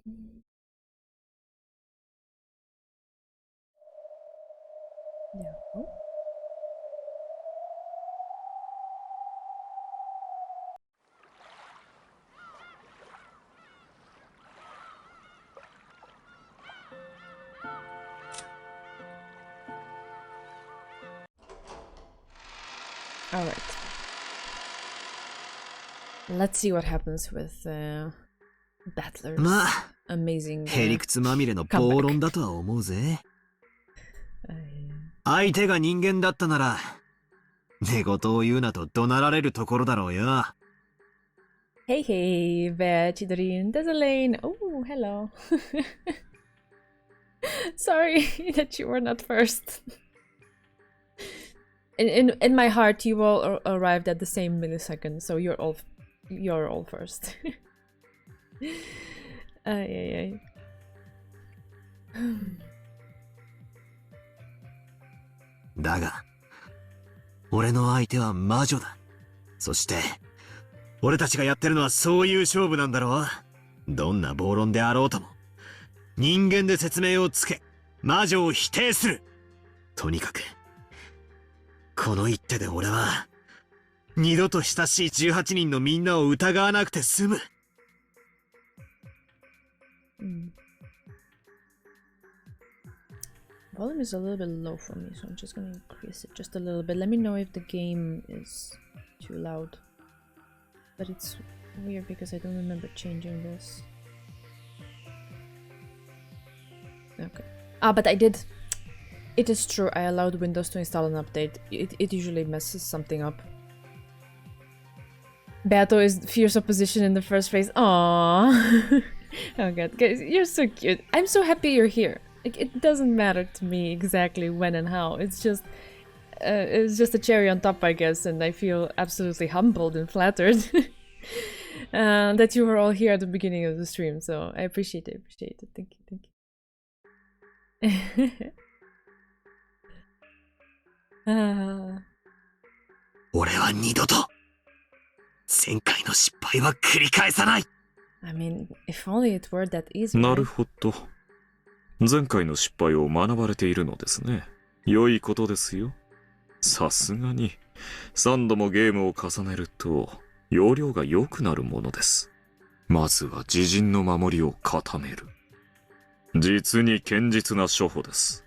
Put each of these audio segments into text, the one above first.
Yeah. Oh. All right. Let's see what happens with Battler's まあ、 amazing へりくつまみれの暴論だとは思うぜ。相手が人間だったなら、寝言を言うなと怒鳴られるところだろうよ。Hey, hey, Vet, Chidorin, Desolane. Oh, hello. Sorry that you were not first. In my heart, you all arrived at the same millisecond, so you're all first. Ay. だが、俺の相手は魔女だ。そして、俺たちがやってるのはそういう勝負なんだろう。どんな暴論であろうとも、人間で説明をつけ、魔女を否定する。とにかく、この一手で俺は、二度と親しい18人のみんなを疑わなくて済む。Volume is a little bit low for me, so I'm just gonna increase it just a little bit. Let me know if the game is too loud. But it's weird because I don't remember changing this. Okay. Ah, but I did. It is true, I allowed Windows to install an update. It usually messes something up. Beato is fierce opposition in the first phase. Aww. Oh god, guys, you're so cute. I'm so happy you're here. Like, it doesn't matter to me exactly when and how. It's just a cherry on top, I guess, and I feel absolutely humbled and flattered that you were all here at the beginning of the stream. So I appreciate it. Thank you. 俺は二度と前回の失敗は繰り返さない。 I mean, if only it were that easy. なるほど。前回の失敗を学ばれているのですね。良いことですよ。さすがに3度もゲームを重ねると容量が良くなるものです。まずは自陣の守りを固める。実に堅実な処方です。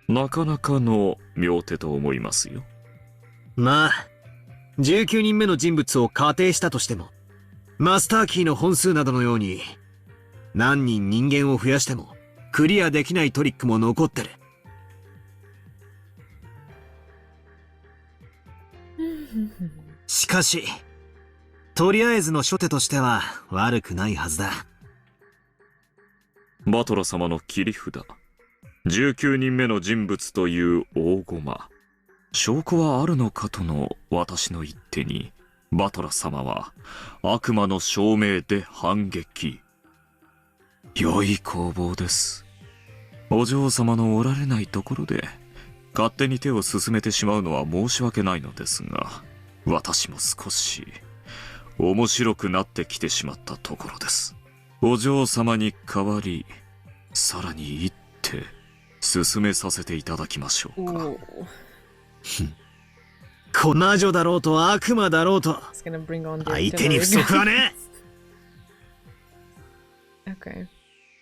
なかなかの妙手と思いますよ。まあ、19人目の人物を仮定したとしても、マスターキーの本数などのように、何人人間を増やしてもクリアできないトリックも残ってる。しかし、とりあえずの初手としては悪くないはずだ。バトラ様の切り札、19人目の人物という大駒。証拠はあるのかとの私の一手に、バトラ様は悪魔の証明で反撃。良い攻防です。お嬢様のおられないところで勝手に手を進めてしまうのは申し訳ないのですが、私も少し面白くなってきてしまったところです。お嬢様に代わりさらに一手進めさせていただきましょうか。魔女だろうと悪魔だろうと相手に不足はねえ。Okay.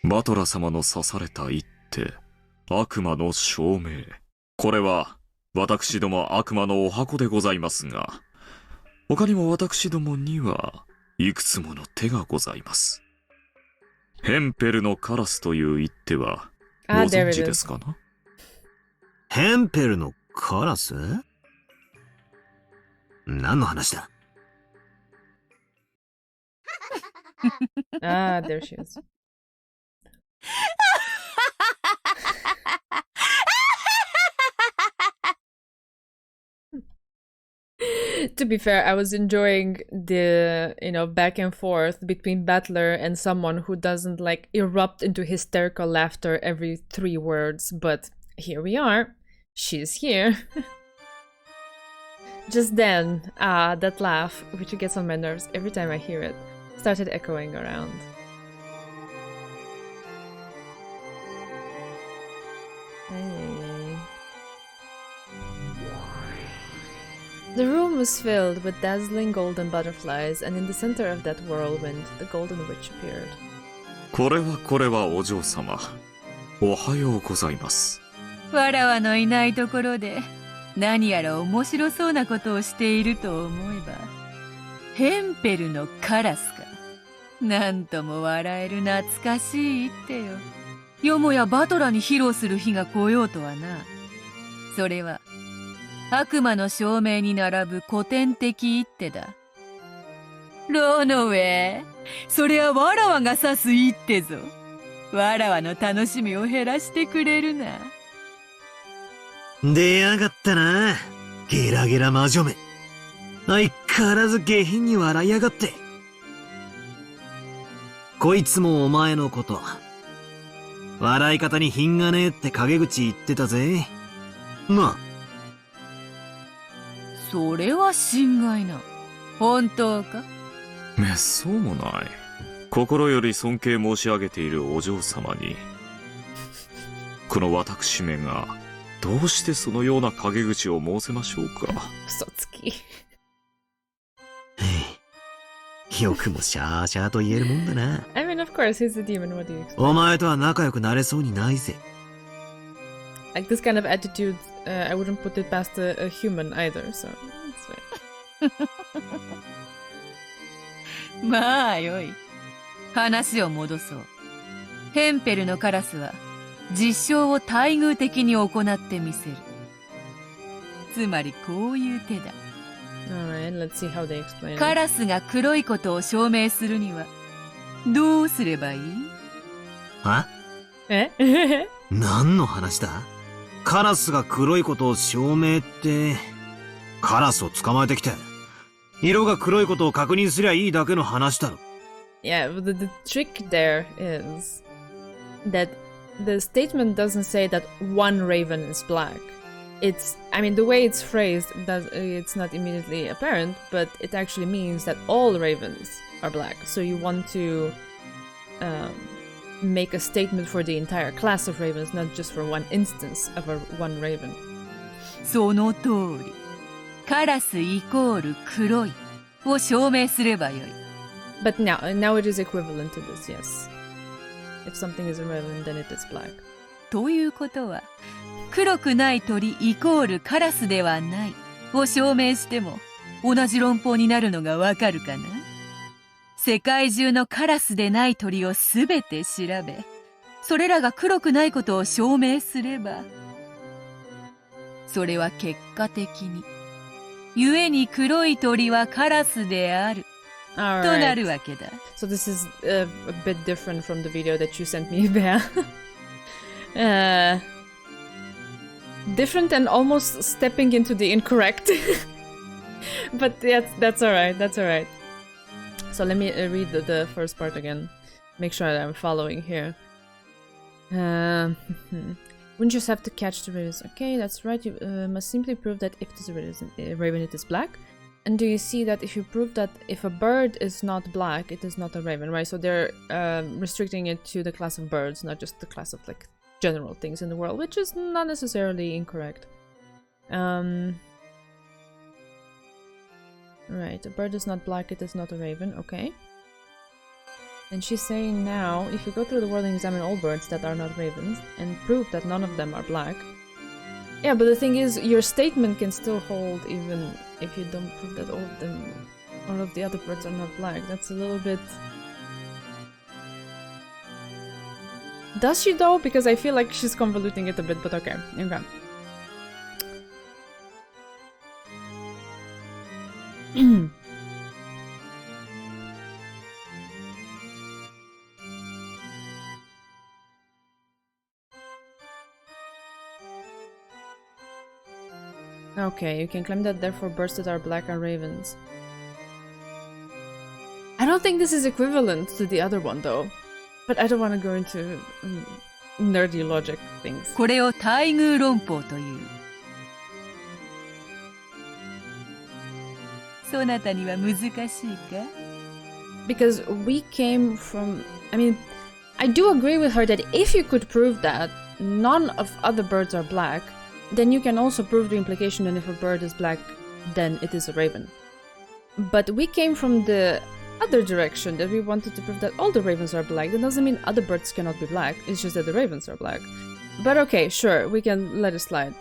バトラ様の刺された一手、悪魔の証明。これは私ども悪魔のお箱でございますが、他にも私どもにはいくつもの手がございます。ヘンペルのカラスという一手はご存知ですかな？ヘンペルのカラス？何の話だ？ Ah, there she is. To be fair, I was enjoying the, back and forth between Battler and someone who doesn't like erupt into hysterical laughter every 3 words, but here we are. She's here. Just then, that laugh, which gets on my nerves every time I hear it, started echoing around. The room was filled with dazzling golden butterflies, and in the center of that whirlwind, the golden witch appeared. これはお嬢様。おはようございます。わらわのいないところで何やら面白そうなことをしていると思えば、ヘンペルのカラスか。なんとも笑える懐かしい一手よ。よもやバトラに披露する日が来ようとはな。それは悪魔の証明に並ぶ古典的一手だ。ローノウェイ、それはわらわが指す一手ぞ。わらわの楽しみを減らしてくれるな。出やがったな。ゲラゲラ魔女め。相変わらず下品に笑いやがって。こいつもお前のこと。笑い方に品がねえって陰口言ってたぜ。まあ。それは心外な。本当か？そうもない。心より尊敬申し上げているお嬢様に、この私めがどうしてそのような陰口を申せましょうか。嘘つき。よくもシャーシャーと言えるもんだな。I mean, of course, he's a demon. What do you expect? お前とは仲良くなれそうにないぜ。Like this kind of attitude, I wouldn't put it past a human either, so it's fine. まあよい。話を戻そう。ヘンペルのカラスは実証を待遇的に行ってみせる。つまりこういう手だ。Alright, let's see how they explain カ it. ラスが黒いことを証明するにはどうすればいい？は？え？何の話だ？カラスが黒いことを証明って、カラスを捕まえてきて、色が黒いことを確認すりゃいいだけの話だろ。Yeah, but the trick there is that the statement doesn't say that one raven is black. It's, I mean, the way it's phrased, it's not immediately apparent, but it actually means that all ravens are black. So you want to make a statement for the entire class of ravens, not just for one instance of one raven. その通り。カラスイコール黒いを証明すればよい。But now it is equivalent to this, yes. If something is a raven, then it is black. ということは、黒くない鳥イコールカラスではないを証明しても同じ論法になるのがわかるかな？世界中のカラスでない鳥をすべて調べ、それらが黒くないことを証明すれば、それは結果的に、故に黒い鳥はカラスである、となるわけだ。So this is a bit different from the video that you sent me there. Different and almost stepping into the incorrect. But that's alright, that's alright. So let me read the first part again. Make sure that I'm following here. Wouldn't just have to catch the ravens. Okay, that's right. You must simply prove that if it is a raven, it is black. And do you see that if you prove that if a bird is not black, it is not a raven, right? So they're restricting it to the class of birds, not just the class of like general things in the world, which is not necessarily incorrect. Right, a bird is not black, it is not a raven, okay. And she's saying now, if you go through the world and examine all birds that are not ravens, and prove that none of them are black. Yeah, but the thing is, your statement can still hold even if you don't prove that all of the other birds are not black. That's a little bit... Does she though? Because I feel like she's convoluting it a bit, but okay. Okay. Okay, you can claim that therefore birds that are black are ravens. I don't think this is equivalent to the other one though. But I don't want to go into nerdy logic things. これを待遇論法という。そなたには難しいか？ Because we came from... I mean, I do agree with her that if you could prove that none of other birds are black, then you can also prove the implication that if a bird is black, then it is a raven. But we came from the other direction, that we wanted to prove that all the ravens are black. That doesn't mean other birds cannot be black, it's just that the ravens are black. But okay, sure, we can let it slide.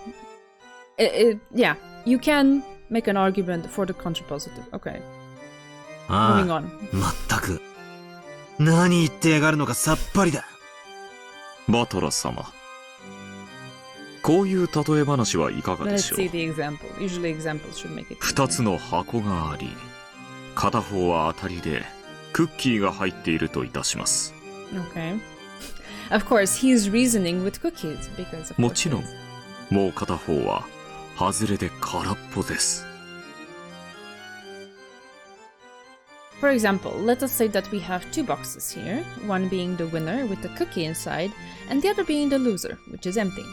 Yeah, you can make an argument for the contrapositive. Okay. Moving on. まったく。何言ってやがるのかさっぱりだ。バトラ様。こういう例え話はいかがで Let's しょう。 see the example. Usually examples should make it. 二つの箱があり、片方は当たりでクッキーが入っているといたします。Okay. Of course, he's reasoning with cookies because of もちろん、もう片方は外れで空っぽです。For example, let us say that we have two boxes here, one being the winner with the cookie inside, and the other being the loser, which is empty.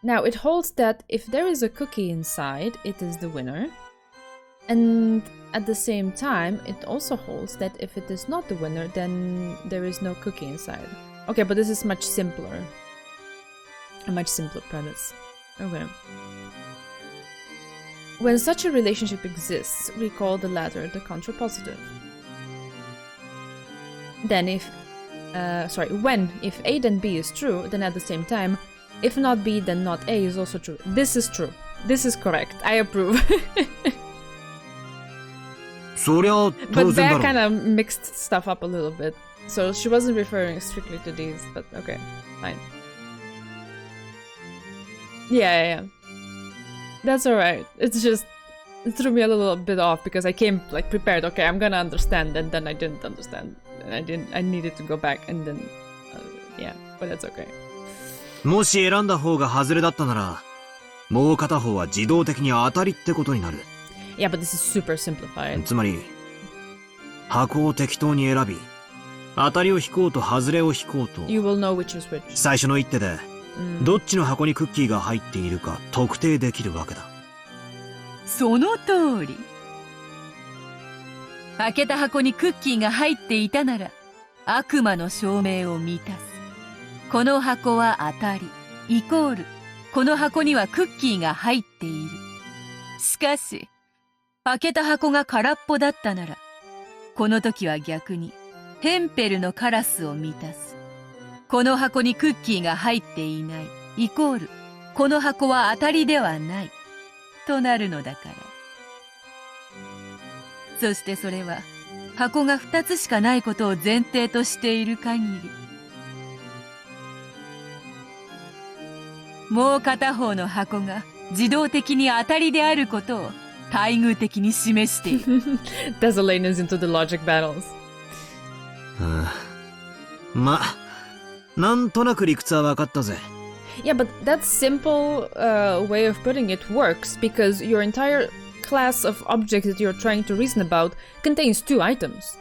Now, it holds that if there is a cookie inside, it is the winner, and at the same time, it also holds that if it is not the winner, then there is no cookie inside. Okay, but this is much simpler. A much simpler premise. Okay. When such a relationship exists, we call the latter the contrapositive. Then when if A then B is true, then at the same time, if not B then not A is also true. This is true. This is correct. I approve. そりゃ当 But 然 Bear だろ。 kind of mixed stuff up a little bit. So she wasn't referring strictly to these, but okay, fine. Yeah. That's alright. It's just, it threw me a little bit off because I came like prepared. Okay, I'm gonna understand, and then I didn't understand. And I needed to go back, and then, yeah, but that's okay. もし選んだ方が外れだったなら、もう片方は自動的に当たりってことになる。Yeah, but this is super simplified. つまり、箱を適当に選び、当たりを引こうと外れを引こうと、 You will know which is which. 最初の一手で、どっちの箱にクッキーが入っているか特定できるわけだ。その通り。開けた箱にクッキーが入っていたなら、悪魔の証明を満たす。この箱は当たり、イコール、この箱にはクッキーが入っている。しかし、開けた箱が空っぽだったなら、この時は逆に、ヘンペルのカラスを満たす。この箱にクッキーが入っていない、イコール、この箱は当たりではない、となるのだから。そしてそれは、箱が2つしかないことを前提としている限り、もう片方の箱が自動的に当たりであることを対偶的に示している。Desolateness into the logic battles. ま、なんとなく理屈は分かったぜ。Yeah, but that simple way of putting it works because your entire class of objects that you're trying to reason about contains two items.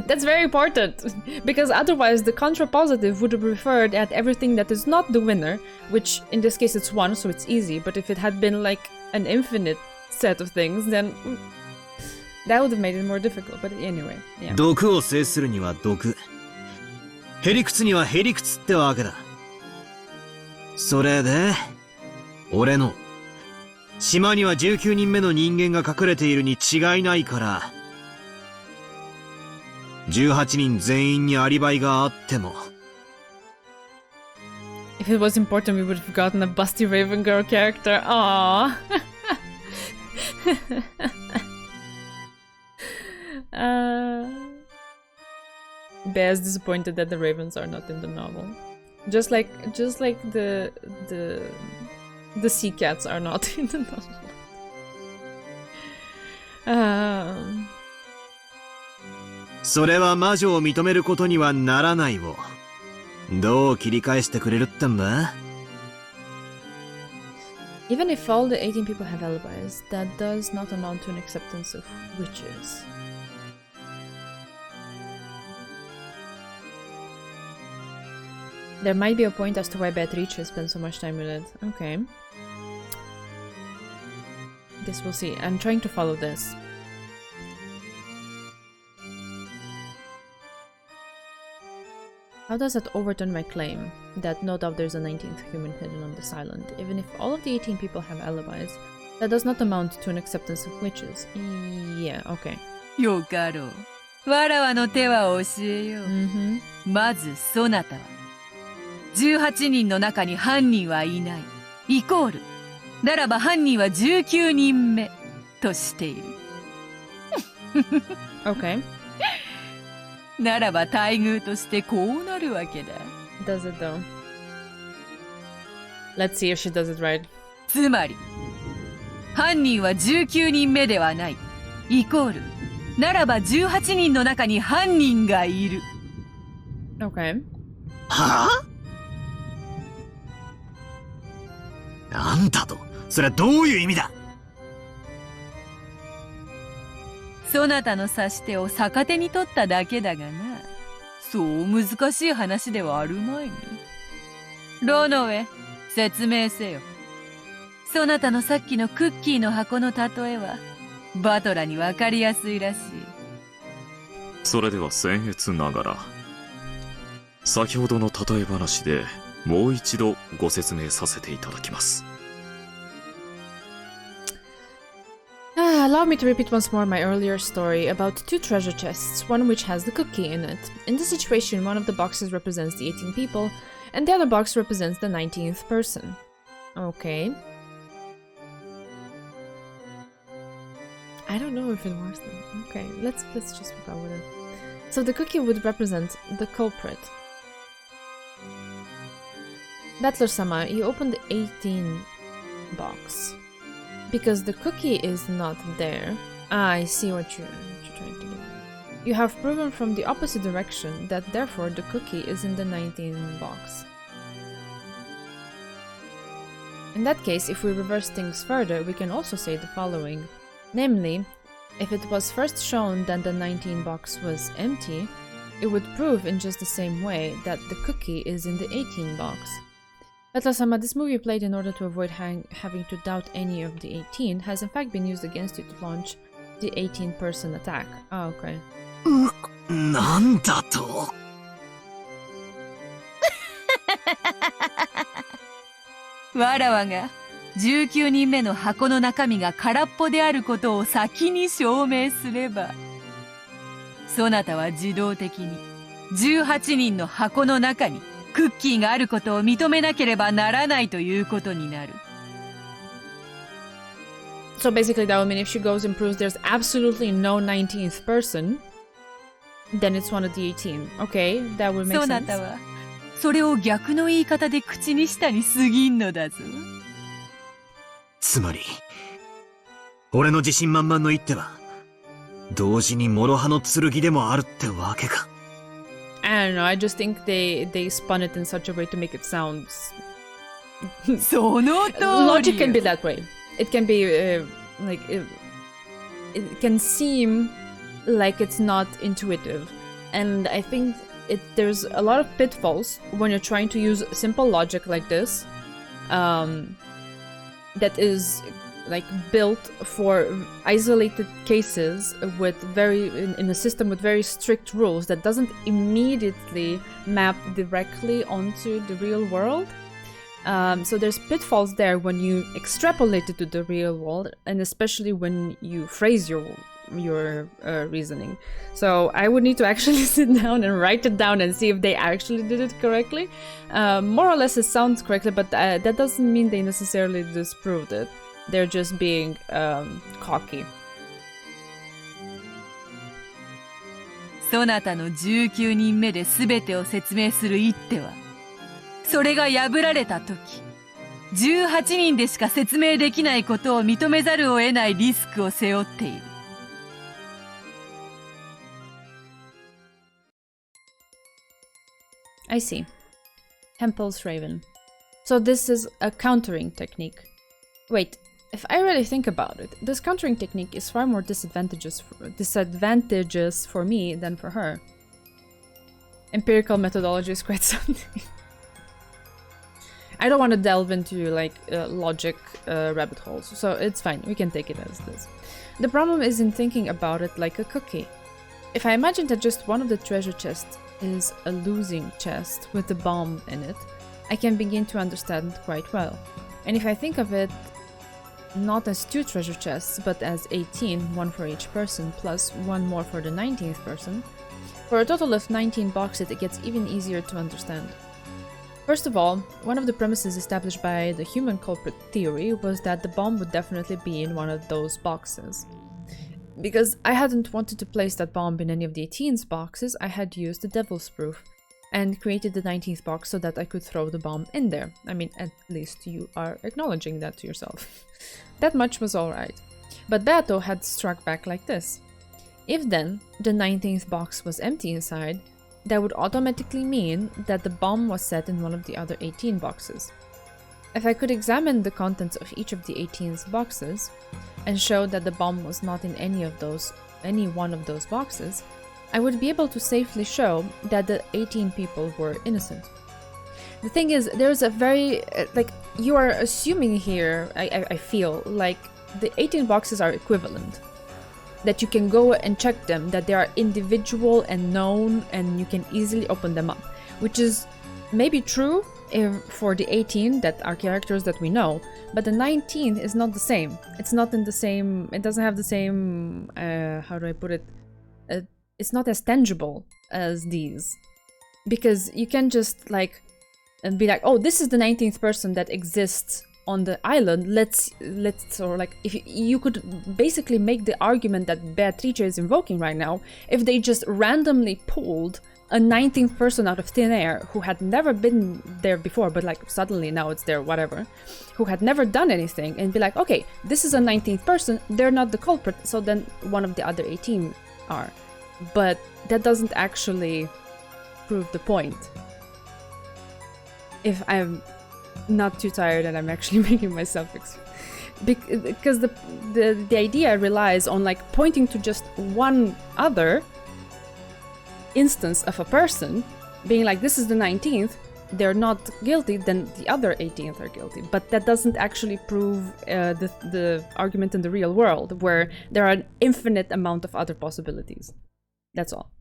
That's very important because otherwise the contrapositive would have referred at everything that is not the winner, which in this case it's one, so it's easy, but if it had been like an infinite set of things, then that would have made it more difficult. But anyway, yeah. 毒を制するには毒。へりくつにはへりくつってわけだ。それで、俺の、島には19人目の人間が隠れているに違いないから、18人全員にアリバイがあっても。If it was important, we would have gotten a busty Raven Girl character. Aww. Bear's disappointed that the ravens are not in the novel. Just like the sea cats are not in the novel. それは魔女を認めることにはならないを。どう切り返してくれるってんだ？ Even if all the 18 people have alibis, that does not amount to an acceptance of witches. There might be a point as to why Beatrice spent so much time with it. Okay. Guess we'll see. I'm trying to follow this. How does that overturn my claim that no doubt there's a 19th human hidden on this island? Even if all of the 18 people have alibis, that does not amount to an acceptance of witches. Yeah, okay. よかろう。わらわの手は教えよう。まずそなたは18人の中に犯人はいない。イコールならば犯人は19人目としている。Okay. ならば待遇としてこうなるわけだ。Does it though? Let's see if she does it right. つまり犯人は19人目ではない。イコールならば18人の中に犯人がいる。Okay. はぁ、なんだと？それはどういう意味だ？そなたの指し手を逆手に取っただけだがな。そう難しい話ではあるまいに。ロノウェ、説明せよ。そなたのさっきのクッキーの箱の例えはバトラにわかりやすいらしい。それでは僭越ながら、先ほどの例え話でもう一度ご説明させていただきます。Allow me to repeat once more my earlier story about two treasure chests, one which has the cookie in it. In this situation, one of the boxes represents the 18 people, and the other box represents the 19th person. Okay. I don't know if it works then. Okay, let's just go with it. So the cookie would represent the culprit. Battler-sama, you open the 18 box. Because the cookie is not there. Ah, I see what you're trying to do. You have proven from the opposite direction that therefore the cookie is in the 19 box. In that case, if we reverse things further, we can also say the following. Namely, if it was first shown that the 19 box was empty, it would prove in just the same way that the cookie is in the 18 box. Battler-sama, this move you played in order to avoid having to doubt any of the 18 has in fact been used against you to launch the 18-person attack. Oh, okay. なんだと？わらわが19人目の箱の中身が空っぽであることを先に証明すれば、そなたは自動的に18人の箱の中にクッキーがあることを認めなければならないということになる。So basically that would mean if she goes and proves there's absolutely no 19th person, then it's one of the 18. Okay, that would make sense. そなたはそれを逆の言い方で口にしたに過ぎんのだぞ。つまり、俺の自信満々の一手は、同時に諸刃の剣でもあるってわけか。I don't know, I just think they spun it in such a way to make it sound... その通り。 Logic can be that way. It can be, like, it can seem like it's not intuitive. And I think there's a lot of pitfalls when you're trying to use simple logic like this. That is like built for isolated cases with in a system with very strict rules that doesn't immediately map directly onto the real world. So there's pitfalls there when you extrapolate it to the real world, and especially when you phrase your reasoning. So I would need to actually sit down and write it down and see if they actually did it correctly. More or less it sounds correctly, but that doesn't mean they necessarily disproved it. They're just being cocky. そなたの19人目で全てを説明する一手は、それが破られた時、18人でしか説明できないことを認めざるを得ないリスクを背負っている。I see. Temple's Raven. So this is a countering technique. Wait, if I really think about it, this countering technique is far more disadvantageous for me than for her. Empirical methodology is quite something. I don't want to delve into like logic rabbit holes, so it's fine, we can take it as this. The problem is in thinking about it like a cookie. If I imagine that just one of the treasure chests is a losing chest with a bomb in it, I can begin to understand quite well. And if I think of it not as 2 treasure chests, but as 18, one for each person, plus one more for the 19th person, for a total of 19 boxes, it gets even easier to understand. First of all, one of the premises established by the human culprit theory was that the bomb would definitely be in one of those boxes. Because I hadn't wanted to place that bomb in any of the 18's boxes, I had used the Devil's Proof and created the 19th box so that I could throw the bomb in there. I mean, at least you are acknowledging that to yourself. That much was alright. But Beato had struck back like this. If then the 19th box was empty inside, that would automatically mean that the bomb was set in one of the other 18 boxes. If I could examine the contents of each of the 18's boxes and show that the bomb was not in any one of those boxes, I would be able to safely show that the 18 people were innocent. The thing is, there's a very, you are assuming here, I feel, like the 18 boxes are equivalent. That you can go and check them, that they are individual and known, and you can easily open them up. Which is maybe true for the 18 that are characters that we know, but the 19 is not the same. It's not in the same, it doesn't have the same, how do I put it? It's not as tangible as these. Because you can just be like, oh, this is the 19th person that exists on the island, let's or if you could basically make the argument that Beatrice is invoking right now, if they just randomly pulled a 19th person out of thin air who had never been there before, but suddenly now it's there, whatever, who had never done anything, and be like, okay, this is a 19th person, they're not the culprit, so then one of the other 18 are. But that doesn't actually prove the point. If I'm not too tired and I'm actually making myself because the idea relies on pointing to just one other instance of a person being like, this is the 19th, they're not guilty, then the other 18th are guilty. But that doesn't actually prove the argument in the real world, where there are an infinite amount of other possibilities. That's all.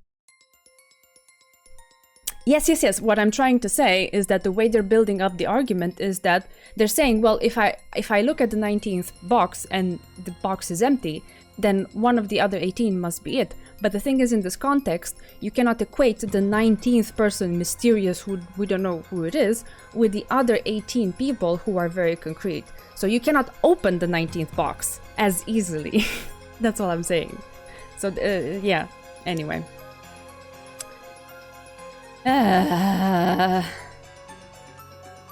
Yes. What I'm trying to say is that the way they're building up the argument is that they're saying, well, if I look at the 19th box and the box is empty, then one of the other 18 must be it. But the thing is, in this context, you cannot equate the 19th person, mysterious, who we don't know who it is, with the other 18 people who are very concrete. So you cannot open the 19th box as easily. That's all I'm saying. So, yeah. Anyway. I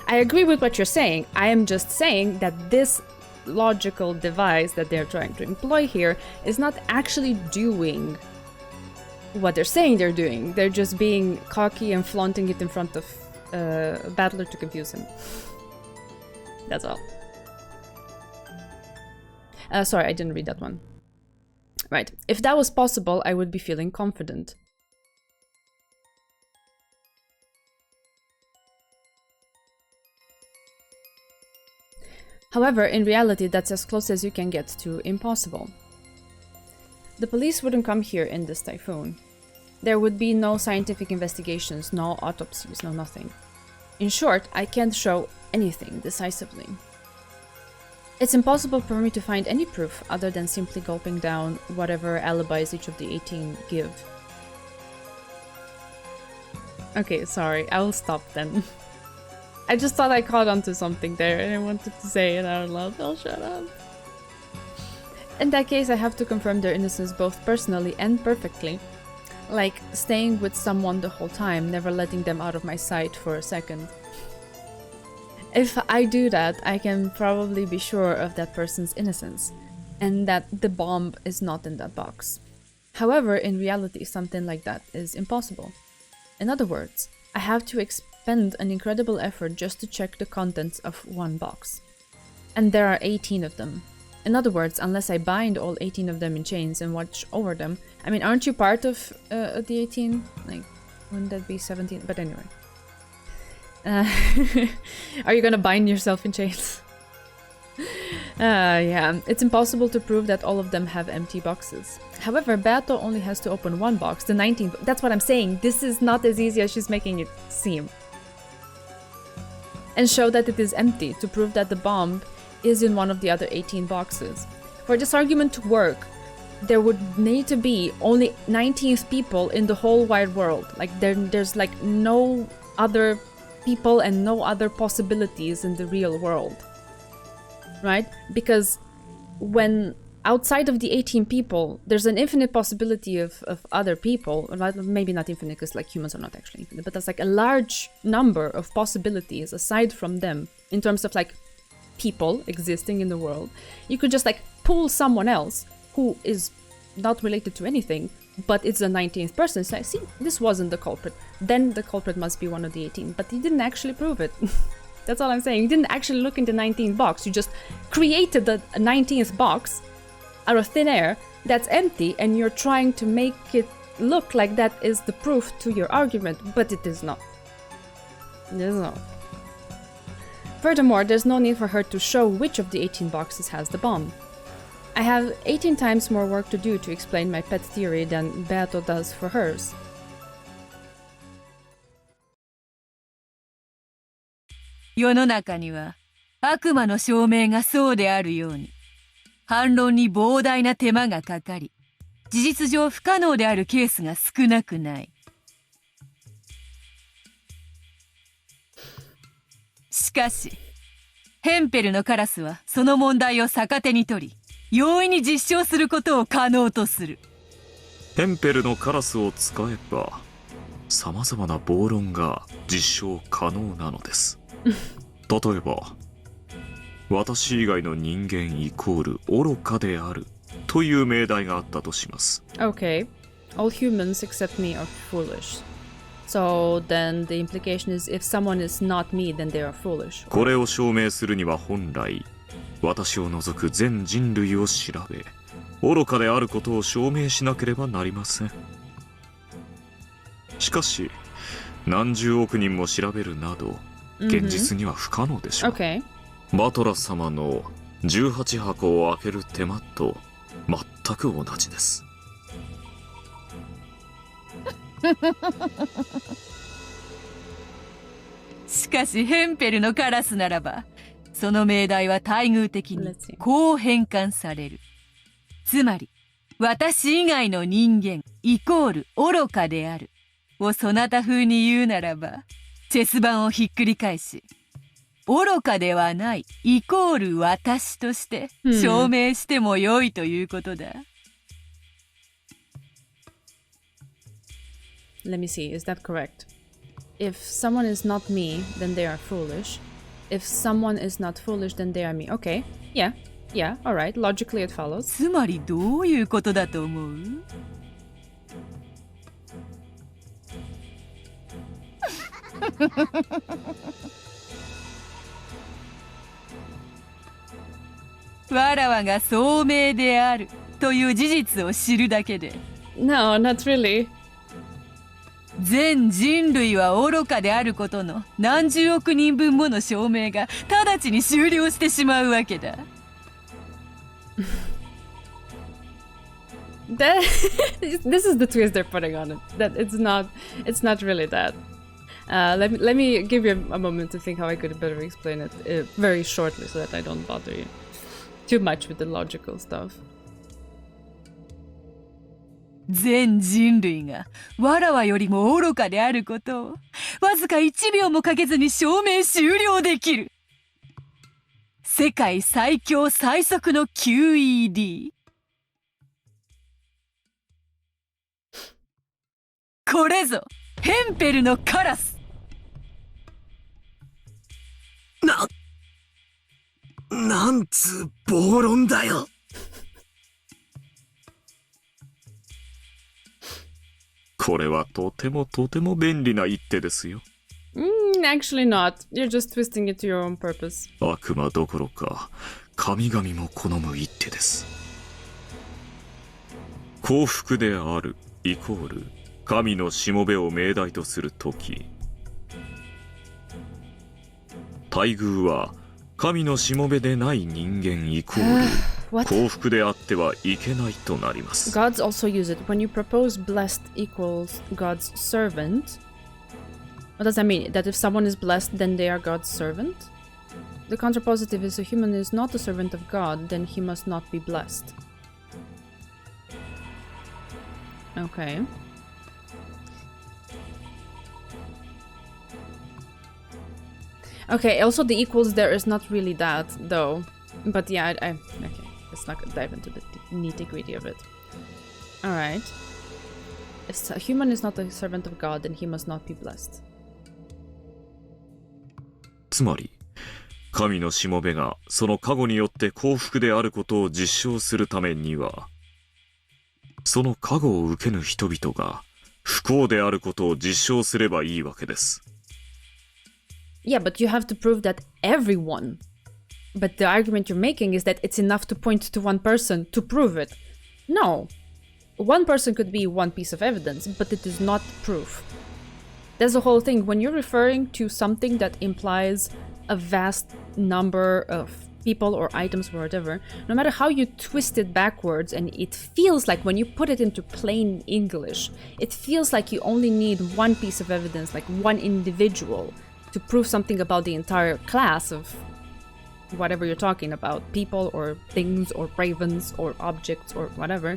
agree with what you're saying. I am just saying that this logical device that they're trying to employ here is not actually doing what they're saying they're doing. They're just being cocky and flaunting it in front of a battler to confuse him. That's all. Sorry, I didn't read that one. Right. If that was possible, I would be feeling confident. However, in reality, that's as close as you can get to impossible. The police wouldn't come here in this typhoon. There would be no scientific investigations, no autopsies, no nothing. In short, I can't show anything decisively. It's impossible for me to find any proof other than simply gulping down whatever alibis each of the 18 give. Okay, sorry, I will stop then. I just thought I caught onto something there and I wanted to say it out loud. Oh, shut up. In that case, I have to confirm their innocence both personally and perfectly. Like staying with someone the whole time, never letting them out of my sight for a second. If I do that, I can probably be sure of that person's innocence, and that the bomb is not in that box. However, in reality, something like that is impossible. In other words, I have to expend an incredible effort just to check the contents of one box. And there are 18 of them. In other words, unless I bind all 18 of them in chains and watch over them. I mean, aren't you part of the 18? Like, wouldn't that be 17? But anyway. Are you gonna bind yourself in chains? Yeah, it's impossible to prove that all of them have empty boxes. However, Beato only has to open one box, the 19th. That's what I'm saying. This is not as easy as she's making it seem. And show that it is empty to prove that the bomb is in one of the other 18 boxes. For this argument to work, there would need to be only 19th people in the whole wide world. Like there's like no other people and no other possibilities in the real world. Right? Because when outside of the 18 people, there's an infinite possibility of other people. Maybe not infinite, because like humans are not actually infinite, but there's like a large number of possibilities aside from them in terms of like people existing in the world. You could just like pull someone else who is not related to anything, but it's the 19th person. So I see, this wasn't the culprit. Then the culprit must be one of the 18, but you didn't actually prove it. That's all I'm saying. You didn't actually look in the 19th box. You just created the 19th box out of thin air that's empty, and you're trying to make it look like that is the proof to your argument, but it is not. It is not. Furthermore, there's no need for her to show which of the 18 boxes has the bomb. I have 18 times more work to do to explain my pet theory than Beato does for hers. "世の中には悪魔の証明がそうであるように、反論に膨大な手間がかかり、事実上不可能であるケースが少なくない。しかし、ヘンペルのカラスはその問題を逆手に取り、容易に実証することを可能とする。ヘンペルのカラスを使えば、様々な暴論が実証可能なのです。例えば、私以外の人間イコール愚かであるという命題があったとします。Okay. All humans except me are foolish. So then the implication is if someone is not me, then they are foolish. これを証明するには本来、私を除く全人類を調べ、愚かであることを証明しなければなりません。しかし、何十億人も調べるなど、現実には不可能でしょう。Okay. バトラ様の18箱を開ける手間と全く同じです。しかしヘンペルのカラスならば、その命題は待遇的にこう変換される。つまり、私以外の人間イコール愚かであるをそなた風に言うならば、チェス盤をひっくり返し、愚かではないイコール私として証明してもよいということだ。Let me see, is that correct? If someone is not me, then they are foolish. If someone is not foolish, then they are me. Okay, yeah, alright, logically it follows. つまりどういうことだと思う？わらわが聡明であるという事実を知るだけで、 No, not really. 全人類は愚かであることの何十億人分もの証明が直ちに終了してしまうわけだ。That this is the twist they're putting on it. That it's not really that. Let me give you a moment to think how I could better explain it very shortly so that I don't bother you too much with the logical stuff. 全人類がわらわよりも愚かであることをわずか1秒もかけずに証明終了できる。世界最強最速の QED。これぞヘンペルのカラス。なんつう暴論だよ。これはとてもとても便利な一手ですよ。Actually not. You're just twisting it to your own purpose. 悪魔どころか神々も好む一手です。幸福であるイコール神のしもべを命題とするとき、待遇は神のしもべでない人間イコール What? 幸福であってはいけないとなります。 Gods also use it. When you propose blessed equals God's servant, what does that mean? That if someone is blessed, then they are God's servant? The contrapositive is a human is not a servant of God, then he must not be blessed. Okay. Okay, also the equals there is not really that, though. But yeah, okay. Let's not dive into the nitty-gritty of it. Alright. If a human is not a servant of God, then he must not be blessed. つまり神のしもべがその加護によって幸福であることを実証するためには、その加護を受けぬ人々が不幸であることを実証すればいいわけです。 Yeah, but you have to prove that everyone. But the argument you're making is that it's enough to point to one person to prove it. No. One person could be one piece of evidence, but it is not proof. That's the whole thing. When you're referring to something that implies a vast number of people or items or whatever, no matter how you twist it backwards, and it feels like when you put it into plain English, it feels like you only need one piece of evidence, like one individual, to prove something about the entire class of whatever you're talking about, people or things or ravens or objects or whatever.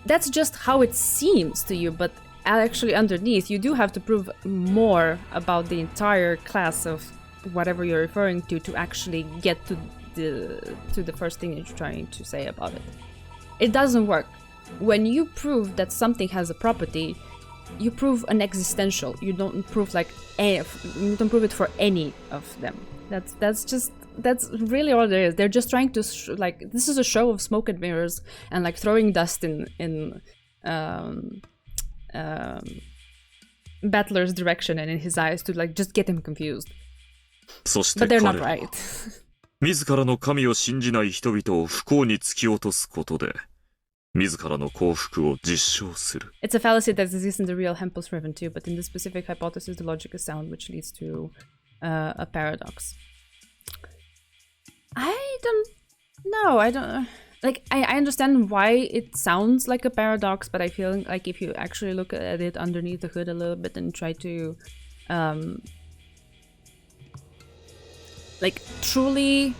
That's just how it seems to you, but actually underneath you do have to prove more about the entire class of whatever you're referring to actually get to the first thing you're trying to say about it. It doesn't work. When you prove that something has a property, you prove an existential. You don't prove you don't prove it for any of them. That's really all there is. They're just trying to this is a show of smoke and mirrors and like throwing dust in Battler's direction and in his eyes to like just get him confused. そして But they're 彼 not は right. 自らの神を信じない人々を不幸に突き落とすことで自らの幸福を実証する。 It's a fallacy that exists in the real Hempel's Raven too, but in this specific hypothesis, the logic is sound, which leads to a paradox. I don't know. I don't like. I understand why it sounds like a paradox, but I feel like if you actually look at it underneath the hood a little bit and try to, truly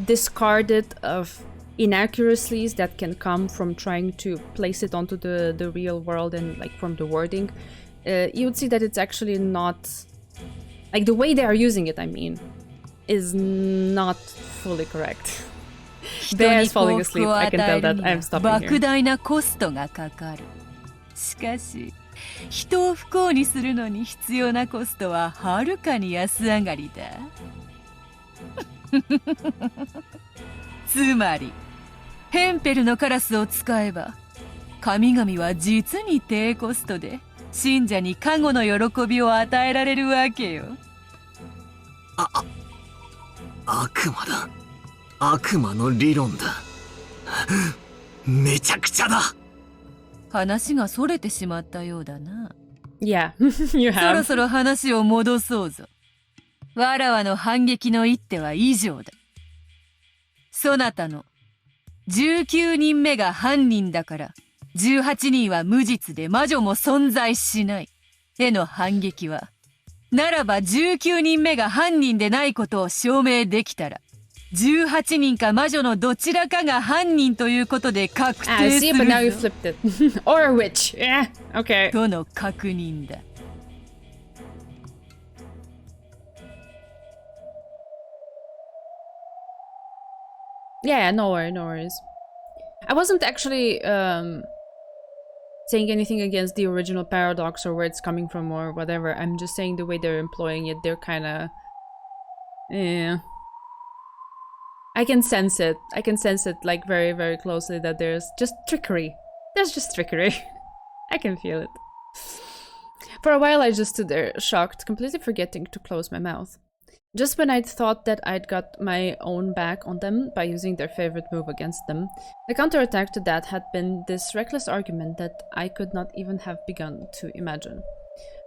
discard it of inaccuracies that can come from trying to place it onto the real world and like from the wording, you would see that it's actually not like the way they are using it, I mean, is not fully correct. Bear is falling asleep. I can tell that. I'm stopping here. 莫大なコストがかかる。しかし、人を不幸にするのに必要なコストははるかに安上がりだ。つまり、ヘンペルのカラスを使えば、神々は実に低コストで信者に加護の喜びを与えられるわけよ。悪魔だ。悪魔の理論だ。めちゃくちゃだ。話がそれてしまったようだな。Yeah, you そろ have. そろ話を戻そうぞ。わらわの反撃の一手は以上だ。そなたの19人目が犯人だから18人は無実で魔女も存在しないへの反撃は、ならば19人目が犯人でないことを証明できたら18人か魔女のどちらかが犯人ということで確 I 定す see, る but now you ぞ flipped it. Or a witch. Yeah, okay. との確認だ。Yeah, no worries. I wasn't actually saying anything against the original paradox or where it's coming from or whatever. I'm just saying the way they're employing it, they're kind of... Yeah. I can sense it. I can sense it like very, very closely that there's just trickery. There's just trickery. I can feel it. For a while I just stood there, shocked, completely forgetting to close my mouth. Just when I'd thought that I'd got my own back on them by using their favorite move against them, the counterattack to that had been this reckless argument that I could not even have begun to imagine.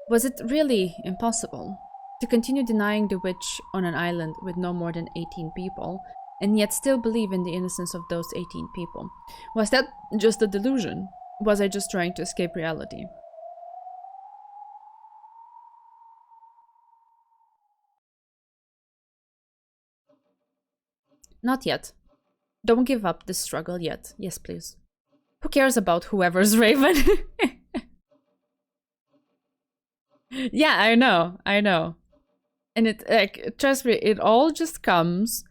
Was it really impossible? To continue denying the witch on an island with no more than 18 people, and yet still believe in the innocence of those 18 people. Was that just a delusion? Was I just trying to escape reality? Not yet. Don't give up this struggle yet. Yes, please. Who cares about whoever's Raven? Yeah, I know. And it, like, trust me, it all just comes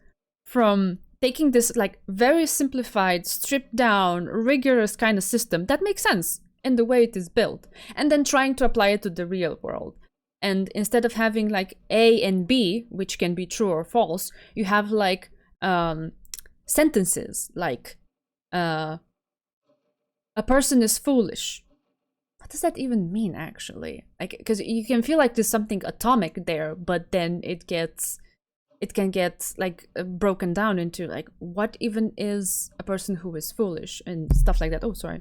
from taking this, like, very simplified, stripped down, rigorous kind of system that makes sense in the way it is built, and then trying to apply it to the real world. And instead of having, like, A and B, which can be true or false, you have, like, sentences like, a person is foolish. What does that even mean, actually? Like, because you can feel like there's something atomic there, but then it can get like broken down into like, what even is a person who is foolish and stuff like that. Oh, sorry.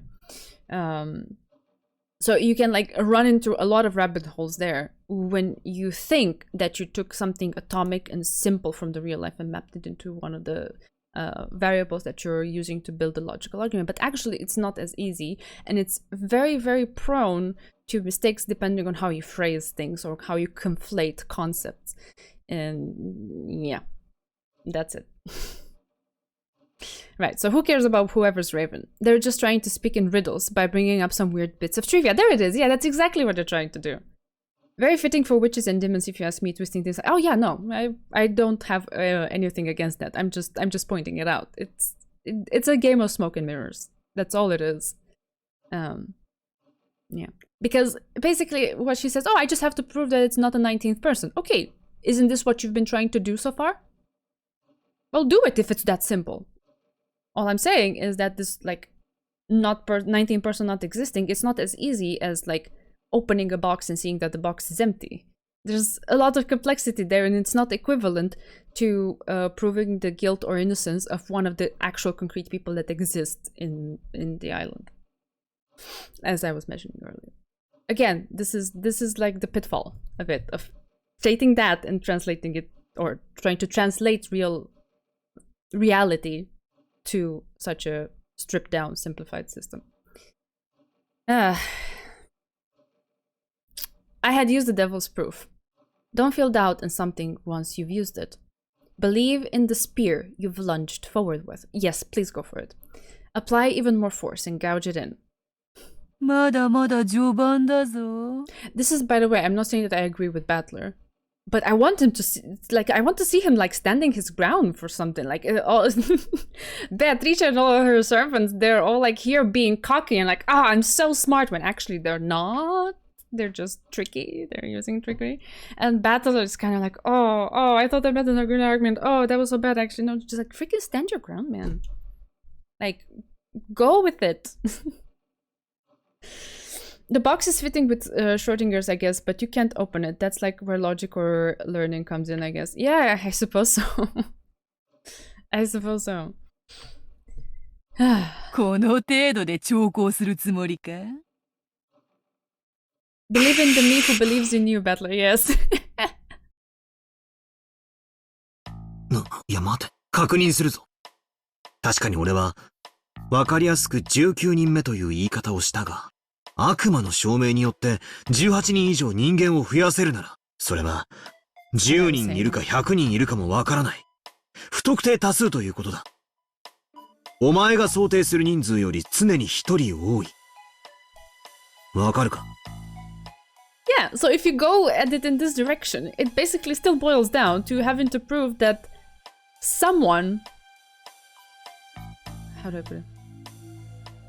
So you can like run into a lot of rabbit holes there when you think that you took something atomic and simple from the real life and mapped it into one of the variables that you're using to build a logical argument. But actually it's not as easy, and it's very, very prone to mistakes depending on how you phrase things or how you conflate concepts. And yeah, that's it. Right, so who cares about whoever's Raven? They're just trying to speak in riddles by bringing up some weird bits of trivia. There it is. Yeah, that's exactly what they're trying to do. Very fitting for witches and demons, if you ask me, twisting things. Oh yeah, no, I don't have anything against that. I'm just pointing it out. It's a game of smoke and mirrors. That's all it is. Yeah, because basically what she says, oh, I just have to prove that it's not a 19th person. Okay, isn't this what you've been trying to do so far? Well, do it if it's that simple. All I'm saying is that this, like, 19 person not existing, it's not as easy as like opening a box and seeing that the box is empty. There's a lot of complexity there, and it's not equivalent to proving the guilt or innocence of one of the actual concrete people that exist in the island, as I was mentioning earlier. Again, this is like the pitfall of it, of stating that and translating it, or trying to translate reality to such a stripped down, simplified system. I had used the devil's proof. Don't feel doubt in something once you've used it. Believe in the spear you've lunged forward with. Yes, please go for it. Apply even more force and gouge it in. まだまだ序盤だぞ. This is, by the way, I'm not saying that I agree with Battler, but I want him to see, like, I want to see him like standing his ground for something. Like, Beatrice and all of her servants, they're all like here being cocky and like, I'm so smart, when actually they're not. They're just tricky. They're using trickery. And Battler is kind of like, oh, I thought I made a good argument. Oh, that was so bad, actually. No, just like, freaking stand your ground, man. Like, go with it. The box is fitting with Schrodinger's, I guess, but you can't open it. That's like where logic or learning comes in, I guess. Yeah, I suppose so. I suppose so. この程度で長考するつもりか? Believe in the me who believes in you, Battler, yes. いや待て、確認するぞ。確かに俺はわかりやすく19人目という言い方をしたが、悪魔の証明によって18人以上人間を増やせるなら、それは10人いるか100人いるかもわからない。不特定多数ということだ。お前が想定する人数より常に1人多い。わかるか? Yeah, so if you go at it in this direction, it basically still boils down to having to prove that someone... How do I put it?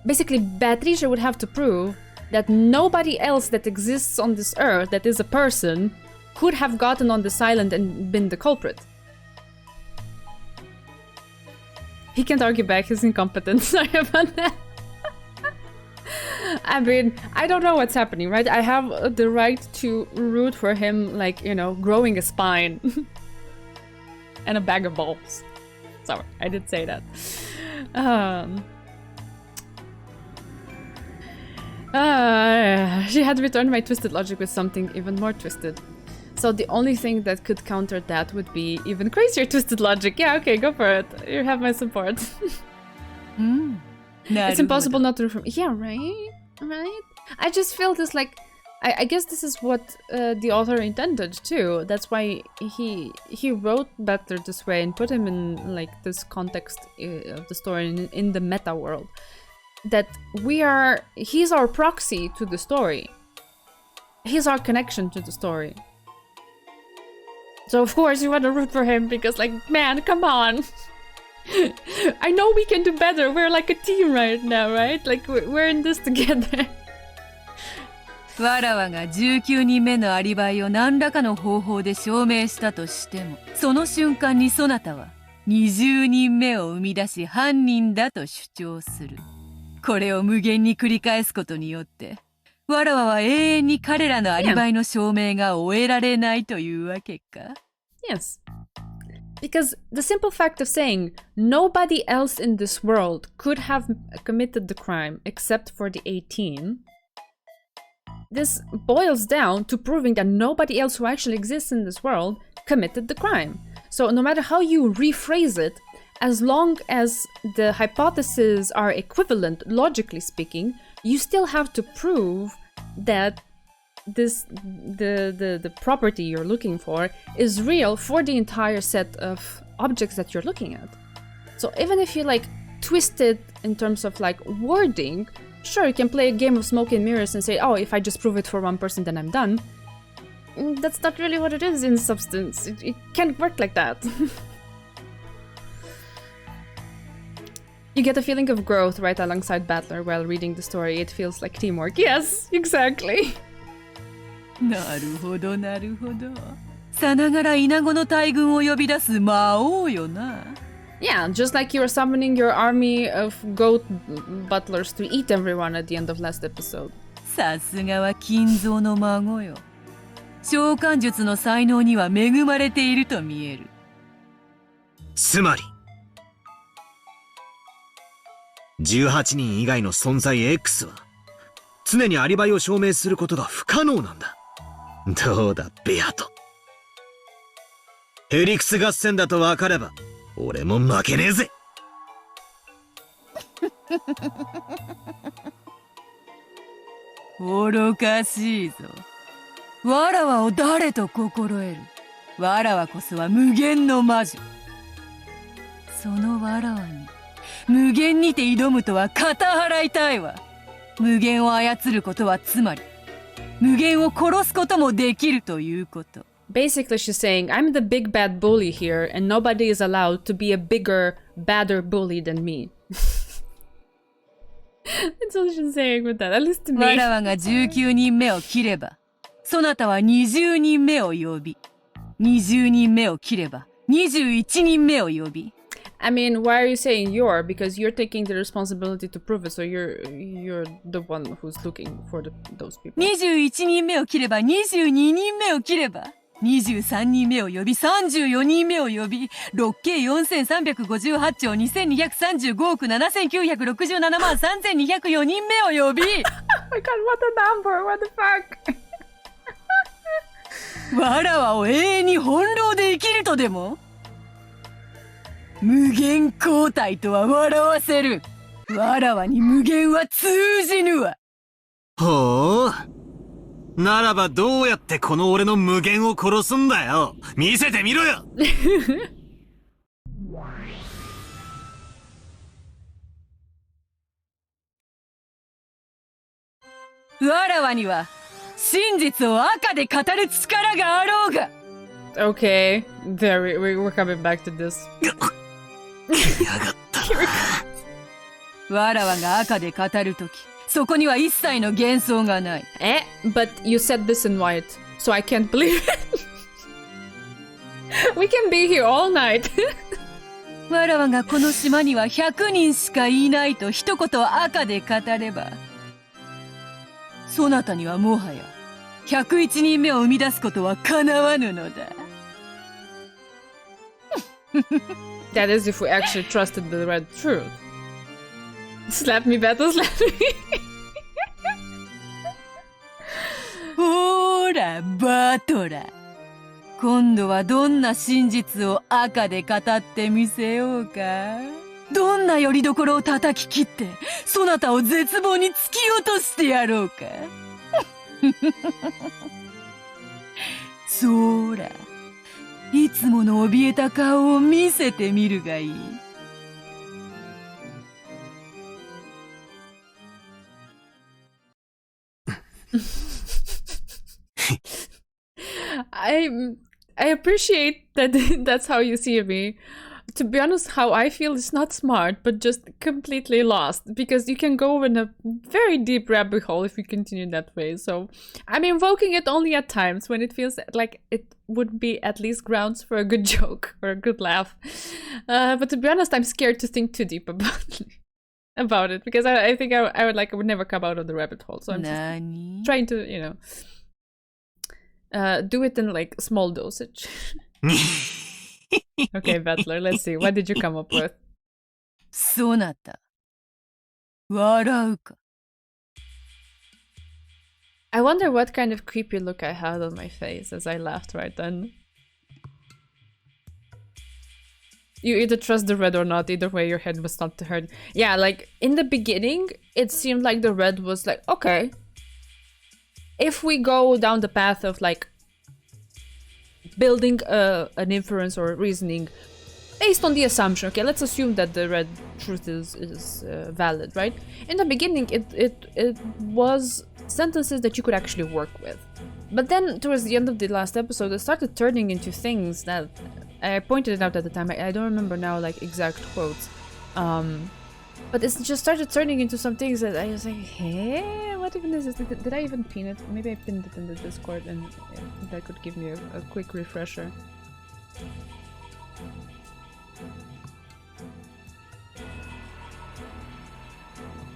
Basically, Beatrice would have to prove that nobody else that exists on this earth that is a person could have gotten on this island and been the culprit. He can't argue back his incompetence. Sorry about that. I mean, I don't know what's happening, right? I have the right to root for him, like, you know, growing a spine. And a bag of balls. Sorry, I did say that. She had returned my twisted logic with something even more twisted. So the only thing that could counter that would be even crazier twisted logic. Yeah, okay, go for it. You have my support. It's impossible not to root for me. Yeah, right? Right? I just feel this like... I guess this is what the author intended too. That's why he wrote Butler this way and put him in like this context of the story in the meta world. That he's our proxy to the story. He's our connection to the story. So of course you want to root for him because like, man, come on. I know we can do better. We're like a team right now, right? Like we're in this together. わらわが19人目のアリバイを何らかの方法で証明したとしても、その瞬間にそなたは20人目を生み出し犯人だと主張する。これを無限に繰り返すことによって、わらわは永遠に彼らのアリバイの証明が終えられないというわけか。Yes. Because the simple fact of saying nobody else in this world could have committed the crime except for the 18, this boils down to proving that nobody else who actually exists in this world committed the crime. So no matter how you rephrase it, as long as the hypotheses are equivalent, logically speaking, you still have to prove that the property you're looking for is real for the entire set of objects that you're looking at. So even if you like twist it in terms of like wording, sure, you can play a game of smoke and mirrors and say, oh, if I just prove it for one person, then I'm done. That's not really what it is in substance. It can't work like that. You get a feeling of growth right alongside Battler while reading the story. It feels like teamwork. Yes, exactly. なるほどなるほど。さながらイナゴの大軍を呼び出す魔王よな。Yeah, just like you were summoning your army of goat butlers to eat everyone at the end of last episode. さすがは金蔵の孫よ。召喚術の才能には恵まれていると見える。つまり、18人以外の存在 X は、常にアリバイを証明することが不可能なんだ。どうだ、ベアト。ヘリクス合戦だと分かれば、俺も負けねえぜ。愚かしいぞ。わらわを誰と心得る。わらわこそは無限の魔女。そのわらわに無限にて挑むとは片払いたいわ。無限を操ることはつまり無限を殺すこともできるということ。Basically, she's saying, I'm the big bad bully here, and nobody is allowed to be a bigger, badder bully than me. That's all she's saying with that, at least to me. わらわが19人目を切れば、そなたは20人目を呼び、20人目を切れば、21人目を呼び。I mean, why are you saying you're? Because you're taking the responsibility to prove it, so you're the one who's looking for those people. 21人目を切れば、22人目を切れば。23人目を呼び、34人目を呼び、6計4358兆2235億7967万3204人目を呼び。Oh my god, what a number! What the fuck? わらわを永遠に翻弄で生きるとでも？無限交代とは笑わせる。わらわに無限は通じぬわ。ほう。ならばどうやってこの俺の無限を殺すんだよ。見せてみろよ。わらわには真実を赤で語る力があろうが。Okay, we're coming back to this. やがったな。わらわが赤で語るとき、そこには一切の幻想がない。But you said this in white, so I can't believe it. We can be here all night. わらわがこの島には100人しかいないと一言赤で語れば、そなたにはもはや101人目を生み出すことは叶わぬのだ。That is if we actually trusted the red truth. Slap me, Battle, slap me. ほーら、バトラ。今度はどんな真実を赤で語ってみせようか。どんな拠り所を叩き切って、そなたを絶望に突き落としてやろうか。そら、いつもの怯えた顔を見せてみるがいい。I I appreciate that that's how you see me. To be honest, how I feel is not smart, but just completely lost, because you can go in a very deep rabbit hole if you continue that way. So I'm invoking it only at times when it feels like it would be at least grounds for a good joke or a good laugh. But to be honest, I'm scared to think too deep about it, because I think I would never come out of the rabbit hole. So I'm just trying to, do it in like small dosage. Okay, Battler, let's see. What did you come up with? そなた、笑うか。 I wonder what kind of creepy look I had on my face as I laughed right then. You either trust the red or not, either way your head was not hurt. Yeah, like, in the beginning, it seemed like the red was like, okay, if we go down the path of like building an inference or reasoning based on the assumption, okay, let's assume that the red truth is valid, right? In the beginning, it was sentences that you could actually work with. But then towards the end of the last episode, it started turning into things that I pointed it out at the time. I don't remember now like exact quotes. But it just started turning into some things that I was like, hey, what even is this? Did I even pin it? Maybe I pinned it in the Discord, and that could give me a quick refresher.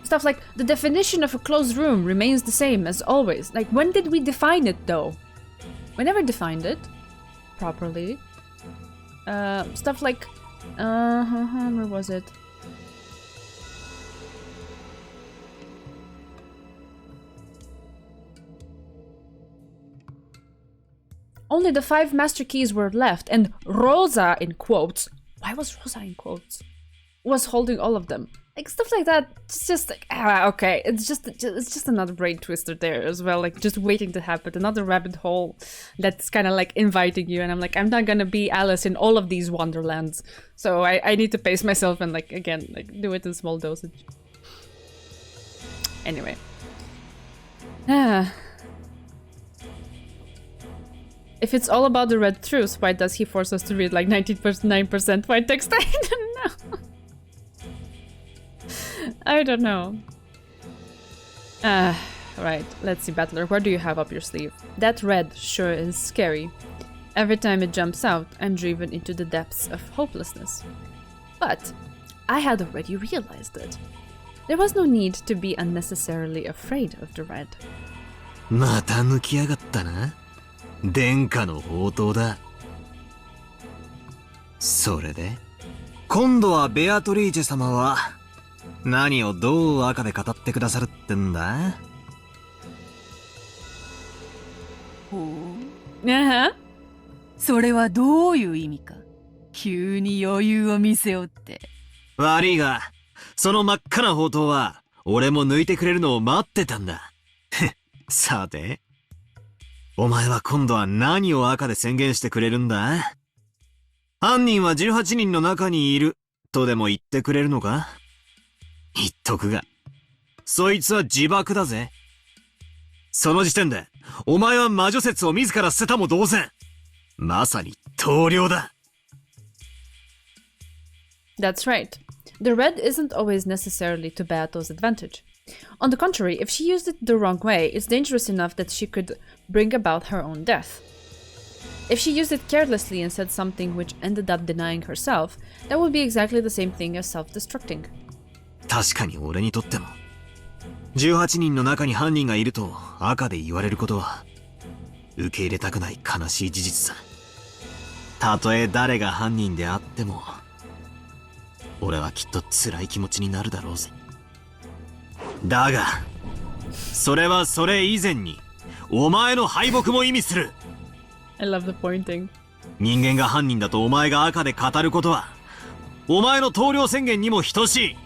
Stuff like, the definition of a closed room remains the same as always. Like, when did we define it though? We never defined it properly. Stuff like, where was it? Only the 5 master keys were left, and Rosa, in quotes, why was Rosa in quotes, was holding all of them. Like, stuff like that, it's just like, okay, it's just another brain twister there as well, like, just waiting to happen, another rabbit hole that's kind of like inviting you, and I'm like, I'm not gonna be Alice in all of these wonderlands, so I need to pace myself and, like, again, like, do it in small dosage. Anyway. If it's all about the red truth, why does he force us to read like 99% white text? I don't know. I don't know. Right, let's see, Battler, what do you have up your sleeve? That red sure is scary. Every time it jumps out, I'm driven into the depths of hopelessness. But I had already realized it. There was no need to be unnecessarily afraid of the red. また抜きやがったな。殿下の宝刀だ。それで今度はベアトリーチェ様は何をどう赤で語ってくださるってんだ？ほう。それはどういう意味か。急に余裕を見せよって。悪いが、その真っ赤な宝刀は俺も抜いてくれるのを待ってたんだ。さて。お前は今度は何を赤で宣言してくれるんだ？犯人は18人の中にいるとでも言ってくれるのか？言っとくが、そいつは自爆だぜ。その時点で、お前は魔女説を自ら捨てたも同然。まさに盗猟だ。That's right. The red isn't always necessarily to Beato's advantage. On the contrary, if she used it the wrong way, it's dangerous enough that she could bring about her own death. If she used it carelessly and said something which ended up denying herself, that would be exactly the same thing as self-destructing. 確かに俺にとっても、18人の中に犯人がいると赤で言われることは、受け入れたくない悲しい事実さ。たとえ誰が犯人であっても、俺はきっと辛い気持ちになるだろうぜ。だが、それはそれ以前に、お前の敗北も意味する。I love the pointing. 人間が犯人だとお前が赤で語ることは、お前の投了宣言にも等しい。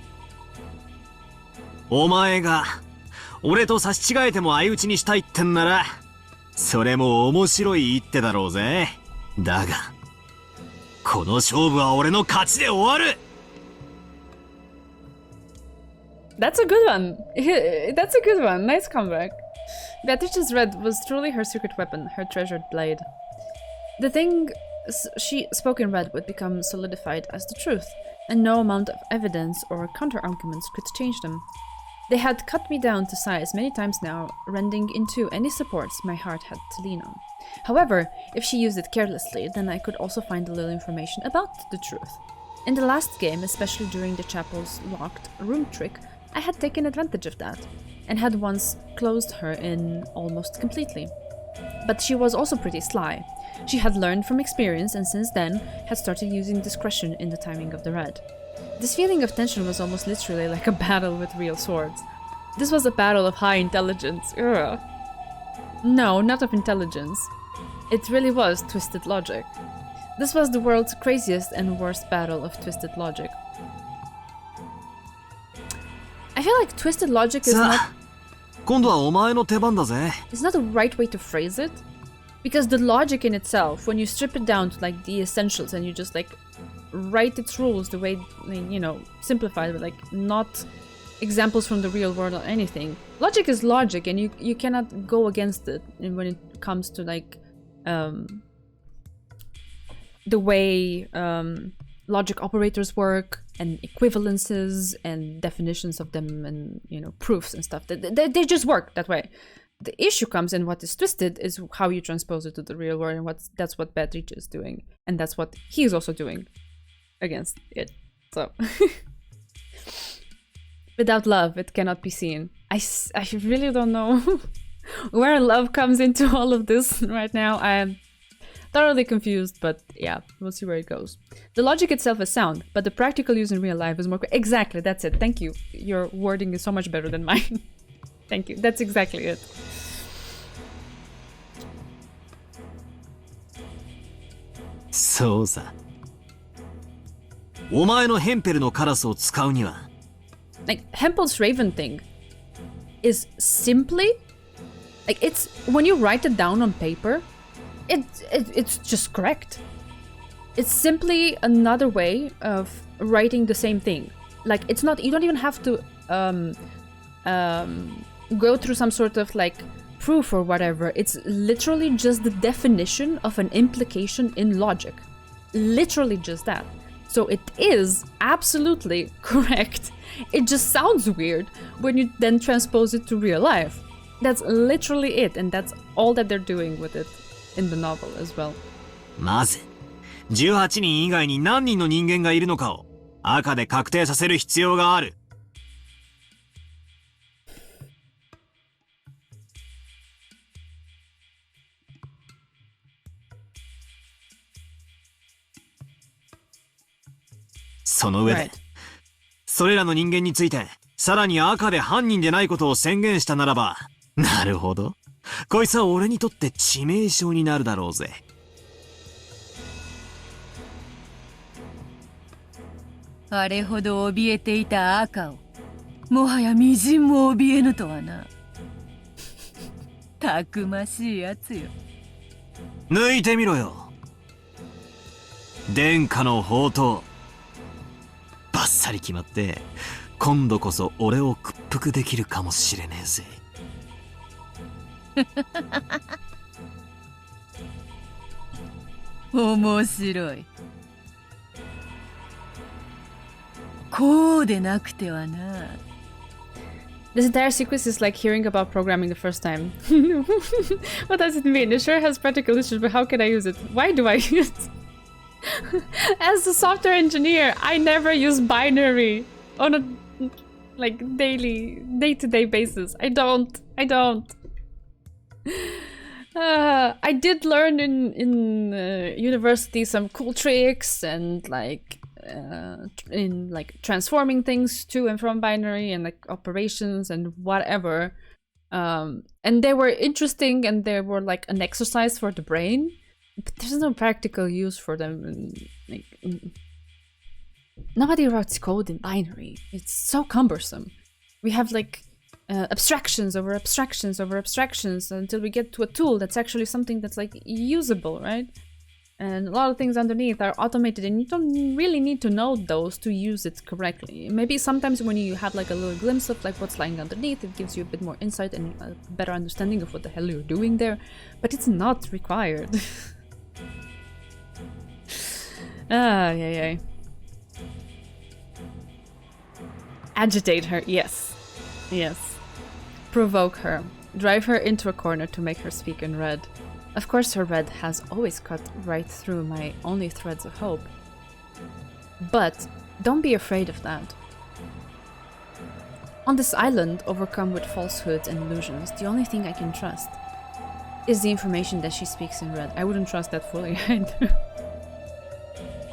お前が、俺と差し違えても相打ちにしたいってんなら、それも面白い一手だろうぜ。だが、この勝負は俺の勝ちで終わる。 That's a good one. That's a good one. Nice comeback. Beatrice's red was truly her secret weapon, her treasured blade. The thing she spoke in red would become solidified as the truth, and no amount of evidence or counter-arguments could change them. They had cut me down to size many times now, rending in two any supports my heart had to lean on. However, if she used it carelessly, then I could also find a little information about the truth. In the last game, especially during the chapel's locked room trick, I had taken advantage of that, and had once closed her in almost completely. But she was also pretty sly. She had learned from experience and since then had started using discretion in the timing of the red. This feeling of tension was almost literally like a battle with real swords. This was a battle of high intelligence. Ugh. No, not of intelligence. It really was twisted logic. This was the world's craziest and worst battle of twisted logic. I feel like twisted logic is not... 今度はお前の手番だぜ。 It's not the right way to phrase it. Because the logic in itself, when you strip it down to like the essentials and you just like write its rules the way, you know, simplified, but like not examples from the real world or anything. Logic is logic and you cannot go against it when it comes to like the way logic operators work and equivalences and definitions of them and, you know, proofs and stuff. They just work that way. The issue comes in what is twisted is how you transpose it to the real world, and that's what Beatrice is doing, and that's what he's also doing against it. So without love, it cannot be seen. I really don't know where love comes into all of this right now. I am thoroughly confused, but yeah, we'll see where it goes. The logic itself is sound, but the practical use in real life is more... Exactly, that's it. Thank you. Your wording is so much better than mine. Thank you. That's exactly it. Soさ。お前のヘンペルのカラスを使うには。Like, Hempel's Raven thing is simply... Like, it's... When you write it down on paper, it's just correct. It's simply another way of writing the same thing. Like, it's not... You don't even have to... go through some sort of like proof or whatever. It's literally just the definition of an implication in logic. Literally just that. So it is absolutely correct. It just sounds weird when you then transpose it to real life. That's literally it, and that's all that they're doing with it in the novel as well. まず、18人以外に何人の人間がいるのかを赤で確定させる必要がある。その上で、それらの人間について、さらに赤で犯人でないことを宣言したならば、なるほど。こいつは俺にとって致命傷になるだろうぜ。あれほど怯えていた赤を、もはや微塵も怯えぬとはな。たくましいやつよ。抜いてみろよ。殿下の宝刀。バッサリ決まって、今度こそ俺を屈服できるかもしれねえぜ。面白い。こうでなくてはな。This entire sequence is like hearing about programming the first time. What does it mean? It sure has practical issues, but how can I use it? Why do I use it? As a software engineer, I never use binary on a like day-to-day basis. I don't. I did learn in university some cool tricks and like in like transforming things to and from binary and like operations and whatever. And they were interesting and they were like an exercise for the brain. But there's no practical use for them. Like, nobody writes code in binary. It's so cumbersome. We have like abstractions over abstractions over abstractions until we get to a tool that's actually something that's like usable, right? And a lot of things underneath are automated, and you don't really need to know those to use it correctly. Maybe sometimes when you have like a little glimpse of like what's lying underneath, it gives you a bit more insight and a better understanding of what the hell you're doing there, but it's not required. Yeah. Agitate her, yes. Provoke her. Drive her into a corner to make her speak in red. Of course her red has always cut right through my only threads of hope. But don't be afraid of that. On this island, overcome with falsehoods and illusions, the only thing I can trust is the information that she speaks in red. I wouldn't trust that fully either.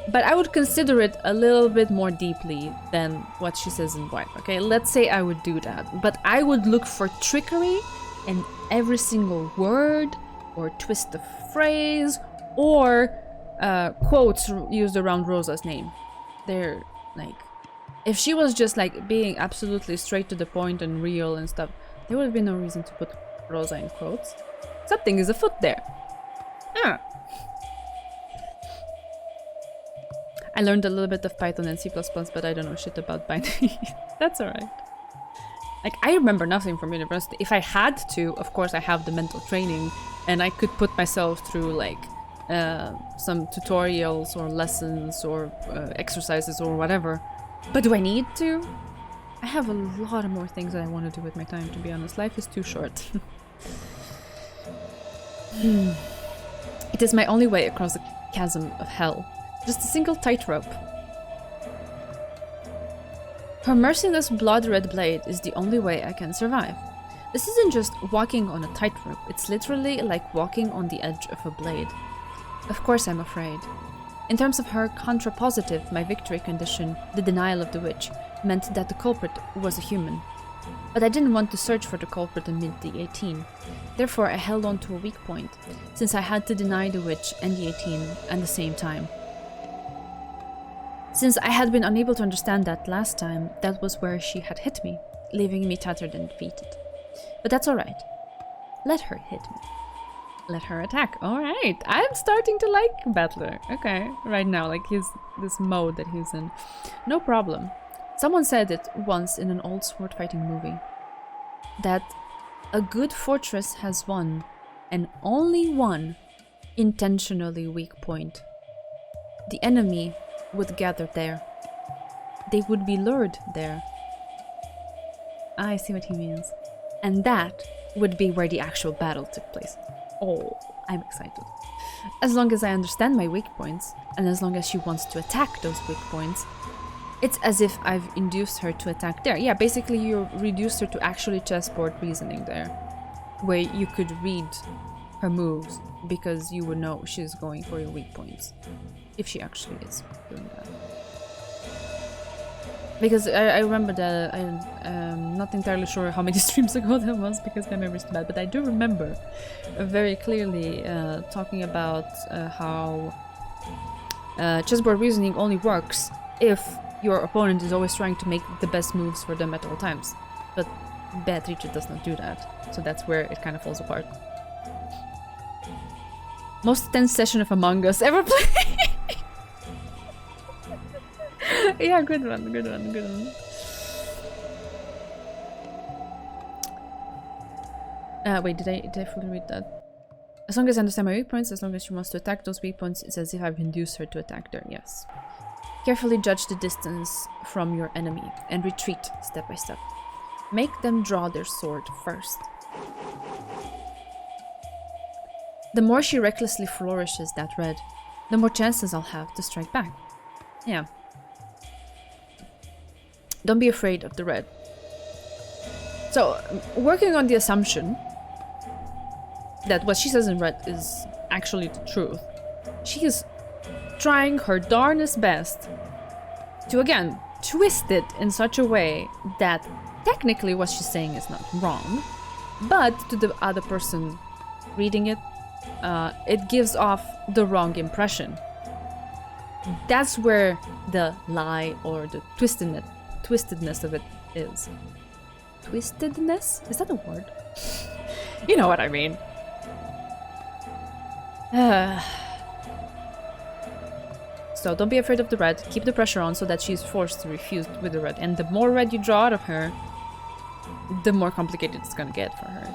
But I would consider it a little bit more deeply than what she says in white, okay? Let's say I would do that. But I would look for trickery in every single word, or twist of phrase, or quotes used around Rosa's name. They're like, if she was just like being absolutely straight to the point and real and stuff, there would have been no reason to put Rosa in quotes. Something is afoot there. I learned a little bit of Python and C++, but I don't know shit about binary. That's alright. Like, I remember nothing from university. If I had to, of course I have the mental training, and I could put myself through like some tutorials or lessons or exercises or whatever. But do I need to? I have a lot of more things that I want to do with my time, to be honest. Life is too short. It is my only way across the chasm of hell. Just a single tightrope. Her merciless blood-red blade is the only way I can survive. This isn't just walking on a tightrope, it's literally like walking on the edge of a blade. Of course I'm afraid. In terms of her contrapositive, my victory condition, the denial of the witch, meant that the culprit was a human. But I didn't want to search for the culprit amid the 18. Therefore I held on to a weak point, since I had to deny the witch and the 18 at the same time. Since I had been unable to understand that last time, that was where she had hit me, leaving me tattered and defeated. But that's alright. Let her hit me. Let her attack. Alright, I'm starting to like Battler. Okay, right now, like this mode that he's in. No problem. Someone said it once in an old sword fighting movie. That a good fortress has one, and only one, intentionally weak point. The enemy would gather there. They would be lured there. I see what he means. And that would be where the actual battle took place. Oh, I'm excited. As long as I understand my weak points, and as long as she wants to attack those weak points, it's as if I've induced her to attack there. Yeah, basically you reduced her to actually chessboard reasoning there, where you could read her moves because you would know she's going for your weak points. If she actually is doing that. Because I remember that, I'm not entirely sure how many streams ago that was because my memory's too bad, but I do remember very clearly talking about how chessboard reasoning only works if your opponent is always trying to make the best moves for them at all times. But Beatrice does not do that, so that's where it kind of falls apart. Most tense session of Among Us ever played! Yeah, good one. Wait, did I fully read that? As long as I understand my weak points, as long as she wants to attack those weak points, it's as if I've induced her to attack there, yes. Carefully judge the distance from your enemy and retreat step by step. Make them draw their sword first. The more she recklessly flourishes that red, the more chances I'll have to strike back. Yeah. Don't be afraid of the red. So, working on the assumption that what she says in red is actually the truth, she is trying her darnest best to, again, twist it in such a way that technically what she's saying is not wrong, but to the other person reading it, it gives off the wrong impression. That's where the lie or the twistedness of it is. Twistedness? Is that a word? You know what I mean. So don't be afraid of the red. Keep the pressure on so that she's forced to refuse with the red. And the more red you draw out of her, the more complicated it's gonna get for her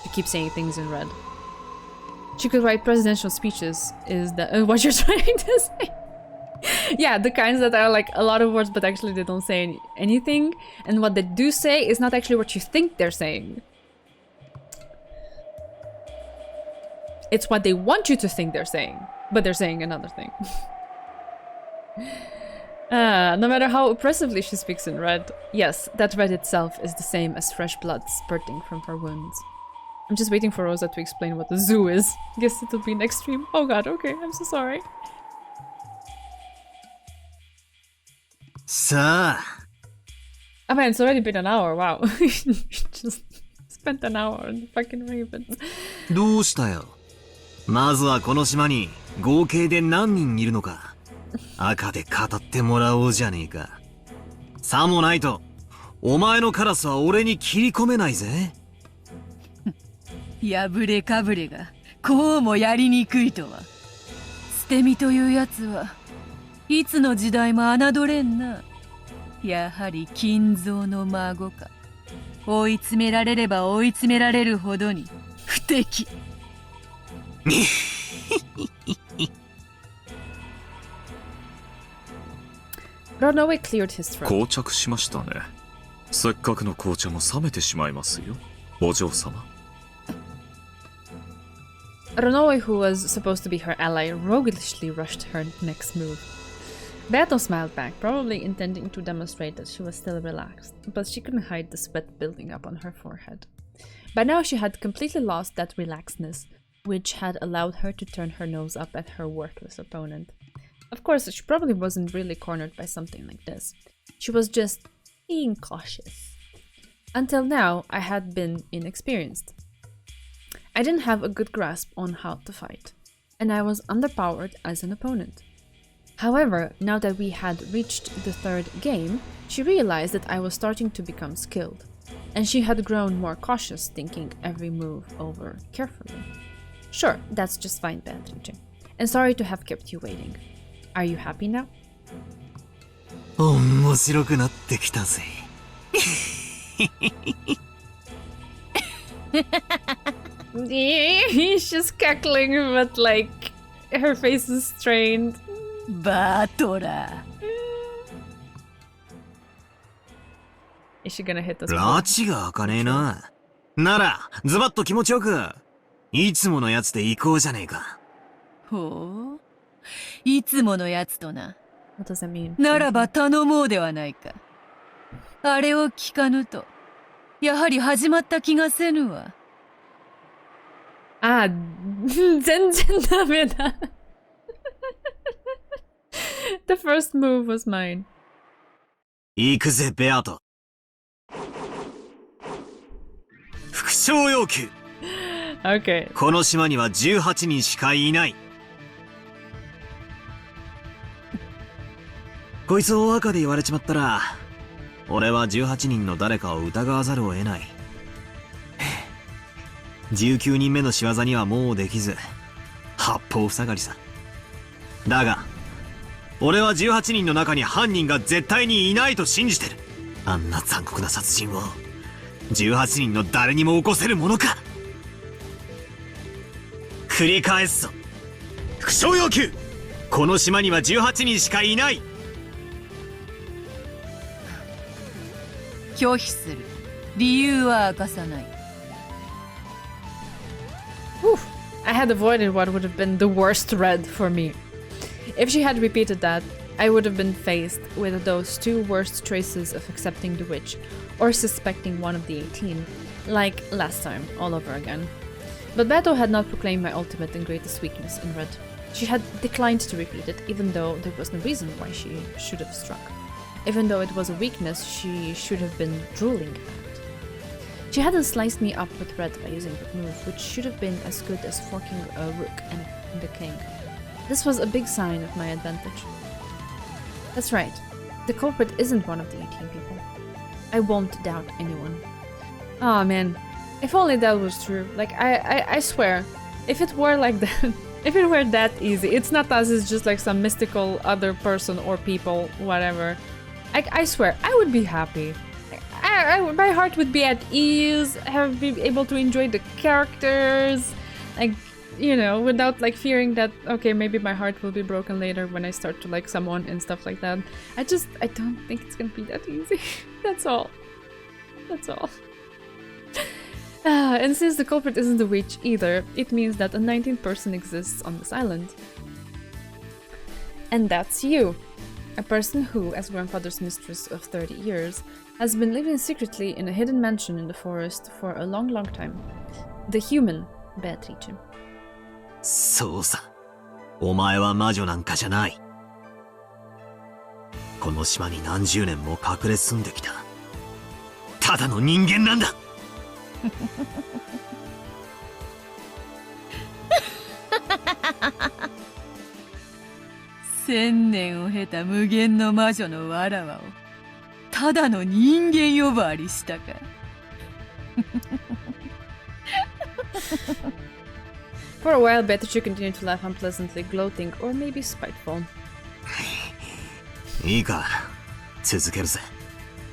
to keep saying things in red. She could write presidential speeches, is that what you're trying to say? Yeah, the kinds that are like a lot of words but actually they don't say anything, and what they do say is not actually what you think they're saying. It's what they want you to think they're saying, but they're saying another thing. No matter how oppressively she speaks in red, yes, that red itself is the same as fresh blood spurting from her wounds. I'm just waiting for Rosa to explain what the zoo is. Guess it'll be next stream. Oh god, okay, I'm so sorry. さあ Oh man, it's already been an hour, wow. Just spent an hour on the fucking ravens. どうしたよ。まずはこの島に合計で何人いるのか赤で語ってもらおうじゃねえか。さもないとお前のカラスは俺に切り込めないぜ。破れかぶれがこうもやりにくいとは。捨て身というやつはいつの時代も侮れんな。やはり金蔵の孫か。追い詰められれば追い詰められるほどに不敵。Runaway cleared his throat. 膠着しましたね。せっかくの紅茶も冷めてしまいますよ、お嬢様。Runaway, who was supposed to be her ally, roguishly rushed her next move. Beato smiled back, probably intending to demonstrate that she was still relaxed, but she couldn't hide the sweat building up on her forehead. By now she had completely lost that relaxedness, which had allowed her to turn her nose up at her worthless opponent. Of course, she probably wasn't really cornered by something like this. She was just being cautious. Until now, I had been inexperienced. I didn't have a good grasp on how to fight, and I was underpowered as an opponent. However, now that we had reached the third game, she realized that I was starting to become skilled, and she had grown more cautious, thinking every move over carefully. Sure, that's just fine, Beatrice, and sorry to have kept you waiting. Are you happy now? 面白くなってきたぜ。He's just cackling, but like her face is strained. バトラ Is she gonna hit us? 拉致が開かねえな。なら、ズバッと気持ちよく、いつものやつで行こうじゃねえか。ほう、いつものやつとな。 What does that mean? ならば頼もうではないか。あれを聞かぬと、やはり始まった気がせぬわ。Ah, 全然ダメだ。The first move was mine. 行くぜ、ベアト。副将要求。Okay. この島には18人しかいない。こいつを赤で言われちまったら、俺は18人の誰かを疑わざるを得ない。19人目の仕業にはもうできず、八方塞がりさ。だが、俺は18人の中に犯人が絶対にいないと信じてる。あんな残酷な殺人を、18人の誰にも起こせるものか。繰り返すぞ。副将要求。この島には18人しかいない。拒否する。理由は明かさない。 Whew. I had avoided what would have been the worst red for me. If she had repeated that, I would have been faced with those two worst choices of accepting the witch or suspecting one of the 18, like last time, all over again. But Beto had not proclaimed my ultimate and greatest weakness in red. She had declined to repeat it, even though there was no reason why she should have struck. Even though it was a weakness she should have been drooling at. She hadn't sliced me up with red by using that move, which should have been as good as forking a rook and a king. This was a big sign of my advantage. That's right. The culprit isn't one of the 18 people. I won't doubt anyone. Oh man, if only that was true. Like, I swear, if it were like that, if it were that easy, it's not us, it's just like some mystical other person or people, whatever. I swear, I would be happy. My heart would be at ease, be able to enjoy the characters, like, you know, without like fearing that, okay, maybe my heart will be broken later when I start to like someone and stuff like that. I don't think it's gonna be that easy. That's all. That's all. And since the culprit isn't a witch either, it means that a 19th person exists on this island. And that's you. A person who, as grandfather's mistress of 30 years, has been living secretly in a hidden mansion in the forest for a long, long time. The human Beatrice. そうさ。お前は魔女なんかじゃない。この島に何十年も隠れ住んできた。ただの人間なんだ。1000年を経た無限の魔女のわらわをただの人間呼ばわりしたか。For a while, Beatrice continued to laugh unpleasantly, gloating, or maybe spiteful. いいか、続けるぜ。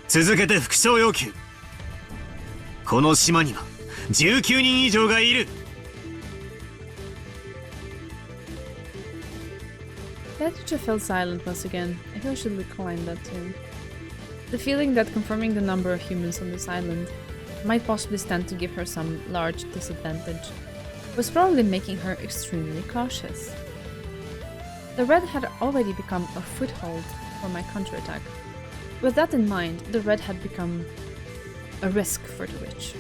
続けて復讐要求。この島には19人以上がいる。Beatrice fell silent once again. I feel I should recline that too. The feeling that confirming the number of humans on this island might possibly stand to give her some large disadvantage was probably making her extremely cautious. The red had already become a foothold for my counterattack. With that in mind, the red had become a risk for the witch.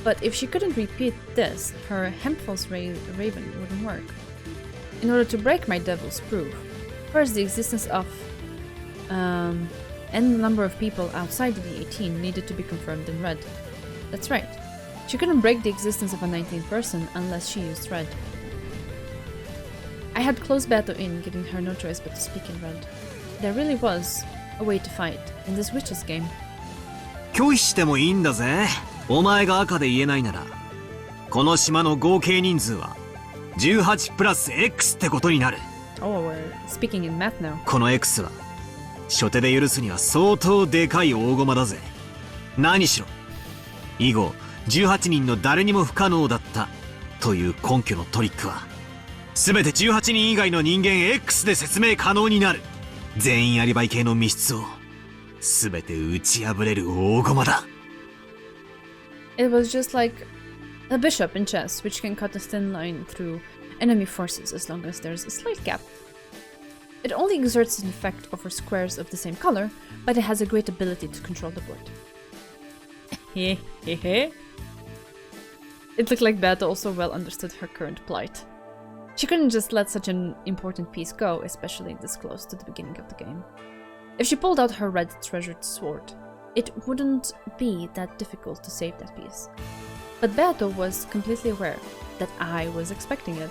But if she couldn't repeat this, her Hempfal's raven wouldn't work. In order to break my devil's proof, first the existence of n number of people outside the 18 needed to be confirmed in red. That's right. She couldn't break the existence of a 19th person unless she used red. I had closed Beto in, giving her no choice but to speak in red. There really was a way to fight in this witch's game. 拒否してもいいんだぜ。お前が赤で言えないなら、この島の合計人数は18プラス X ってことになる。Oh, we're speaking in math now. この X は初手で許すには相当でかい大駒だぜ。何しろ以後18人の誰にも不可能だったという根拠のトリックは全て18人以外の人間 X で説明可能になる。全員アリバイ系の密室を全て打ち破れる大駒だ。 It was just like a bishop in chess, which can cut a thin line through enemy forces as long as there's a slight gap. It only exerts an effect over squares of the same color, but it has a great ability to control the board. It looked like Beto also well understood her current plight. She couldn't just let such an important piece go, especially this close to the beginning of the game. If she pulled out her red treasured sword, it wouldn't be that difficult to save that piece. But Beto was completely aware that I was expecting it.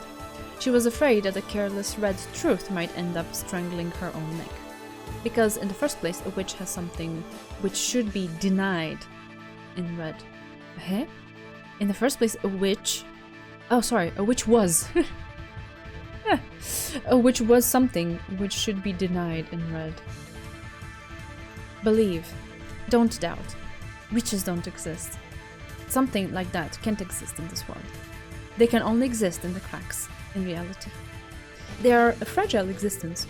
She was afraid that a careless red truth might end up strangling her own neck. Because in the first place, a witch has something which should be denied in red. Eh? In the first place, a witch... Oh, sorry, a witch was. A witch was something which should be denied in red. Believe. Don't doubt. Witches don't exist. Something like that can't exist in this world. They can only exist in the cracks, in reality. They are a fragile existence,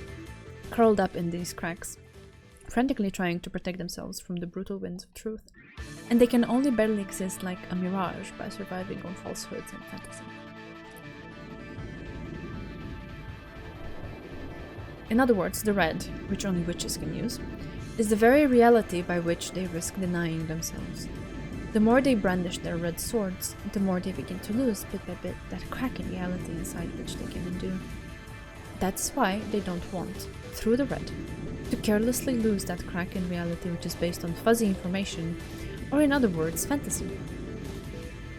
curled up in these cracks, frantically trying to protect themselves from the brutal winds of truth. And they can only barely exist like a mirage by surviving on falsehoods and fantasy. In other words, the red, which only witches can use, is the very reality by which they risk denying themselves. The more they brandish their red swords, the more they begin to lose, bit by bit, that crack in reality inside which they can undo. That's why they don't want, through the red, to carelessly lose that crack in reality which is based on fuzzy information, Or in other words, fantasy.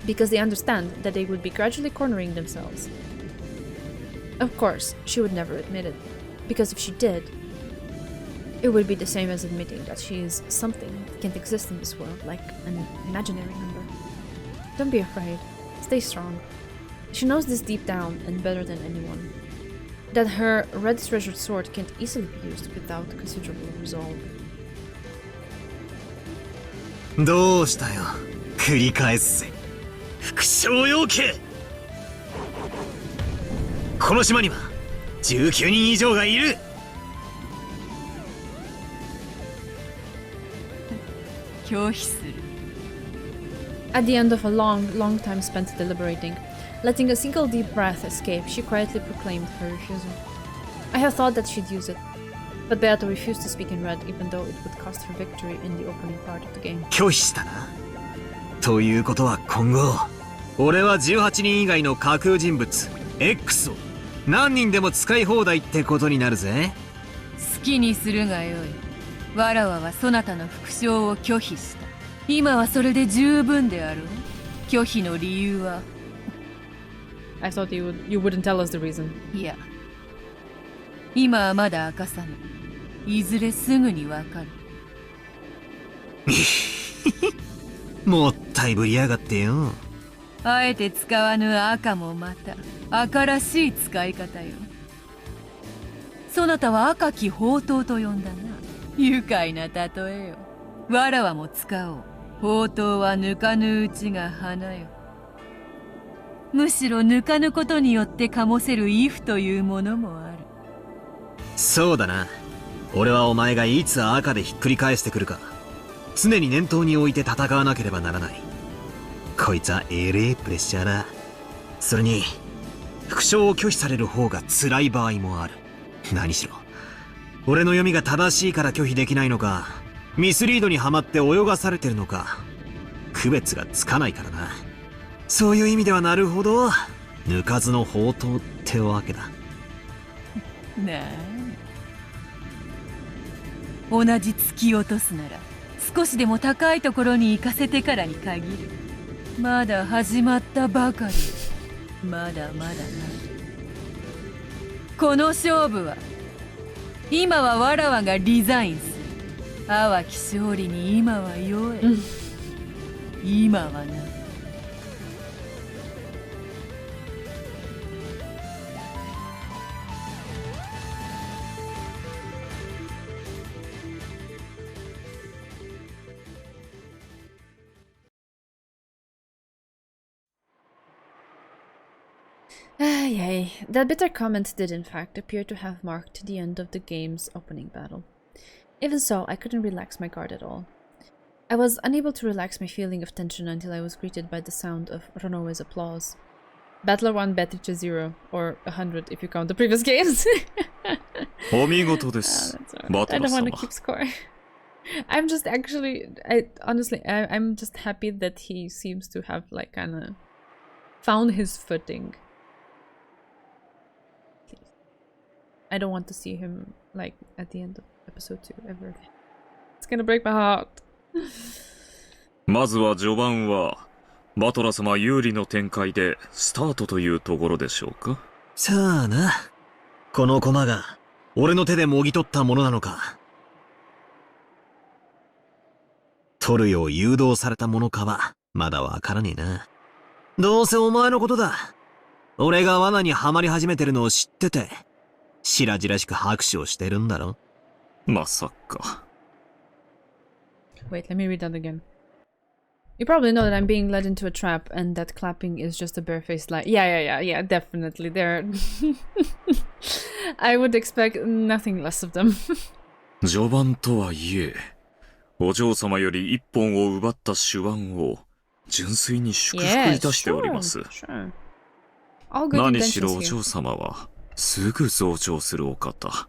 Because they understand that they would be gradually cornering themselves. Of course, she would never admit it, because if she did, it would be the same as admitting that she is something that can't exist in this world, like an imaginary number. Don't be afraid. Stay strong. She knows this deep down and better than anyone. That her red treasured sword can't easily be used without considerable resolve. どうしたよ。繰り返すぜ。副将要計。この島には19人以上がいる。拒否する。 At the end of a long, long time spent deliberating, letting a single deep breath escape, she quietly proclaimed her refusal. I had thought that she'd use it, but Beato refused to speak in red, even though it would cost her victory in the opening part of the game. 拒否したな。ということは今後、俺は18人以外の架空人物 X を何人でも使い放題ってことになるぜ。好きにするがよい。わらわはそなたの副将を拒否した。今はそれで十分であろう。拒否の理由は。I thought you wouldn't tell us the reason. いや、今はまだ明かさぬ。いずれすぐにわかる。もったいぶりやがってよ。あえて使わぬ赤もまた赤らしい使い方よ。そなたは赤き宝刀と呼んだな。愉快な例えよ。わらわも使おう。宝刀は抜かぬうちが花よ。むしろ抜かぬことによって醸せる畏怖というものもある。そうだな。俺はお前がいつ赤でひっくり返してくるか常に念頭に置いて戦わなければならない。こいつはえれえプレッシャーだ。それに副将を拒否される方が辛い場合もある。何しろ俺の読みが正しいから拒否できないのか、ミスリードにはまって泳がされてるのか区別がつかないからな。そういう意味ではなるほど抜かずの宝刀ってわけだ。なあ、同じ突き落とすなら少しでも高いところに行かせてからに限る。まだ始まったばかり。まだまだな。この勝負は今はわらわがリザインする。淡き勝利に今は酔え。今はな。Yay. That bitter comment did in fact appear to have marked the end of the game's opening battle. Even so, I couldn't relax my guard at all. I was unable to relax my feeling of tension until I was greeted by the sound of Ronoe's applause. Battler 1, Beatrice 0, or 100 if you count the previous games. お見事です。 I don't want to keep score. I'm just actually, I'm just happy that he seems to have like kind of found his footing. I don't want to see him like at the end of episode 2 ever again. It's gonna break my heart. まずは序盤はバトラ様有利の展開でスタートというところでしょうか。さあな、この駒が俺の手でもぎ取ったものなのか、取るよう誘導されたものかはまだわからねえな。どうせお前のことだ。俺が罠にはまり始めてるのを知ってて白々しく拍手をしてるんだろ。まさか。 Wait, let me read that again. You probably know that I'm being led into a trap and that clapping is just a barefaced lie. Yeah, definitely. There. I would expect nothing less of them. 序盤とはいえ、お嬢様より一本を奪った手腕を純粋に祝福いたしております。Sure. All good 何し intentions ろお here. 嬢様はすぐ増長するお方。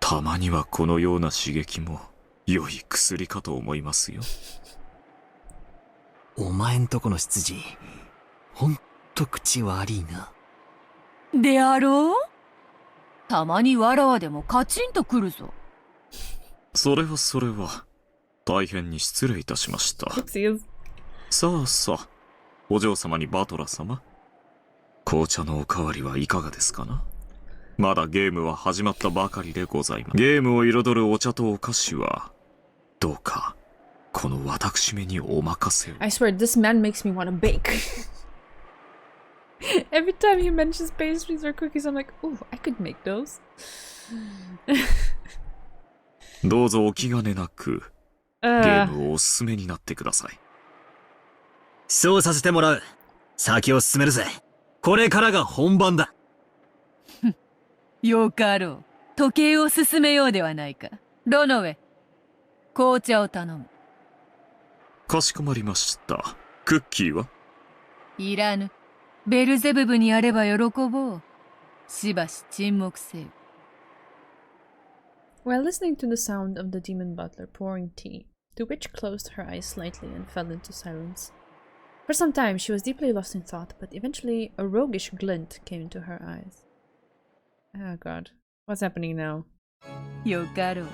たまにはこのような刺激も良い薬かと思いますよ。お前んとこの執事、ほんと口悪いな。であろう？たまにわらわでもカチンとくるぞ。それは大変に失礼いたしました。 Oopsies. さあさあ、お嬢様にバトラ様、紅茶のおかわりはいかがですかな。まだゲームは始まったばかりでございます。ゲームを彩るお茶とお菓子はどうかこの私めにお任せを。 I swear, this man makes me want to bake. Every time he mentions pastries or cookies, I'm like, ooh, I could make those. どうぞお気兼ねなくゲームをおすすめになってください。そうさせてもらう。先を進めるぜ。これからが本番だ。よかろう。時計を進めようではないか。ロノウェ、紅茶を頼む。かしこまりました。クッキーはいらぬ。ベルゼブブにやれば喜ぼう。しばし沈黙せよ。While listening to the sound of the demon butler pouring tea, the witch closed her eyes slightly and fell into silence. For some time she was deeply lost in thought, but eventually a roguish glint came into her eyes. Oh god. What's happening now? よかろう。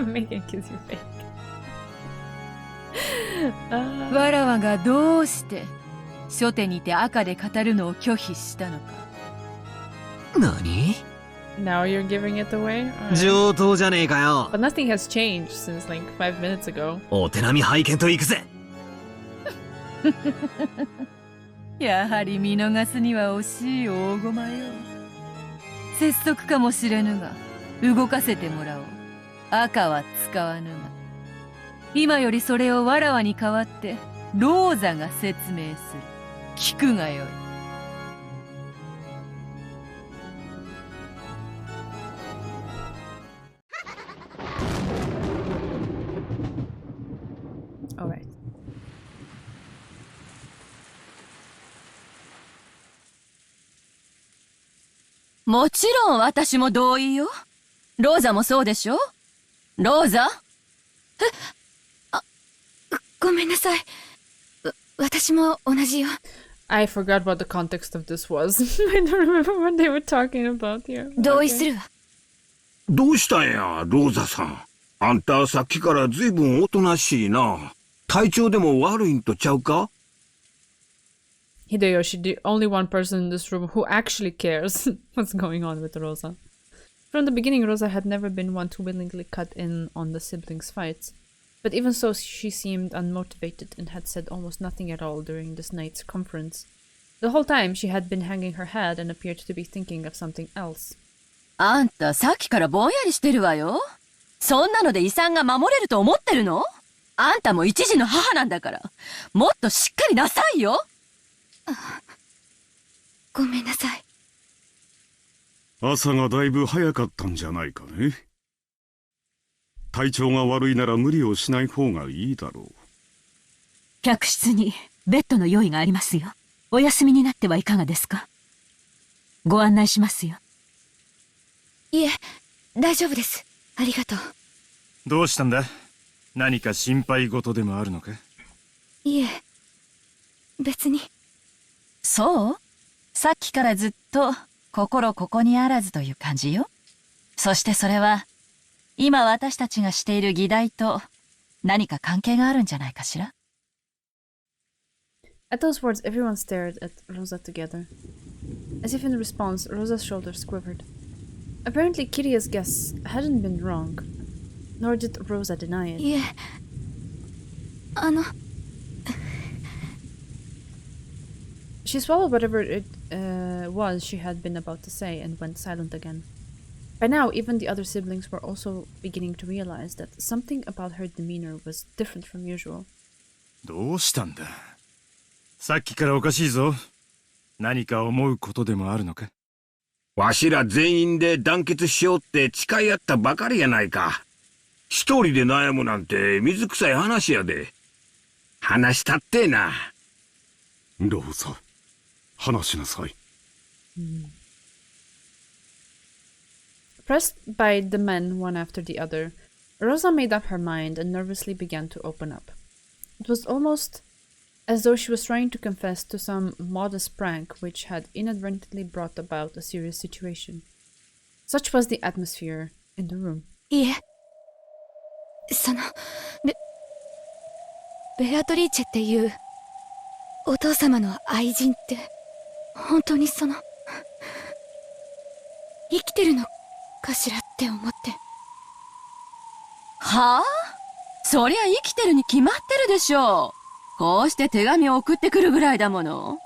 Making kiss your fake. わらわがどうして初手にて赤で語るのを拒否したのか。何？ Now you're giving it away? Alright. 上等じゃねえかよ。 But nothing has changed since like 5 minutes ago. お手並み拝見と行くぜ。やはり見逃すには惜しい大駒よ。拙速かもしれぬが動かせてもらおう。赤は使わぬが今よりそれをわらわに代わってローザが説明する。聞くがよい。Alright. もちろん私も同意よ。ローザもそうでしょ。ローザ？ごめんなさい。私も同じよ。I forgot what the context of this was. I don't remember what they were talking about here. 同意するわ。どうしたんや、ローザさん。あんたさっきからずいぶんおとなしいな。体調でも悪いんとちゃうか？ Hideyoshi, the only one person in this room who actually cares what's going on with Rosa. From the beginning, Rosa had never been one to willingly cut in on the siblings' fights. But even so, she seemed unmotivated and had said almost nothing at all during this night's conference. The whole time, she had been hanging her head and appeared to be thinking of something else. あんたさっきからぼんやりしてるわよ。そんなので遺産が守れると思ってるの？あんたも一児の母なんだから、もっとしっかりなさいよ。ごめんなさい。朝がだいぶ早かったんじゃないかね。体調が悪いなら無理をしない方がいいだろう。客室にベッドの用意がありますよ。お休みになってはいかがですか？ご案内しますよ。いえ、大丈夫です。ありがとう。どうしたんだ？何か心配事でもあるのか？いえ、別に。そう？さっきからずっと心ここにあらずという感じよ。そしてそれは今私たちがしている議題と何か関係があるんじゃないかしら。 At those words, everyone stared at Rosa together. As if in response, Rosa's shoulders quivered. Apparently, Kiria's guess hadn't been wrong, nor did Rosa deny it. いえ、She swallowed whatever it was she had been about to say and went silent again. By now, even the other siblings were also beginning to realize that something about her demeanor was different from usual. どうしたんだ？さっきからおかしいぞ。何か思うことでもあるのか？わしら全員で団結しようって誓い合ったばかりやないか。一人で悩むなんて水臭い話やで。話したってな。ローザ、話しなさい。Pressed by the men one after the other, Rosa made up her mind and nervously began to open up. It was almost as though she was trying to confess to some modest prank which had inadvertently brought about a serious situation. Such was the atmosphere in the room. いえ。その、ベアトリーチェっていうお父様の愛人って本当に生きてるのかしらって思って。はあ？そりゃ生きてるに決まってるでしょう。こうして手紙を送ってくるぐらいだもの。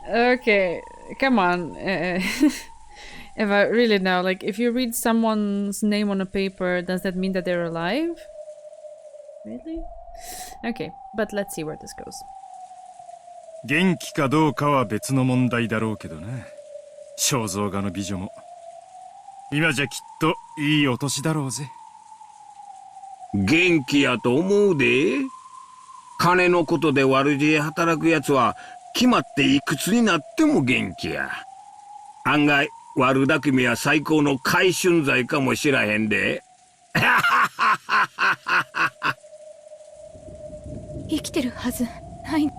Okay, come on. Eva, really now, like, if you read someone's name on a paper, does that mean that they're alive? Really? Okay, but let's see where this goes. 元気かどうかは別の問題だろうけどな。肖像画の美女も。今じゃきっといいお年だろうぜ。元気やと思うで。金のことで悪知恵働くやつは決まっていくつになっても元気や。案外悪巧みは最高の回春剤かもしらへんで。生きてるはずない。え？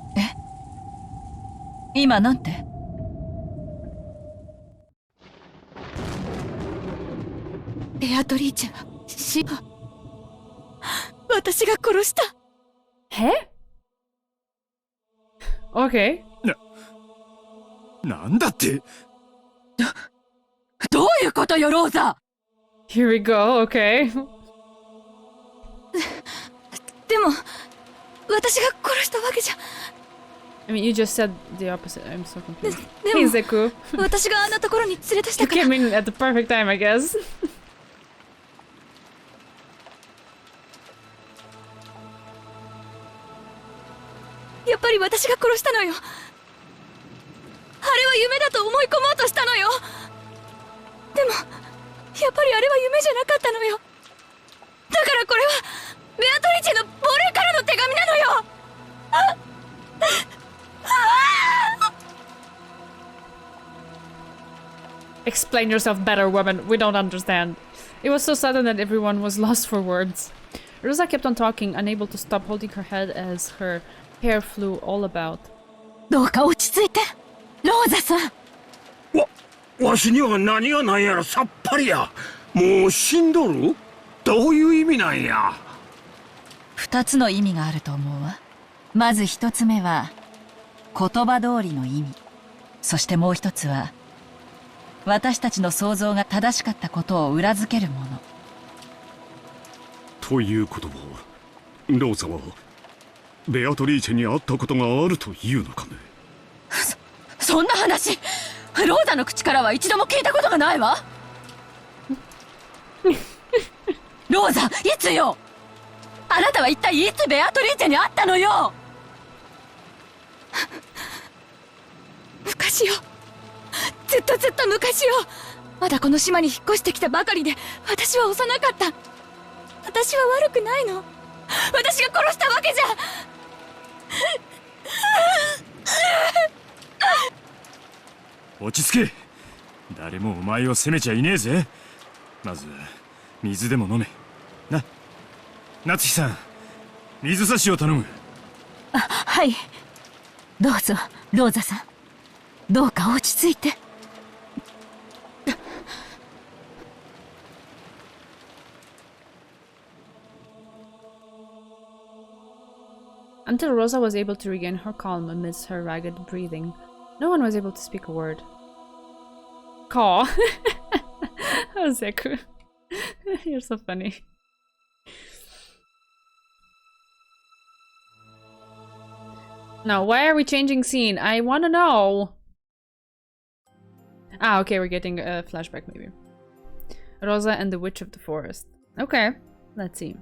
今なんて？ベアトリーチェは私が殺した。へ？ Okay. なんだって？どういうことよ、ローザ。 Here we go, okay. でも私が殺したわけじゃ。I mean, you just said the opposite. I'm so confused. で Hey, も Zeku. 私があんなところに連れ出し You たから。 came in at the perfect time, I guess. やっぱり私が殺したのよ。あれは夢だと思い込もうとしたのよ。でもやっぱりあれは夢じゃなかったのよ。だからこれはベアトリチェの亡霊からの手紙なのよ。Explain yourself better, woman. We don't understand. It was so sudden that everyone was lost for words. Rosa kept on talking, unable to stop holding her head as her hair flew all about. どうか落ち着いて、ローザさん。わしには何がないやらさっぱりや。もう死んどる？どういう意味なんや。二つの意味があると思うわ。まず一つ目は言葉通りの意味、そしてもう一つは私たちの想像が正しかったことを裏付けるもの。ということはローザはベアトリーチェに会ったことがあるというのかね。そんな話、ローザの口からは一度も聞いたことがないわ。ローザ、いつよ？あなたは一体いつベアトリーチェに会ったのよ。昔よ。ずっと昔よ。まだこの島に引っ越してきたばかりで私は幼かった。私は悪くないの。私が殺したわけじゃ。落ち着け。誰もお前を責めちゃいねえぜ。まず水でも飲めな。夏日さん、水差しを頼む。はい、どうぞローザさん、どうか落ち着いて。Until Rosa was able to regain her calm amidst her ragged breathing, no one was able to speak a word. Caw. Oh, Zeku. You're so funny. Now, why are we changing scene? I wanna know! Ah, okay, we're getting a flashback maybe. Rosa and the Witch of the Forest. Okay, let's see.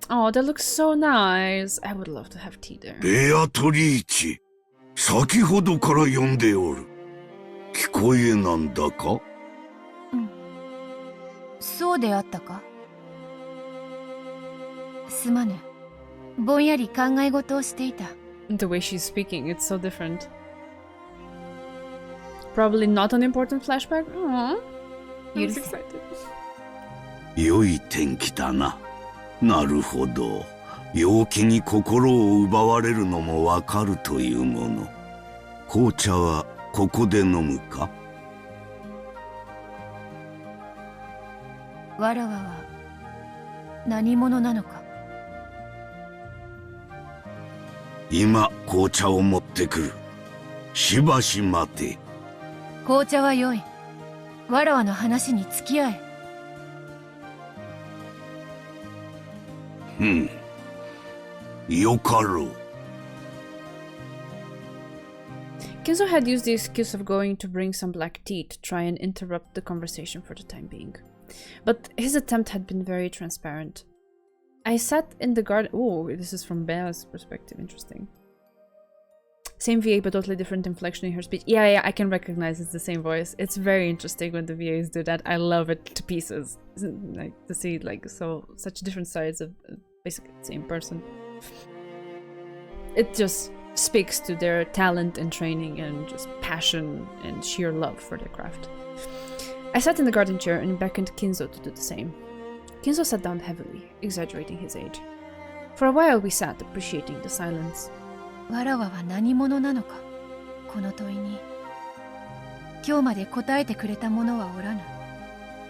Oh, that looks so nice. I would love to have tea there. ベアトリーチ、先ほどから呼んでおる。聞こえなんだか？そうであったか。すまぬ。ぼんやり考え事をしていた。The way she's speaking, it's so different. Probably not an important flashback. Aww. I'm so excited. 良い天気だな。なるほど。陽気に心を奪われるのもわかるというもの。紅茶はここで飲むか？わらわは何者なのか。今紅茶を持ってくる。しばし待て。紅茶は良い。わらわの話に付き合え。よかろう。Kenzo had used the excuse of going to bring some black tea to try and interrupt the conversation for the time being. But his attempt had been very transparent. I sat in the garden. Oh, this is from Bea's perspective. Interesting. Same VA, but totally different inflection in her speech. Yeah, I can recognize it's the same voice. It's very interesting when the VAs do that. I love it to pieces. Like to see like such different sides of basically the same person. It just speaks to their talent and training and just passion and sheer love for their craft. I sat in the garden chair and beckoned Kinzo to do the same. Kinzo sat down heavily, exaggerating his age. For a while we sat, appreciating the silence. わらわは何者なのか。この問いに今日まで答えてくれた者はおらぬ。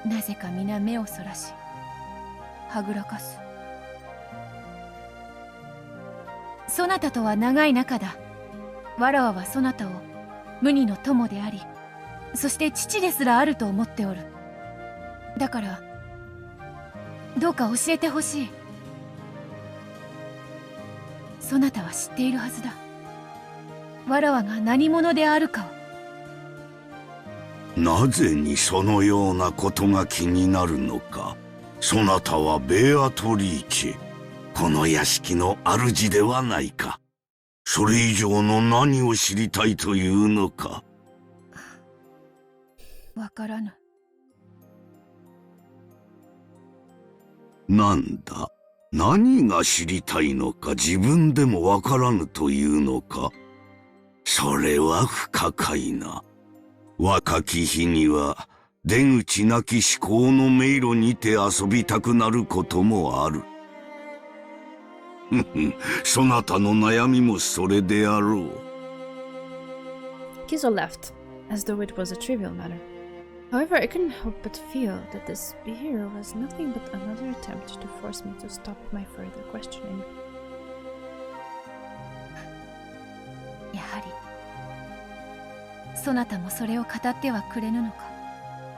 なぜか皆目をそらしはぐらかす。そなたとは長い仲だ。わらわはそなたを無二の友であり、そして父ですらあると思っておる。だからどうか教えてほしい。そなたは知っているはずだ。わらわが何者であるかを。なぜにそのようなことが気になるのか。そなたはベアトリーチェ、この屋敷の主ではないか。それ以上の何を知りたいというのか。わからぬ。なんだ、何が知りたいのか自分でもわからぬというのか。それは不可解な。若き日には出口なき思考の迷路にて遊びたくなることもある。そなたの悩みもそれであろう。Kizo left, as though it was a trivial matter. However, I couldn't help but feel that this behavior was nothing but another attempt to force me to stop my further questioning. やはりそなたもそれを語ってはくれぬのか。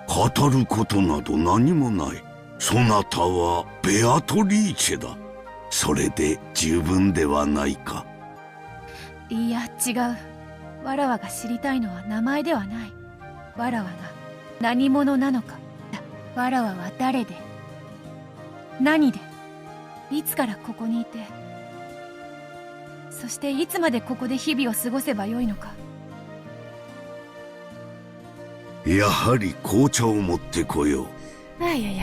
語ることなど何もない。そなたはベアトリーチェだ。それで十分ではないか。いや違う。わらわが知りたいのは名前ではない。わらわが何者なのかだ。わらわは誰で何でいつからここにいて、そしていつまでここで日々を過ごせばよいのか。やはり紅茶を持ってこよう。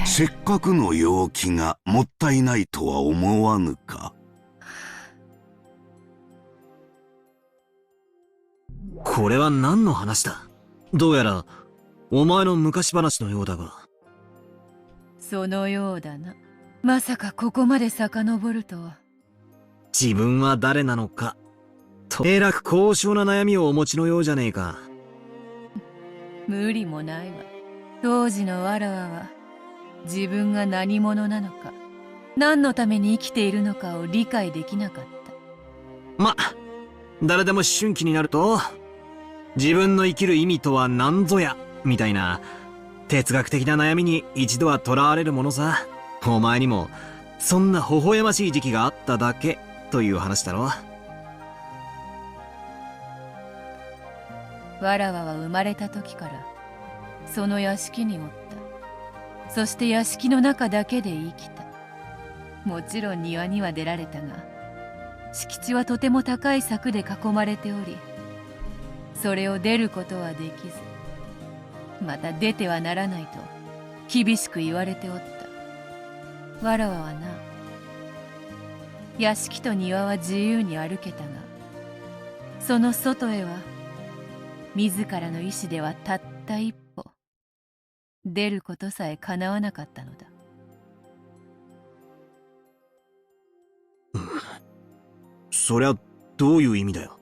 せっかくの陽気がもったいないとは思わぬか。これは何の話だ。どうやらお前の昔話のようだが。そのようだな。まさかここまで遡るとは。自分は誰なのかとえらく高尚な悩みをお持ちのようじゃねえか。無理もないわ。当時のわらわは自分が何者なのか、何のために生きているのかを理解できなかった。ま、誰でも思春期になると自分の生きる意味とは何ぞやみたいな哲学的な悩みに一度は囚われるものさ。お前にもそんな微笑ましい時期があっただけという話だろ。わらわは生まれた時からその屋敷におった。そして屋敷の中だけで生きた。もちろん庭には出られたが、敷地はとても高い柵で囲まれており、それを出ることはできず、また出てはならないと厳しく言われておった。わらわはな、屋敷と庭は自由に歩けたが、その外へは自らの意志ではたった一歩出ることさえ叶わなかったのだ。そりゃ、どういう意味だよ。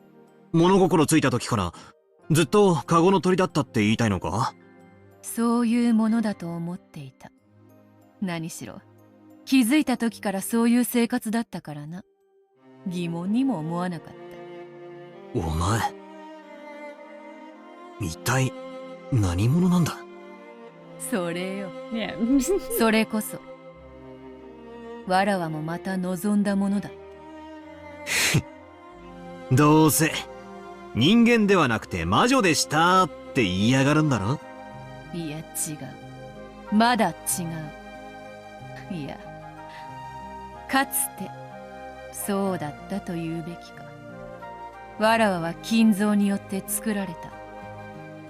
物心ついた時から、ずっとカゴの鳥だったって言いたいのか？そういうものだと思っていた。何しろ気づいた時からそういう生活だったからな。疑問にも思わなかった。お前、一体何者なんだ？それよ。Yeah. それこそわらわもまた望んだものだ。どうせ人間ではなくて魔女でしたって言いやがるんだろ？いや違う。まだ違う。いや、かつてそうだったと言うべきか。わらわは金蔵によって作られた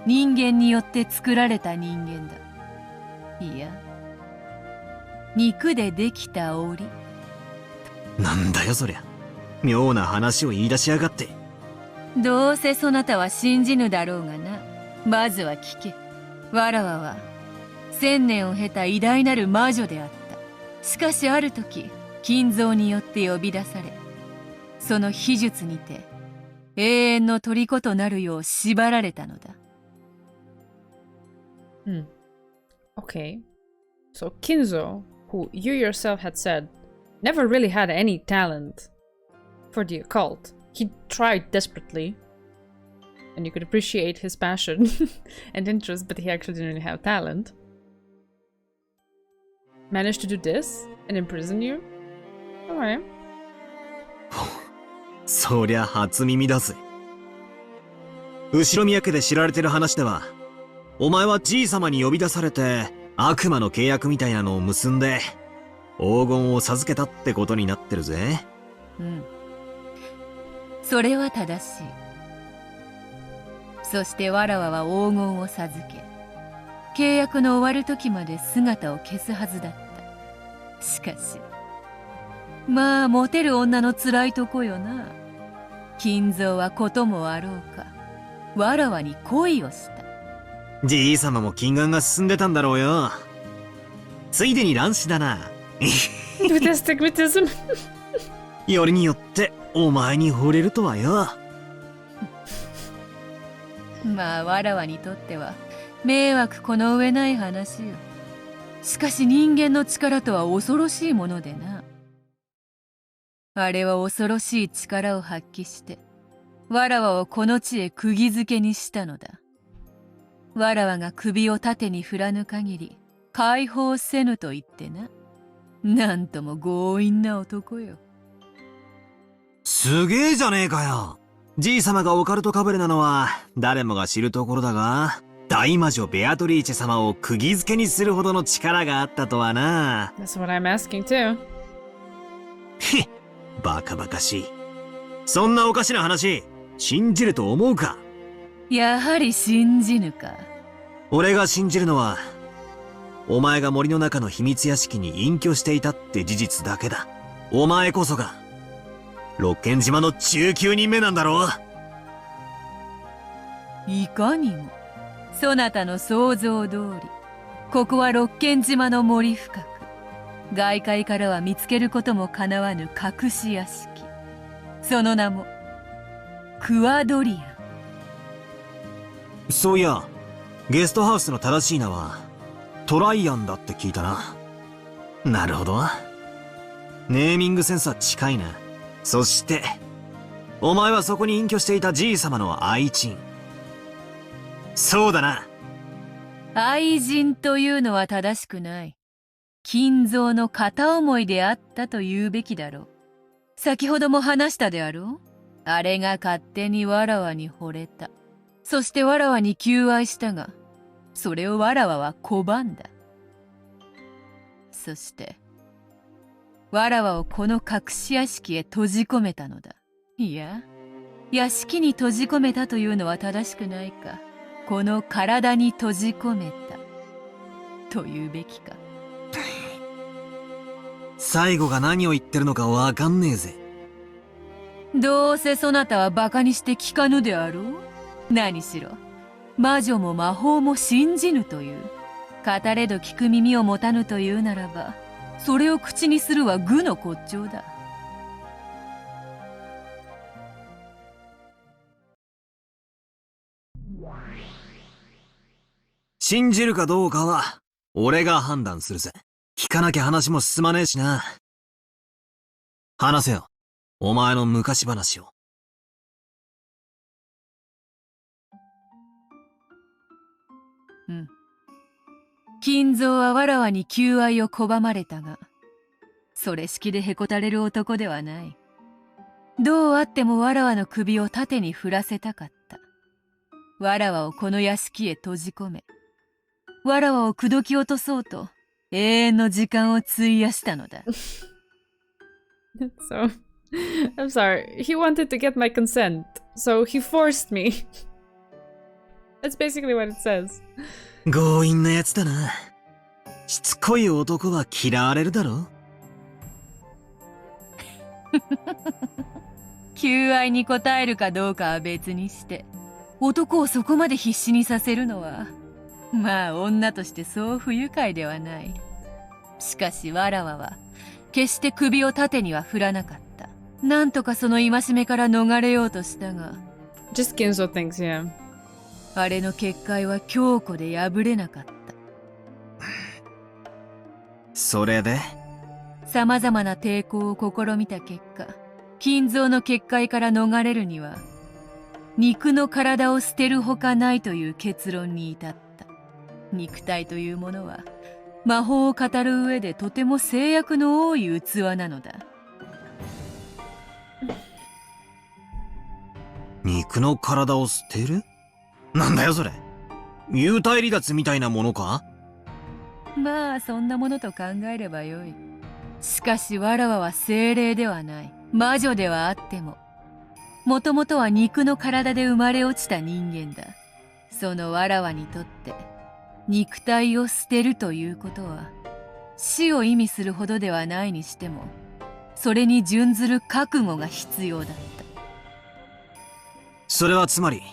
人間によって作られた人間だ。いや、肉でできた檻。なんだよそりゃ。妙な話を言い出しやがって。どうせそなたは信じぬだろうがな。まずは聞け。わらわは千年を経た偉大なる魔女であった。しかしある時金蔵によって呼び出され、その秘術にて永遠の虜となるよう縛られたのだ。Okay. So Kinzo, who you yourself had said never really had any talent for the occult, he tried desperately, and you could appreciate his passion and interest, but he actually didn't really have talent. Managed to do this and imprison you? Alright. そりゃ初耳だぜ。後ろ宮家で知られてる話では、お前はじい様に呼び出されて悪魔の契約みたいなのを結んで黄金を授けたってことになってるぜ。うん、それは正しい。そしてわらわは黄金を授け、契約の終わる時まで姿を消すはずだった。しかしまあモテる女のつらいとこよな。金蔵はこともあろうか、わらわに恋をした。じい様も金眼が進んでたんだろうよ。ついでに乱視だな。Stigmatism. よりによってお前に惚れるとはよ。まあわらわにとっては迷惑この上ない話よ。しかし人間の力とは恐ろしいものでな。あれは恐ろしい力を発揮してわらわをこの地へ釘付けにしたのだ。わらわが首を縦に振らぬ限り解放せぬと言ってな。なんとも強引な男よ。すげえじゃねえかよ。じい様がオカルトかぶれなのは誰もが知るところだが、大魔女ベアトリーチェ様を釘付けにするほどの力があったとはな。That's what I'm asking too. へっ、バカバカしい。そんなおかしな話信じると思うか？やはり信じぬか。俺が信じるのはお前が森の中の秘密屋敷に隠居していたって事実だけだ。お前こそが六軒島の19人目なんだろう。いかにもそなたの想像通り、ここは六軒島の森深く、外界からは見つけることもかなわぬ隠し屋敷。その名もクワドリアン。そういや、ゲストハウスの正しい名はトライアンだって聞いたな。なるほど。ネーミングセンスは近いな。そしてお前はそこに隠居していたじい様の愛人。そうだな。愛人というのは正しくない。金蔵の片思いであったと言うべきだろう。先ほども話したであろう。あれが勝手にわらわに惚れた。そしてわらわに求愛したが、それをわらわは拒んだ。そしてわらわをこの隠し屋敷へ閉じ込めたのだ。いや、屋敷に閉じ込めたというのは正しくないか。この体に閉じ込めたというべきか。最後が何を言ってるのかわかんねえぜ。どうせそなたはバカにして聞かぬであろう。何しろ魔女も魔法も信じぬという。語れど聞く耳を持たぬというならば、それを口にするは愚の骨頂だ。信じるかどうかは、俺が判断するぜ。聞かなきゃ話も進まねえしな。話せよ。お前の昔話を。うん。金蔵はわらわに求愛を拒まれたが、それ式でへこたれる男ではない。どうあってもわらわの首を縦に振らせたかった。わらわをこの屋敷へ閉じ込め、わらわを口説き落とそうと永遠の時間を費やしたのだ。So, I'm sorry. He wanted to get my consent, so he forced me. That's basically what it says. 強引なやつだな。しつこい男は嫌われるだろ。求愛に応えるかどうかは別にして、男をそこまで必死にさせるのは、まあ女としてそう不愉快ではない。しかしわらわは決して首を縦には振らなかった。なんとかその戒めから逃れようとしたが、 Just Kinzo thinks, yeah. あれの結界は強固で破れなかった。それでさまざまな抵抗を試みた結果、金蔵の結界から逃れるには肉の体を捨てるほかないという結論に至った。肉体というものは魔法を語る上でとても制約の多い器なのだ。肉の体を捨てる？なんだよそれ。幽体離脱みたいなものか？まあそんなものと考えればよい。しかしわらわは精霊ではない。魔女ではあっても、もともとは肉の体で生まれ落ちた人間だ。そのわらわにとって肉体を捨てるということは死を意味するほどではないにしても、それに準ずる覚悟が必要だった。それはつまり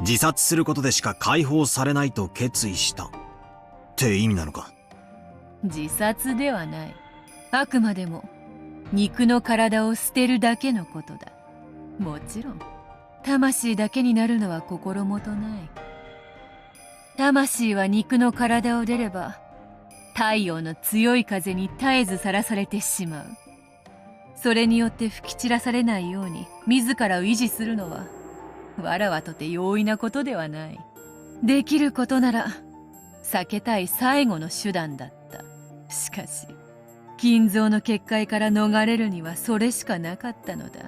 自殺することでしか解放されないと決意したって意味なのか？自殺ではない。あくまでも肉の体を捨てるだけのことだ。もちろん魂だけになるのは心もとない。魂は肉の体を出れば太陽の強い風に絶えずさらされてしまう。それによって吹き散らされないように自らを維持するのはわらわとて容易なことではない。できることなら避けたい最後の手段だった。しかし金蔵の結界から逃れるにはそれしかなかったのだ。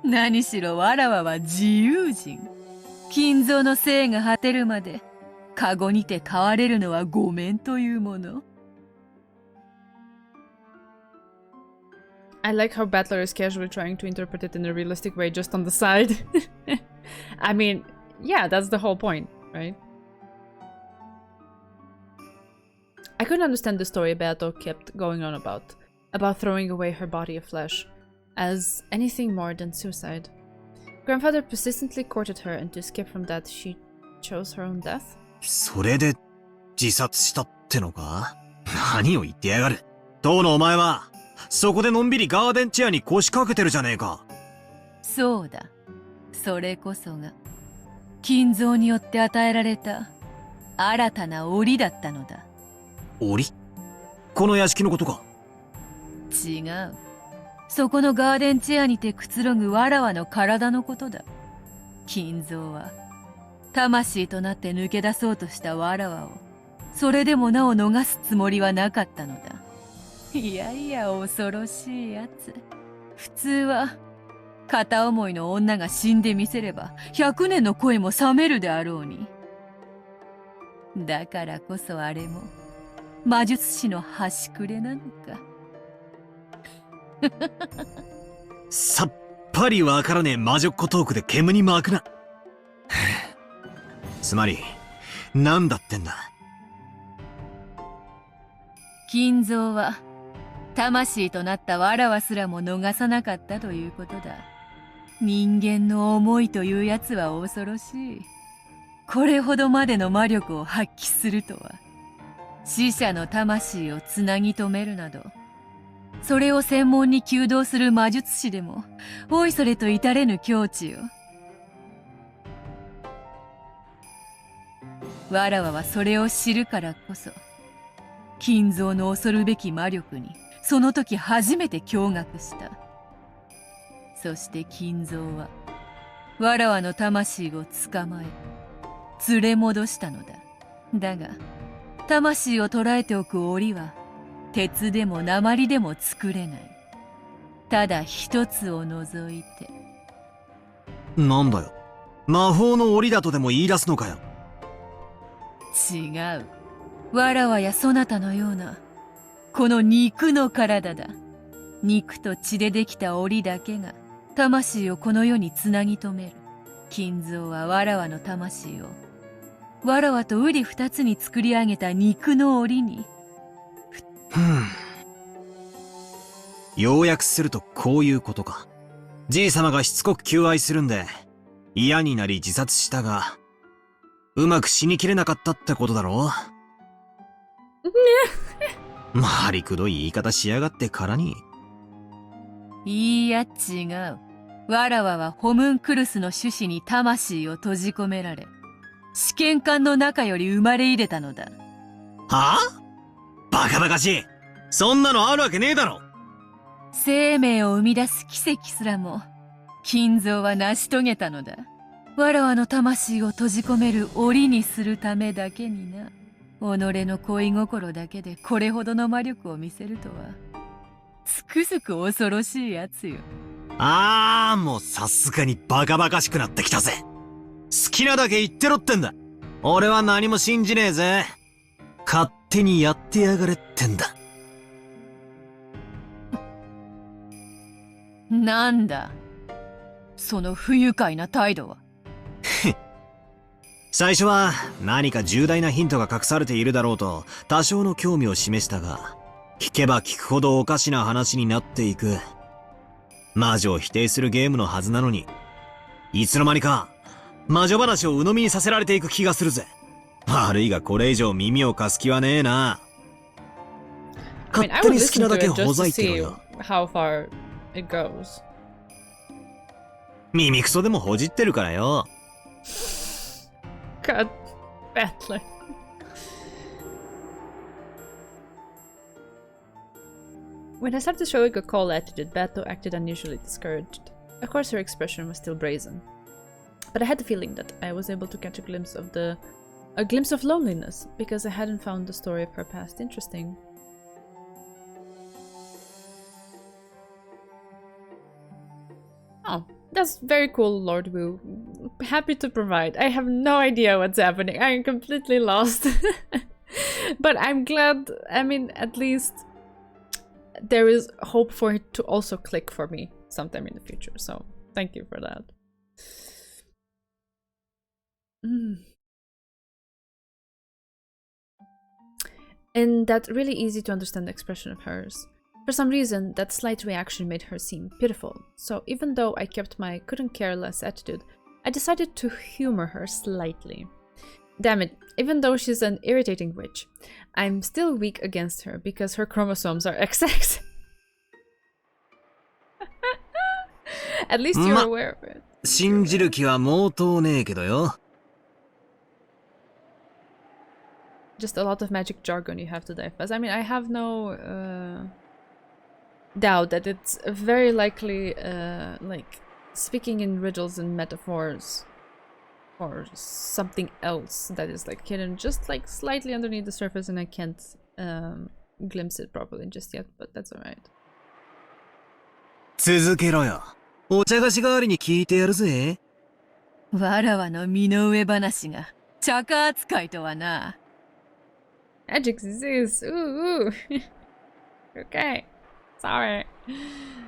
何しろわらわは自由人。金蔵の生が果てるまでカゴにて飼われるのはごめんというもの。I like how Battler is casually trying to interpret it in a realistic way just on the side. I mean, yeah, that's the whole point, right? I couldn't understand the story Beato kept going on about throwing away her body of flesh, as anything more than suicide. Grandfather persistently courted her, and to escape from that, she chose her own death? それで自殺したってのか？何を言ってやがる。当のお前はそこでのんびりガーデンチェアに腰掛けてるじゃねえか。そうだ。それこそが金蔵によって与えられた新たな檻だったのだ。檻？この屋敷のことか？違う。そこのガーデンチェアにてくつろぐわらわの体のことだ。金蔵は魂となって抜け出そうとしたわらわをそれでもなお逃すつもりはなかったのだ。いやいや恐ろしいやつ。普通は片思いの女が死んでみせれば100年の恋も冷めるであろうに。だからこそあれも魔術師の端くれなのか。さっぱりわからねえ魔女っ子トークで煙に巻くな。つまり何だってんだ。金蔵は魂となったわらわすらも逃さなかったということだ。人間の思いというやつは恐ろしい。これほどまでの魔力を発揮するとは。死者の魂をつなぎ止めるなど、それを専門に弓道する魔術師でもおいそれと至れぬ境地よ。わらわはそれを知るからこそ、金蔵の恐るべき魔力にその時初めて驚愕した。そして金蔵はわらわの魂を捕まえ連れ戻したのだ。だが魂を捕らえておく檻は鉄でも鉛でも作れない。ただ一つを除いて。なんだよ、魔法の檻だとでも言い出すのかよ。違う。わらわやそなたのようなこの肉の体だ。肉と血でできた檻だけが魂をこの世につなぎ止める。金蔵はわらわの魂をわらわと瓜二つに作り上げた肉の檻に。要約するとこういうことか。じいさまがしつこく求愛するんで嫌になり自殺したが、うまく死にきれなかったってことだろ回りくどい言い方しやがってからに。いいや違う。わらわはホムンクルスの種子に魂を閉じ込められ、試験管の中より生まれ入れたのだ。はあ？バカバカしい。そんなのあるわけねえだろ。生命を生み出す奇跡すらも金蔵は成し遂げたのだ。わらわの魂を閉じ込める檻にするためだけにな。己の恋心だけでこれほどの魔力を見せるとは、つくづく恐ろしいやつよ。もうさすがにバカバカしくなってきたぜ。好きなだけ言ってろってんだ。俺は何も信じねえぜ。勝手にやってやがれってんだ。なんだその不愉快な態度は。最初は何か重大なヒントが隠されているだろうと多少の興味を示したが、聞けば聞くほどおかしな話になっていく。魔女を否定するゲームのはずなのに、いつの間にか魔女話を鵜呑みにさせられていく気がするぜ。悪いがこれ以上耳を貸す気はねえな。勝手に好きなだけほざいてろよ。How far it goes. 耳クソでもほじってるからよ。God, badly. When I started showing a cold attitude, Bato acted unusually discouraged. Of course, her expression was still brazen, but I had the feeling that I was able to catch a glimpse of loneliness because I hadn't found the story of her past interesting. Oh, that's very cool, Lord Wu. Happy to provide. I have no idea what's happening. I am completely lost. But I'm glad, I mean, at least there is hope for it to also click for me sometime in the future. So, thank you for that. And that really easy to understand expression of hers. For some reason, that slight reaction made her seem pitiful, so even though I kept my couldn't care less attitude, I decided to humor her slightly. Damn it, even though she's an irritating witch, I'm still weak against her because her chromosomes are XX. At least you're aware of it. 信じる気は毛頭ねえけどよ。Just a lot of magic jargon you have to dive past. I mean, I have no doubt that it's very likely like speaking in riddles and metaphors or something else that is like hidden just like slightly underneath the surface, and I can't glimpse it properly just yet, but that's alright. 続けろよ。お茶菓子代わりに聞いてやるぜ。わらわの身の上話が茶化扱いとはな。Magic disease. Ooh. Okay. Sorry.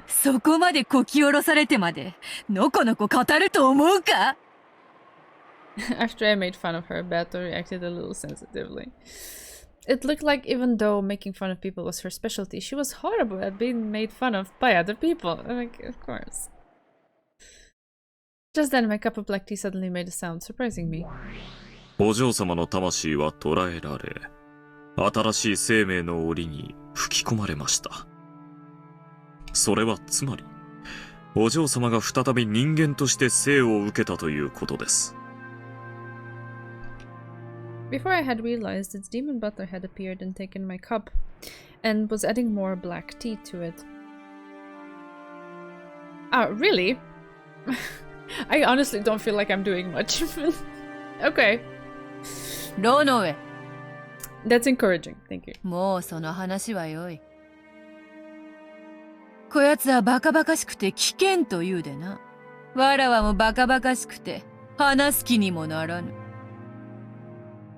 そこまでこき下ろされてまでのこのこ語ると思うか？ After I made fun of her, Bato reacted a little sensitively. It looked like even though making fun of people was her specialty, she was horrible at being made fun of by other people. Like, of course. Just then, my cup of black tea suddenly made a sound, surprising me. お嬢様の魂は捕らえられ、新しい生命の檻に吹き込まれました。それはつまり、お嬢様が再び人間として生を受けたということです。Before I had realized, its demon butler had appeared and taken my cup, and was adding more black tea to it. Oh, really? I honestly don't feel like I'm doing much. Okay. ロノウェ、 That's encouraging. Thank you. もうその話はよい。こやつはバカバカしくて危険と言うでな。わらわもバカバカしくて話す気にもならぬ。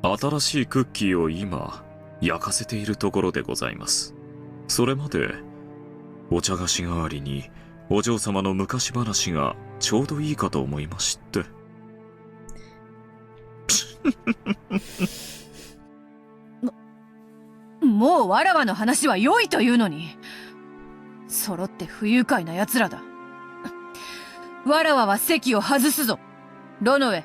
新しいクッキーを今焼かせているところでございます。それまでお茶菓子代わりにお嬢様の昔話がちょうどいいかと思いまして。もうわらわの話は良いというのに。揃って不愉快な奴らだ。わらわは席を外すぞ。ロノウェ、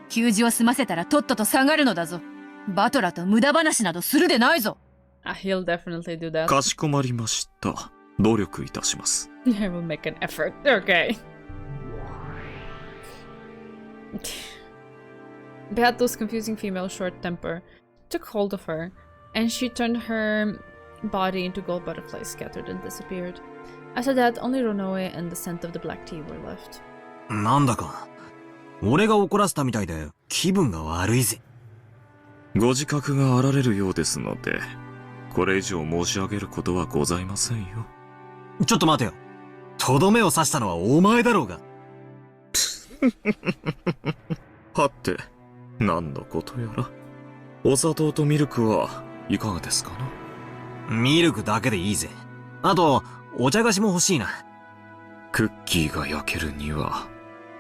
給仕を済ませたらとっとと下がるのだぞ。バトラと無駄話などするでないぞ。He'll definitely do that. かしこまりました。努力いたします。I will make an effort. Okay. Beato's confusing female short temper took hold of her, and she turned her body into gold butterflies scattered and disappeared. After that, only Ronoe and the scent of the black tea were left. なんだか、俺が怒らせたみたいで気分が悪いぜ。ご自覚があられるようですので、これ以上申し上げることはございませんよ。ちょっと待てよ。とどめを刺したのはお前だろうが。はって、何のことやら。お砂糖とミルクはいかがですかな？ミルクだけでいいぜ。あと、お茶菓子も欲しいな。クッキーが焼けるには、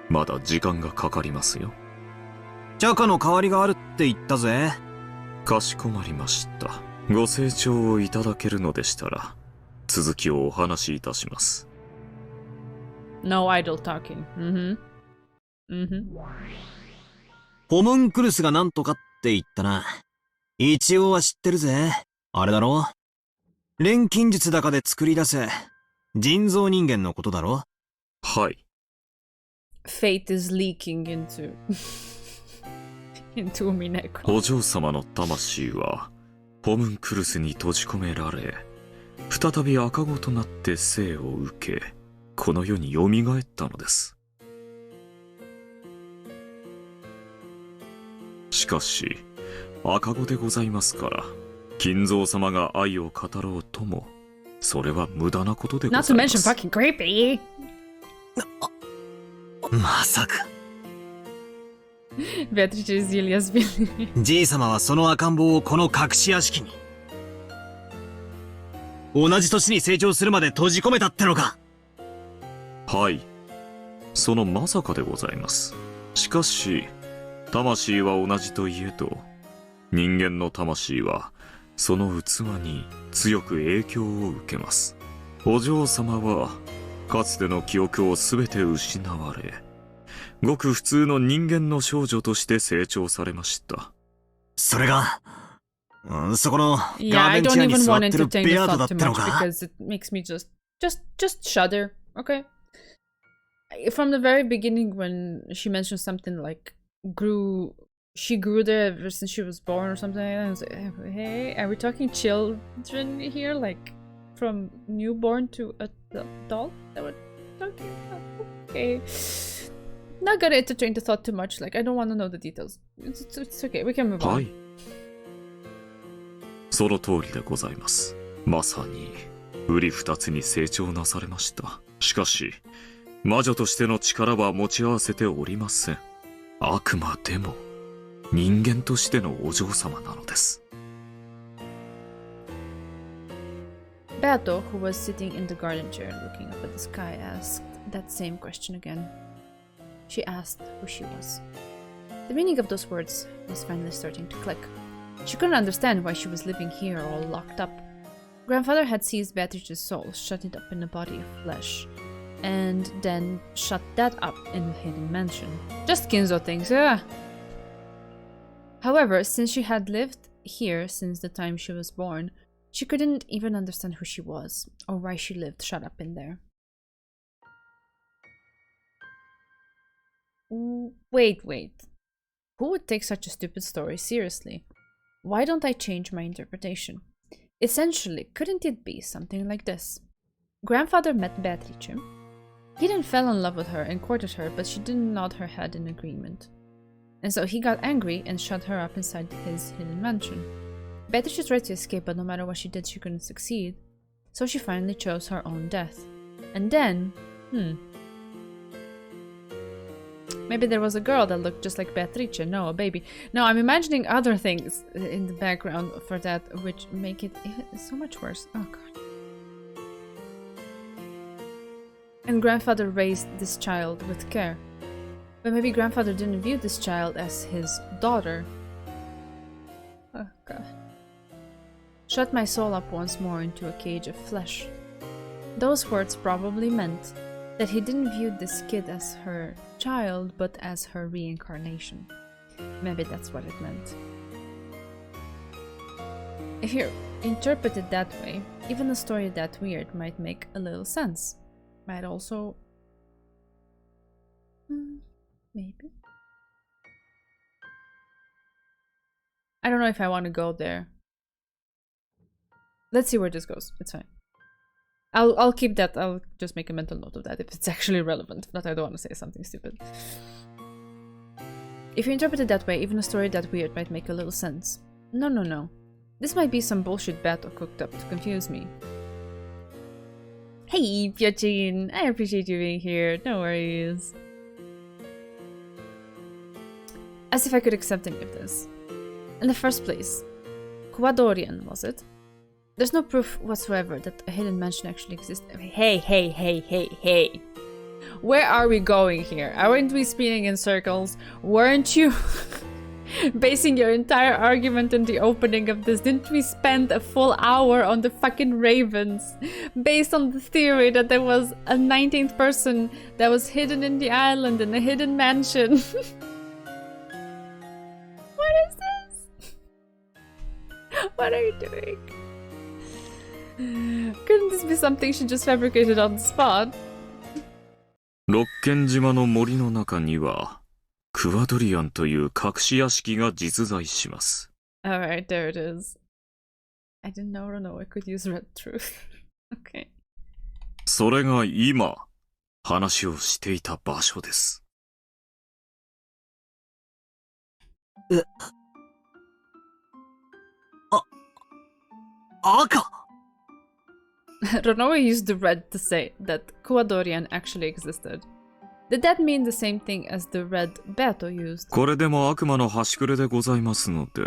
まだ時間がかかりますよ。チャカの代わりがあるって言ったぜ。かしこまりました。ご清聴をいただけるのでしたら、続きをお話しいたします。No idle talking. Mm-hmm. ホムンクルスがなんとかって言ったな。一応は知ってるぜ。あれだろ？錬金術高で作り出せ。人造人間のことだろ？はい。Fate is leaking into Umineko. お嬢様の魂は、ホムンクルスに閉じ込められ、再び赤子となって生を受け、この世に蘇ったのです。しかし、赤子でございますから、金蔵様が愛を語ろうとも、それは無駄なことでございます。Not to mention fucking creepy. まさか。Beatrice is Julia's feeling. じい様はその赤ん坊をこの隠し屋敷に。同じ年に成長するまで閉じ込めたってのか。はい。そのまさかでございます。しかし、魂は同じといえど、人間の魂は、その器に強く影響を受けます。お嬢様は、かつての記憶をすべて失われ、ごく普通の人間の少女として成長されました。それが、そこの Yeah, ガー I デンチ don't ェアに even 座っ want てる to entertain ベ the アートだ thought っ too ての much か。 because it makes me just shudder. Okay. From the very beginning, when she mentioned something like she grew there ever since she was born or something like that. I was like, hey, are we talking children here? Like from newborn to adult? That we're talking about? Okay. Not gonna entertain the thought too much. Like, I don't want to know the details. It's okay. We can move on. はい。その通りでございます。まさに、瓜二つに成長なされました。しかし、魔女としての力は持ち合わせておりません。あくまでも、人間としてのお嬢様なのです。Beato, who was sitting in the garden chair looking up at the sky, asked that same question again. She asked who she was. The meaning of those words was finally starting to click. She couldn't understand why she was living here all locked up. Grandfather had seized Beatrice's soul, shut it up in a body of flesh, and then shut that up in a hidden mansion. Just Kinzo things, yeah. However, since she had lived here since the time she was born, she couldn't even understand who she was, or why she lived shut up in there. Wait. Who would take such a stupid story seriously? Why don't I change my interpretation? Essentially, couldn't it be something like this? Grandfather met Beatrice. He then fell in love with her and courted her, but she didn't nod her head in agreement. And so he got angry and shut her up inside his hidden mansion. Beatrice tried to escape, but no matter what she did, she couldn't succeed. So she finally chose her own death. And then, maybe there was a girl that looked just like Beatrice. No, a baby. No, I'm imagining other things in the background for that, which make it so much worse. Oh god. And grandfather raised this child with care. But maybe grandfather didn't view this child as his daughter. Oh god. Shut my soul up once more into a cage of flesh. Those words probably meant that he didn't view this kid as her child, but as her reincarnation. Maybe that's what it meant. If you interpret it that way, even a story that weird might make a little sense. Might also... maybe? I don't know if I want to go there. Let's see where this goes. It's fine. I'll keep that. I'll just make a mental note of that if it's actually relevant. If not, I don't want to say something stupid. If you interpret it that way, even a story that weird might make a little sense. No. This might be some bullshit battle cooked up to confuse me. Hey, Piochin! I appreciate you being here. No worries. As if I could accept any of this. In the first place, Kwadorian, was it? There's no proof whatsoever that a hidden mansion actually exists. Hey. Where are we going here? Aren't we spinning in circles? Weren't you basing your entire argument in the opening of this? Didn't we spend a full hour on the fucking ravens? Based on the theory that there was a 19th person that was hidden in the island in a hidden mansion. What is this? What are you doing? Couldn't this be something she just fabricated on the spot? 六軒島の森の中にはクワドリアンという隠し屋敷が実在します。Alright, there it is. I didn't know I could use red truth. Okay. それが今話をしていた場所です。赤Ronoe used the red to say that Kwadorian actually existed. Did that mean the same thing as the red Beto used? これでも悪魔の端くれでございますので。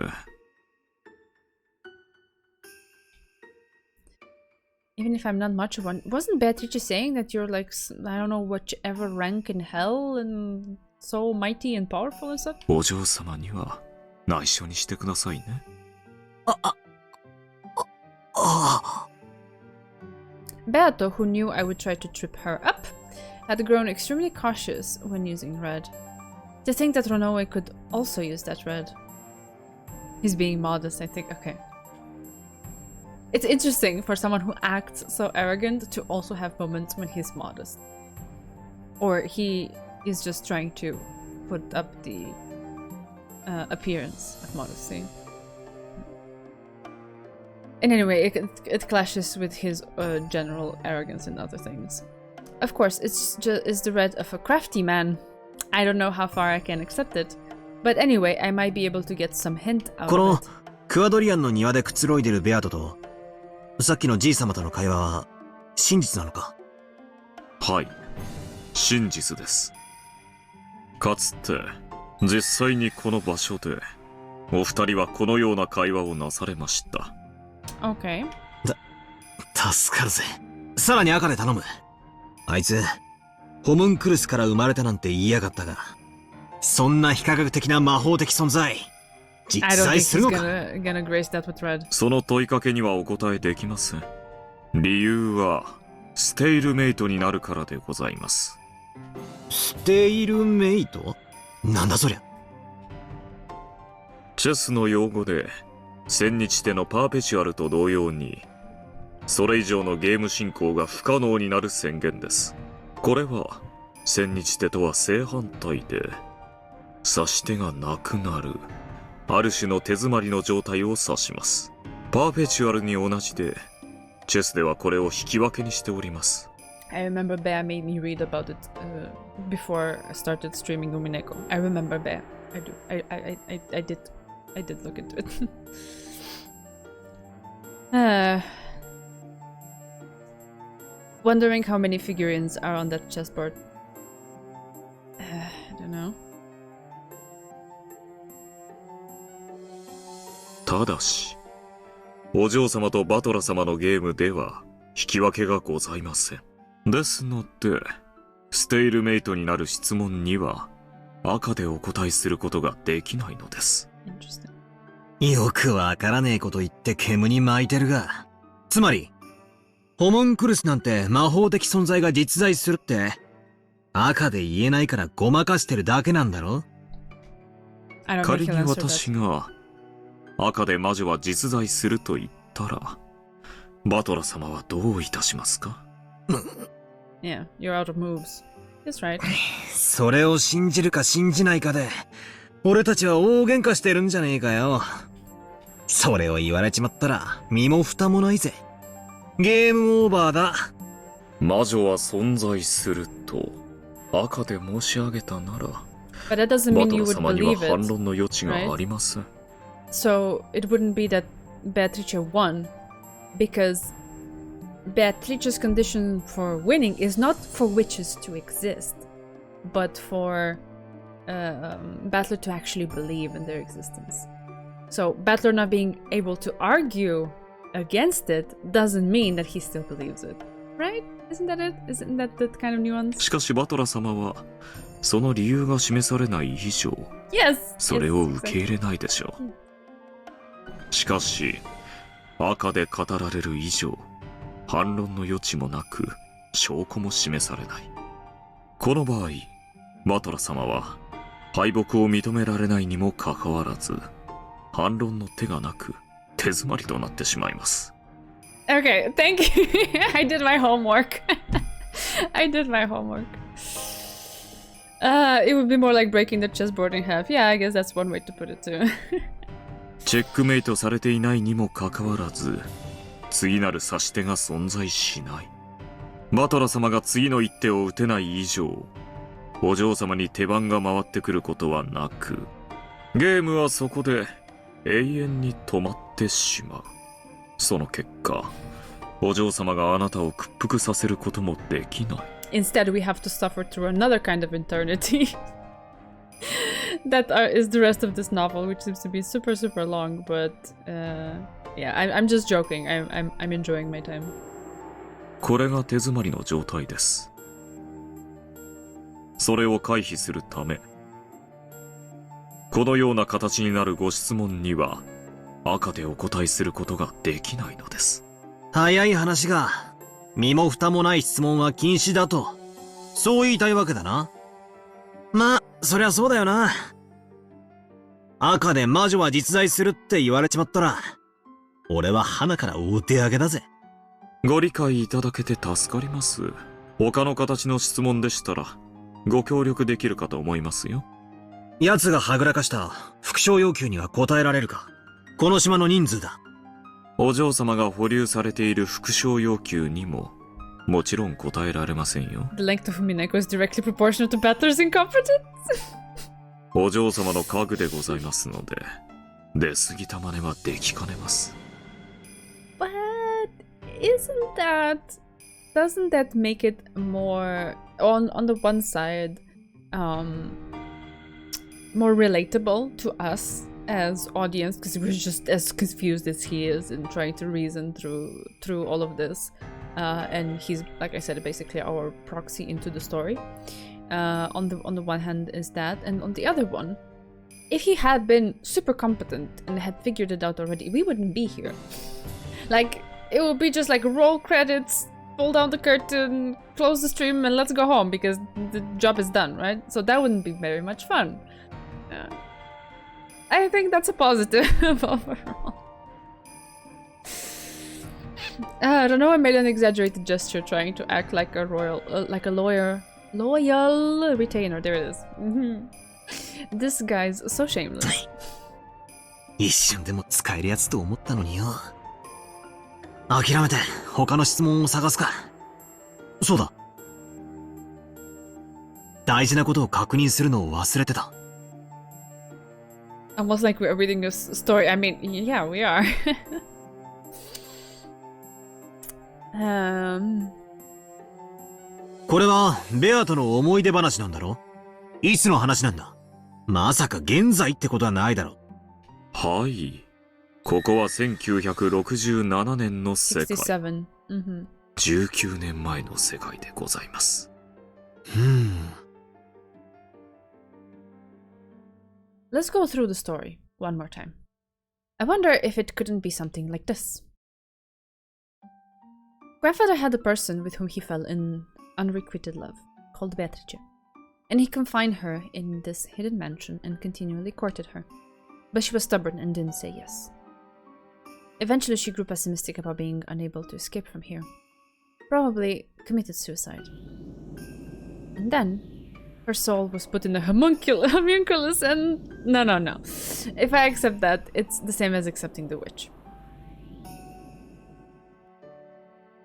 Even if I'm not much of one, wasn't Beatrice saying that you're like, I don't know, whichever rank in hell and so mighty and powerful and stuff? お嬢様には内緒にしてくださいね。Beato, who knew I would try to trip her up, had grown extremely cautious when using red. To think that Ronoe could also use that red. He's being modest, I think. Okay. It's interesting for someone who acts so arrogant to also have moments when he's modest. Or he is just trying to put up the appearance of modesty. And anyway, it clashes with his general arrogance and other things. Of course, it's the red of a crafty man. I don't know how far I can accept it. But anyway, I might be able to get some hint out of it. このクワドリアンの庭でくつろいでるベアトとさっきのじい様との会話は真実なのか？はい、真実です。かつて実際にこの場所でお二人はこのような会話をなされました。Okay. 助かるぜ。さらに赤で頼む。あいつホムンクルスから生まれたなんて言いやがったが、そんな非科学的な魔法的存在実在するのか？ gonna grace that with red. その問いかけにはお答えできません。理由はステイルメイトになるからでございます。ステイルメイト？なんだそりゃ。チェスの用語で千日手のパーペチュアルと同様にそれ以上のゲーム進行が不可能になる宣言です。これは千日手とは正反対で指し手がなくなる。ある種の手詰まりの状態を指します。パーペチュアルに同じで、チェスではこれを引き分けにしております。I remember Bear made me read about it before I started streaming Umineko. I remember Bear. I do. I did look into it. Wondering how many figurines are on that chessboard. I don't know. ただし、お嬢様とバトラ様のゲームでは引き分けがございません。ですので、ステイルメイトになる質問には赤でお答えすることができないのです。よくわからねえこと言って煙に巻いてるが、つまりホモンクルスなんて魔法的存在が実在するって赤で言えないからごまかしてるだけなんだろ。仮に私が赤で魔女は実在すると言ったら、バトラ様はどういたしますか？ Yeah, you're out of moves. That's right. それを信じるか信じないかで、俺たちは大喧嘩してるんじゃねえかよ。それを言われちまったら身も蓋もないぜ。ゲームオーバーだ。魔女は存在すると赤で申し上げたなら、 But that doesn't バ mean ト you ラ would 様には believe 反 it. 論の余地がありません。So it wouldn't be that Beatrice won, because Beatrice's condition for winning is not for witches to exist, but for Battler to actually believe in their existence. So Battler not being able to argue against it doesn't mean that he still believes it, right? Isn't that it? Isn't that the kind of nuance? しかしバトラ様はその理由が示されない以上、 Yes. それを受け入れないでしょう。しかし赤で語られる以上、反論の余地もなく証拠も示されない。この場合、バトラ様は敗北を認められないにもかかわらず、反論の手がなく手詰まりとなってしまいます。Okay, thank you. I did my homework. I did my homework. It would be more like breaking the chessboard in half. Yeah, I guess that's one way to put it too. チェックメイトされていないにもかかわらず、次なる指し手が存在しない。バトラ様が次の一手を打てない以上、お嬢様に手番が回ってくることはなく、ゲームはそこで永遠に止まってしまう。その結果、お嬢様があなたを屈服させることもできない。Instead, we have to suffer through another kind of eternity. That is the rest of this novel, which seems to be super long. But yeah, I'm just joking. I'm enjoying my time. これが手詰まりの状態です。それを回避するため、このような形になるご質問には赤でお答えすることができないのです。早い話が、身も蓋もない質問は禁止だと、そう言いたいわけだな。まあ、そりゃそうだよな。赤で魔女は実在するって言われちまったら、俺は花からお手上げだぜ。ご理解いただけて助かります。他の形の質問でしたらご協力できるかと思いますよ。奴がはぐらかした副賞要求には答えられるか。この島の人数だ。お嬢様が保留されている副賞要求にももちろん答えられませんよ。The length of Umineko is directly proportional to Battler's incompetence. お嬢様の家具でございますので、出過ぎた真似はできかねます。But doesn't that make it more on the one side more relatable to us as audience, because we're just as confused as he is in trying to reason through all of this, and he's, like I said, basically our proxy into the story. On the one hand is that, and on the other one, if he had been super competent and had figured it out already, we wouldn't be here. Like, it would be just like roll credits, pull down the curtain, close the stream, and let's go home because the job is done, right? So that wouldn't be very much fun. I think that's a positive overall. I don't know, I made an exaggerated gesture trying to act like a loyal retainer. There it is. This guy's so shameless. 一瞬でも使えるやつと思ったのによ。諦めて他の質問を探すか。そうだ。大事なことを確認するのを忘れてた。Almost like we are reading a story. I mean, yeah, we are. これはベアとの思い出話なんだろ？いつの話なんだ？まさか現在ってことはないだろ。はい。ここは1967年の世界。67. 19年前の世界でございます。Let's go through the story one more time. I wonder if it couldn't be something like this. Grandfather had a person with whom he fell in unrequited love, called Beatrice, and he confined her in this hidden mansion and continually courted her. But she was stubborn and didn't say yes. Eventually she grew pessimistic about being unable to escape from here. Probably committed suicide. And then her soul was put in a homunculus and... No. If I accept that, it's the same as accepting the witch.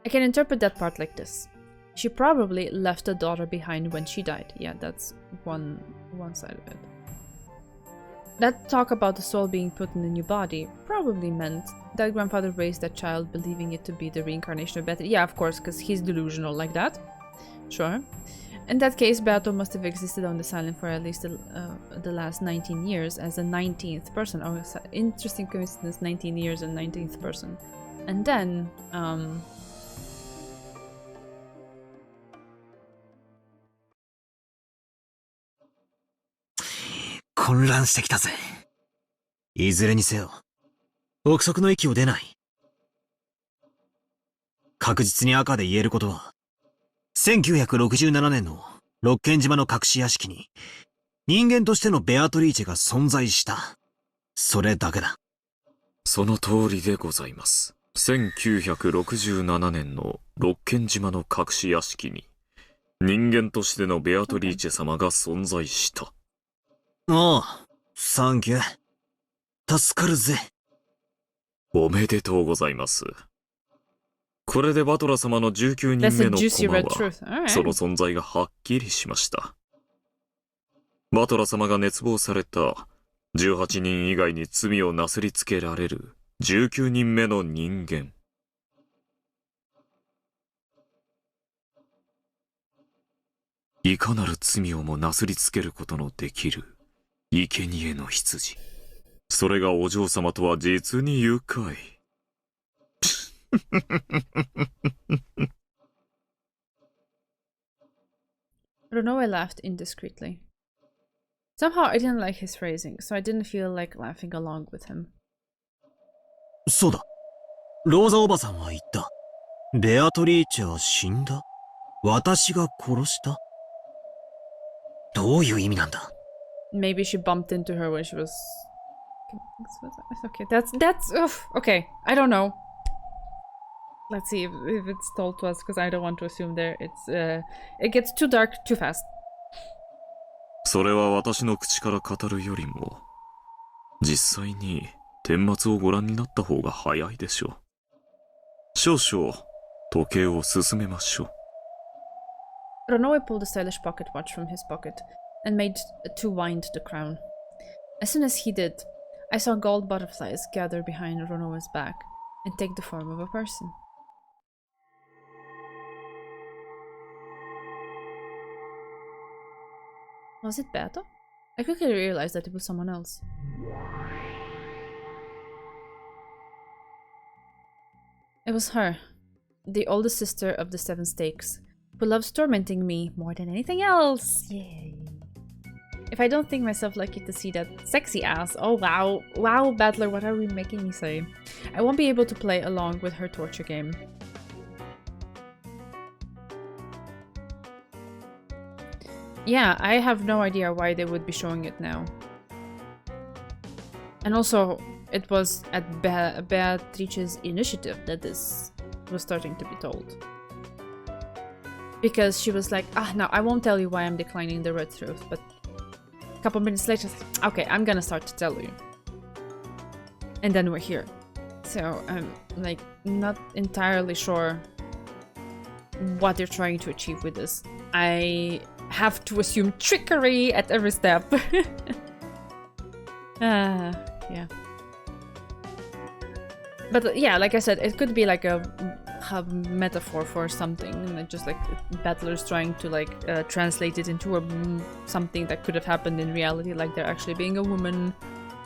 I can interpret that part like this. She probably left a daughter behind when she died. Yeah, that's one side of it. That talk about the soul being put in a new body probably meant that grandfather raised that child believing it to be the reincarnation of Beatrice. Yeah, of course, because he's delusional like that. Sure. In that case, Beato must have existed on this island for at least the last 19 years as a 19th person. Oh, interesting coincidence, 19 years and 19th person. And then, 混乱してきたぜ。いずれにせよ、憶測の域を出ない。確実に赤で言えることは、1967年の六軒島の隠し屋敷に、人間としてのベアトリーチェが存在した。それだけだ。その通りでございます。1967年の六軒島の隠し屋敷に、人間としてのベアトリーチェ様が存在した。ああ、サンキュー。助かるぜ。おめでとうございます。これでバトラ様の19人目のコマは、その存在がはっきりしました。バトラ様が熱望された18人以外に罪をなすりつけられる19人目の人間。いかなる罪をもなすりつけることのできる生贄の羊。それがお嬢様とは実に愉快。Ronoe laughed indiscreetly. Somehow I didn't like his phrasing, so I didn't feel like laughing along with him. そうだ。ローザおばさんは言った。ベアトリーチェは死んだ。私が殺した。どういう意味なんだ？ Maybe she bumped into her when she was... Okay, that's... okay, I don't know. Let's see if it's told to us, because I don't want to assume there. It gets too dark too fast. それは私の口から語るよりも、実際に顛末をご覧になった方が早いでしょう。少々、時計を進めましょう。Ronoe pulled a stylish pocket watch from his pocket and made to wind the crown. As soon as he did, I saw gold butterflies gather behind Ronoe's back and take the form of a person. Was it Beato? I quickly realized that it was someone else. It was her, the oldest sister of the Seven Stakes, who loves tormenting me more than anything else. Yay. If I don't think myself lucky to see that sexy ass, oh wow. Wow, Battler, what are we making me say? I won't be able to play along with her torture game. Yeah, I have no idea why they would be showing it now. And also, it was at Beatrice's initiative that this was starting to be told. Because she was like, no, I won't tell you why I'm declining the red truth, but couple minutes later, okay, I'm gonna start to tell you. And then we're here. So I'm like not entirely sure what they're trying to achieve with this. I have to assume trickery at every step. Yeah. But yeah, like I said, it could be like a metaphor for something, like just like battlers trying to like translate it into something that could have happened in reality, like there actually being a woman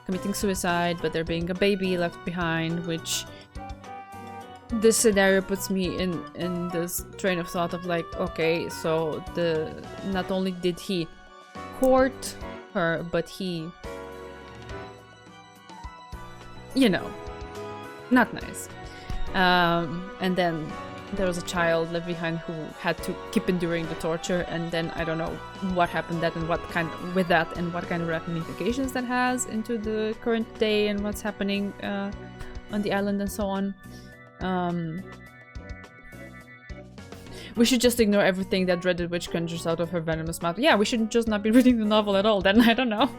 committing suicide, but there being a baby left behind, which this scenario puts me in this train of thought of like, okay, so not only did he court her, but he, you know, not nice. And then there was a child left behind who had to keep enduring the torture, and then I don't know what happened that and what kind of ramifications that has into the current day and what's happening on the island and so on. We should just ignore everything that dreaded witch conjures out of her venomous mouth. Yeah, we should just not be reading the novel at all then. I don't know.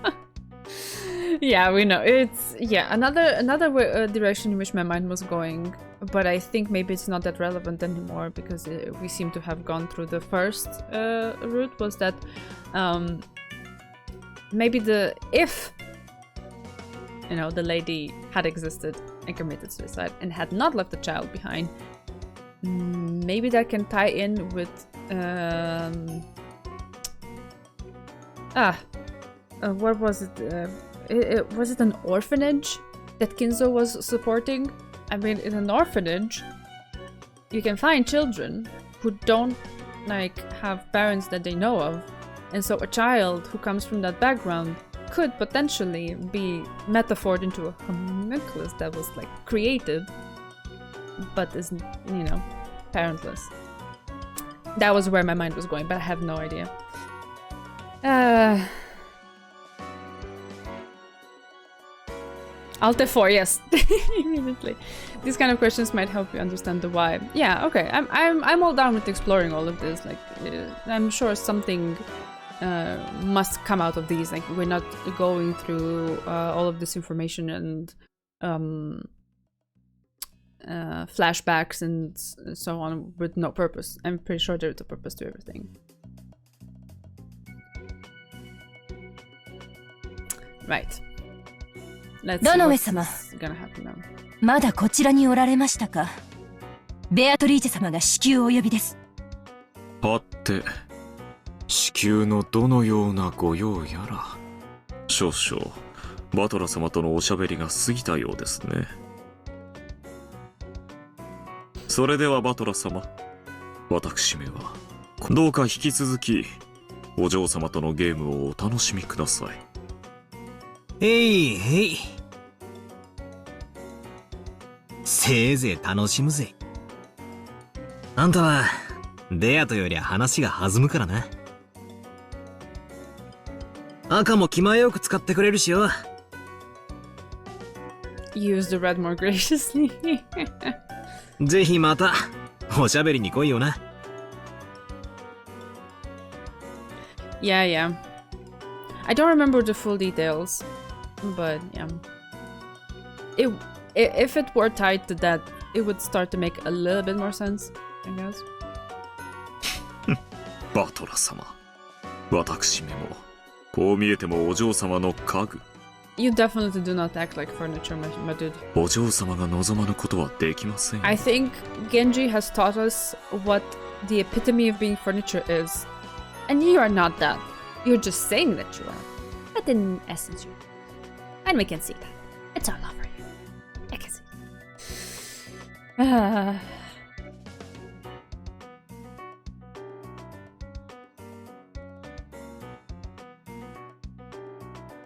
Yeah, we know. It's, yeah, another direction in which my mind was going, but I think maybe it's not that relevant anymore because we seem to have gone through the first route, was that maybe if, you know, the lady had existed and committed suicide and had not left the child behind, maybe that can tie in with what was it? Was it an orphanage that Kinzo was supporting? I mean, in an orphanage, you can find children who don't like have parents that they know of, and so a child who comes from that background could potentially be metaphored into a homunculus that was like created, but is, you know, parentless. That was where my mind was going, but I have no idea. Alt 4, yes. Immediately. These kind of questions might help you understand the why. Yeah, okay. I'm all down with exploring all of this. Like, I'm sure something must come out of these. Like, we're not going through all of this information and flashbacks and so on with no purpose. I'm pretty sure there's a purpose to everything. Right. Let's see what's gonna happen now. まだこちらにおられましたか。ベアトリーチェ様が至急お呼びです。はて、至急のどのようなご用やら。少々、バトラ様とのおしゃべりが過ぎたようですね。それではバトラ様、私めはどうか引き続きお嬢様とのゲームをお楽しみください。せいぜい楽しむぜ。あんたはデアとより話が弾むからな。赤も気前よく使ってくれるしよ。Use the red more graciously. ぜひまたおしゃべりに来いよな。Yeah. I don't remember the full details, but yeah. If it were tied to that, it would start to make a little bit more sense, I guess. バトラ様、私めもこう見えてもお嬢様の家具。You definitely do not act like furniture, my dude. お嬢様が望まぬことはできません。I think Genji has taught us what the epitome of being furniture is. And you are not that. You're just saying that you are. But in essence, you are. And we can see that. It's all over you. I can see.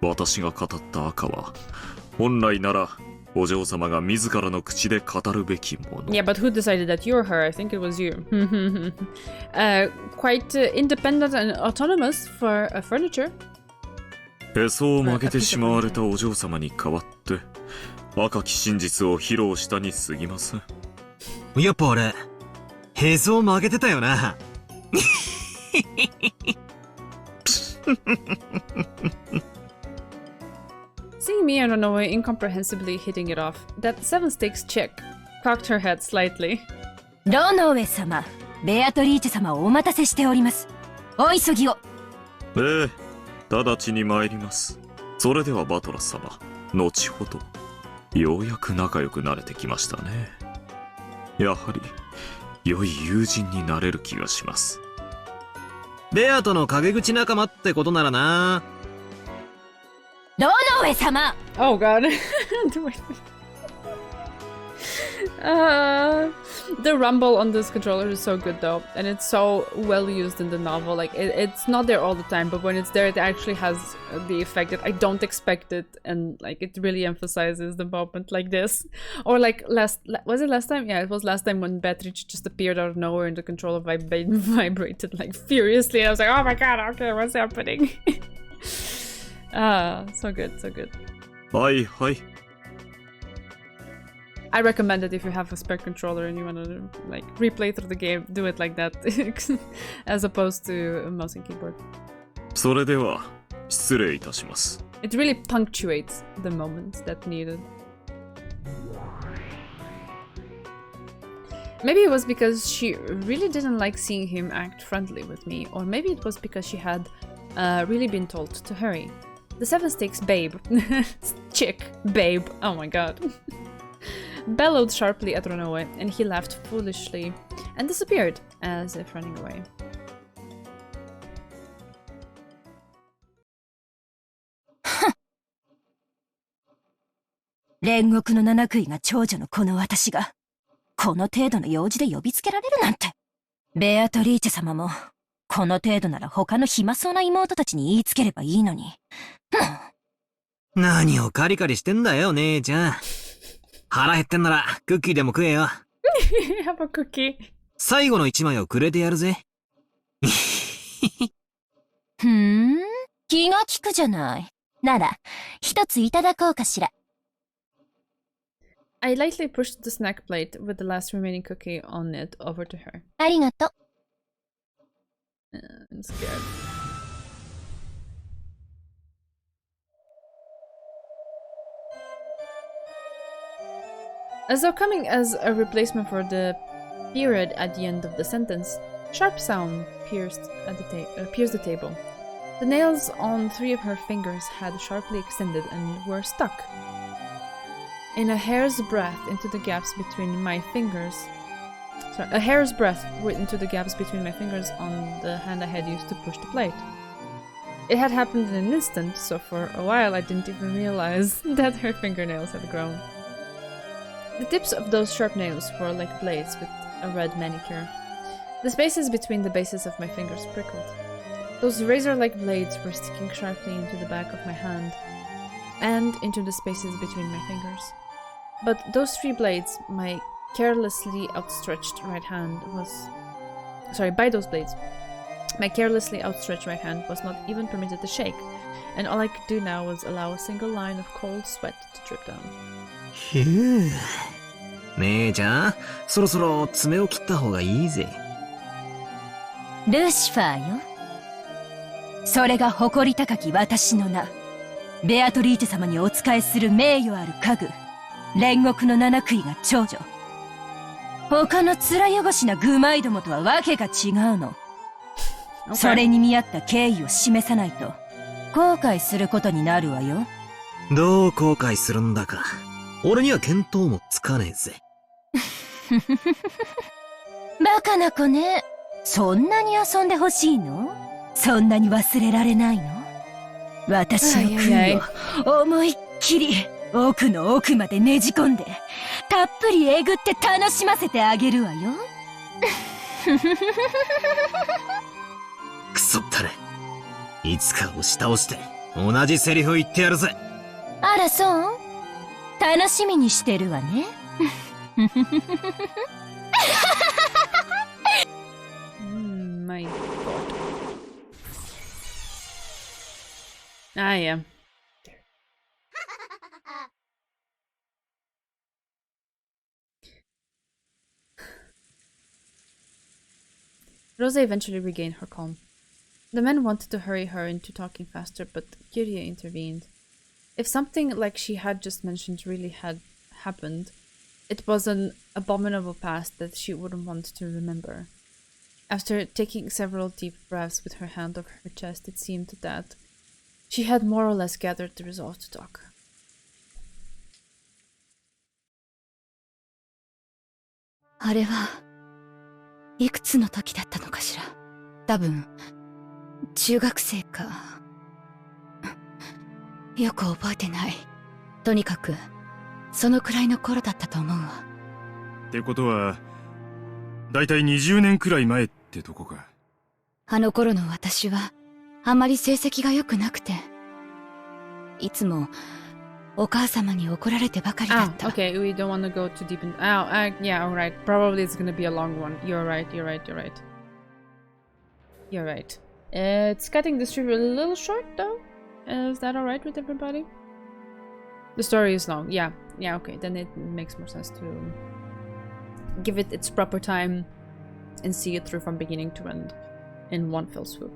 私が語った赤は本来ならお嬢様が自らの口で語るべきもの。Yeah, but who decided that you're her? I think it was you. Quite independent and autonomous for furniture. へそを曲げてしまわれたお嬢様に代わって赤き真実を披露したに過ぎません。やっぱ俺へそを曲げてたよな。Seeing me and Onoe incomprehensibly hitting it off, that 7 stakes chick cocked her head slightly. ロノウェ様、ベアトリーチェ様をお待たせしております。お急ぎを。ええ、直ちに参ります。それではバトラス様、後ほど。ようやく仲良くなれてきましたね。やはり、良い友人になれる気がします。ベアとの陰口仲間ってことならな。ロノウェ様 Oh god. The rumble on this controller is so good though, and it's so well used in the novel. Like it's not there all the time, but when it's there, it actually has the effect that I don't expect it, and like it really emphasizes the moment like this. Or like was it last time? Yeah, it was last time when Beatrice just appeared out of nowhere and the controller vibrated like furiously. I was like, oh my god, okay, what's happening? So good, so good. はいはい。I recommend it if you have a spare controller and you want to like replay through the game, do it like that as opposed to a mouse and keyboard. それでは失礼いたします。It really punctuates the moments that needed. Maybe it was because she really didn't like seeing him act friendly with me, or maybe it was because she had really been told to hurry. The 7 stakes babe, chick, babe, oh my god, bellowed sharply at Ronoe, and he laughed foolishly and disappeared, as if running away. Huh. 煉獄の七杭が長女のこの私が、この程度の用事で呼びつけられるなんて。ベアトリーチェ様も、この程度なら他の暇そうな妹たちに言いつければいいのに。何をカリカリしてんだよ、姉ちゃん。腹減ってんならクッキーでも食えよ。Have a cookie. 最後の一枚をくれてやるぜ。気が利くじゃない。なら、一ついただこうかしら。I lightly pushed the snack plate with the last remaining cookie on it over to her. ありがとう。I'm scared. As though coming as a replacement for the period at the end of the sentence, sharp sound pierced the table. The nails on 3 of her fingers had sharply extended and were stuck. In a hair's breadth into the gaps between my fingers. A hair's breadth into the gaps between my fingers on the hand I had used to push the plate. It had happened in an instant, so for a while I didn't even realize that her fingernails had grown. The tips of those sharp nails were like blades with a red manicure. The spaces between the bases of my fingers prickled. Those razor-like blades were sticking sharply into the back of my hand and into the spaces between my fingers. But those 3 blades, my carelessly outstretched right hand was... Sorry, by those blades, my carelessly outstretched right hand was not even permitted to shake, and all I could do now was allow a single line of cold sweat to drip down. ひゅ姉ちゃん、そろそろ爪を切った方がいいぜ。ルシファーよ。それが誇り高き私の名。ベアトリーチェ様にお仕えする名誉ある家具、煉獄の七杭が長女。他の面汚しな愚昧どもとはわけが違うの。それに見合った敬意を示さないと後悔することになるわよ。どう後悔するんだか。俺には見当もつかねえぜ。バカな子ね。そんなに遊んでほしいの？そんなに忘れられないの？私の悔いを思いっきり奥の奥までねじ込んでたっぷりえぐって楽しませてあげるわよ。くそったれ。いつか押し倒して同じセリフ言ってやるぜ。あらそう？楽しみにしてるわね。My god. Ah, yeah. Rose eventually regained her calm. The men wanted to hurry her into talking faster, but Kyrie intervened. If something like she had just mentioned really had happened, it was an abominable past that she wouldn't want to remember. After taking several deep breaths with her hand over her chest, it seemed that she had more or less gathered the resolve to talk. あれはいくつの時だったのかしら。多分中学生か。よく覚えてない。とにかくそのくらいの頃だったと思うわ。ってことはだいたい20年くらい前ってとこか。あの頃の私はあまり成績が良くなくて、いつもお母様に怒られてばかりだった。Okay, we don't want to go too deep in. Yeah, alright. Probably it's gonna be a long one. You're right. You're right. It's cutting the stream a little short though. Is that alright with everybody? The story is long. Yeah, okay. Then it makes more sense to give it its proper time and see it through from beginning to end in one fell swoop.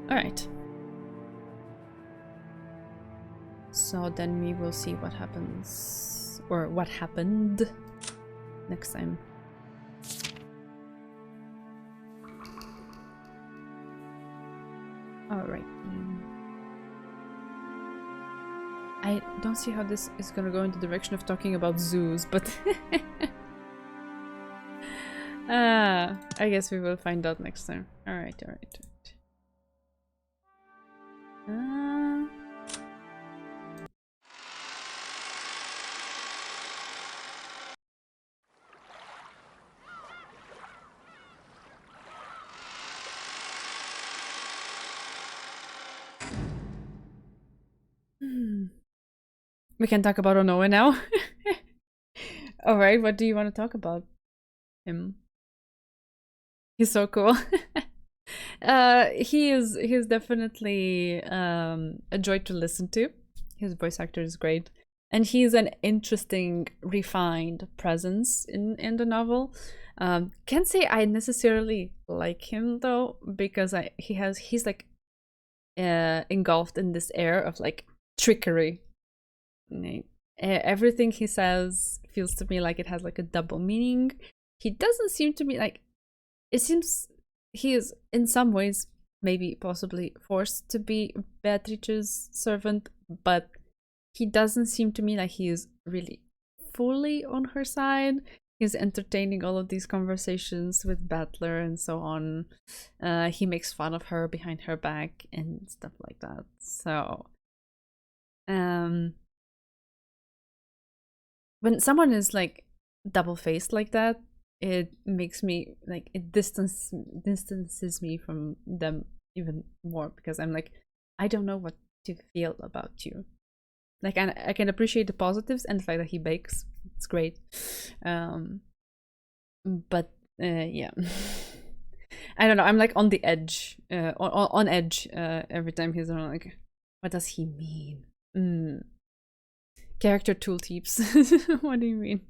Alright. So then we will see what happens, or what happened next time. Alright. I don't see how this is gonna go in the direction of talking about zoos, but I guess we will find out next time. Alright. We can talk about Onoe now. Alright, what do you want to talk about him? He's so cool. He's definitely a joy to listen to. His voice actor is great. And he's an interesting, refined presence in the novel. Can't say I necessarily like him though, because he's like engulfed in this air of like trickery. Everything he says feels to me like it has like a double meaning. He doesn't seem to be like, it seems he is in some ways maybe possibly forced to be Beatrice's servant, but he doesn't seem to me like he is really fully on her side. He's entertaining all of these conversations with Battler and so on. He makes fun of her behind her back and stuff like that. So when someone is like double-faced like that, it makes me like, it distances me from them even more, because I'm like, I don't know what to feel about you. Like, I can appreciate the positives and the fact that he bakes. It's great. But yeah. I don't know, I'm like on the edge, on edge every time he's around, like, what does he mean? Character tooltips. What do you mean?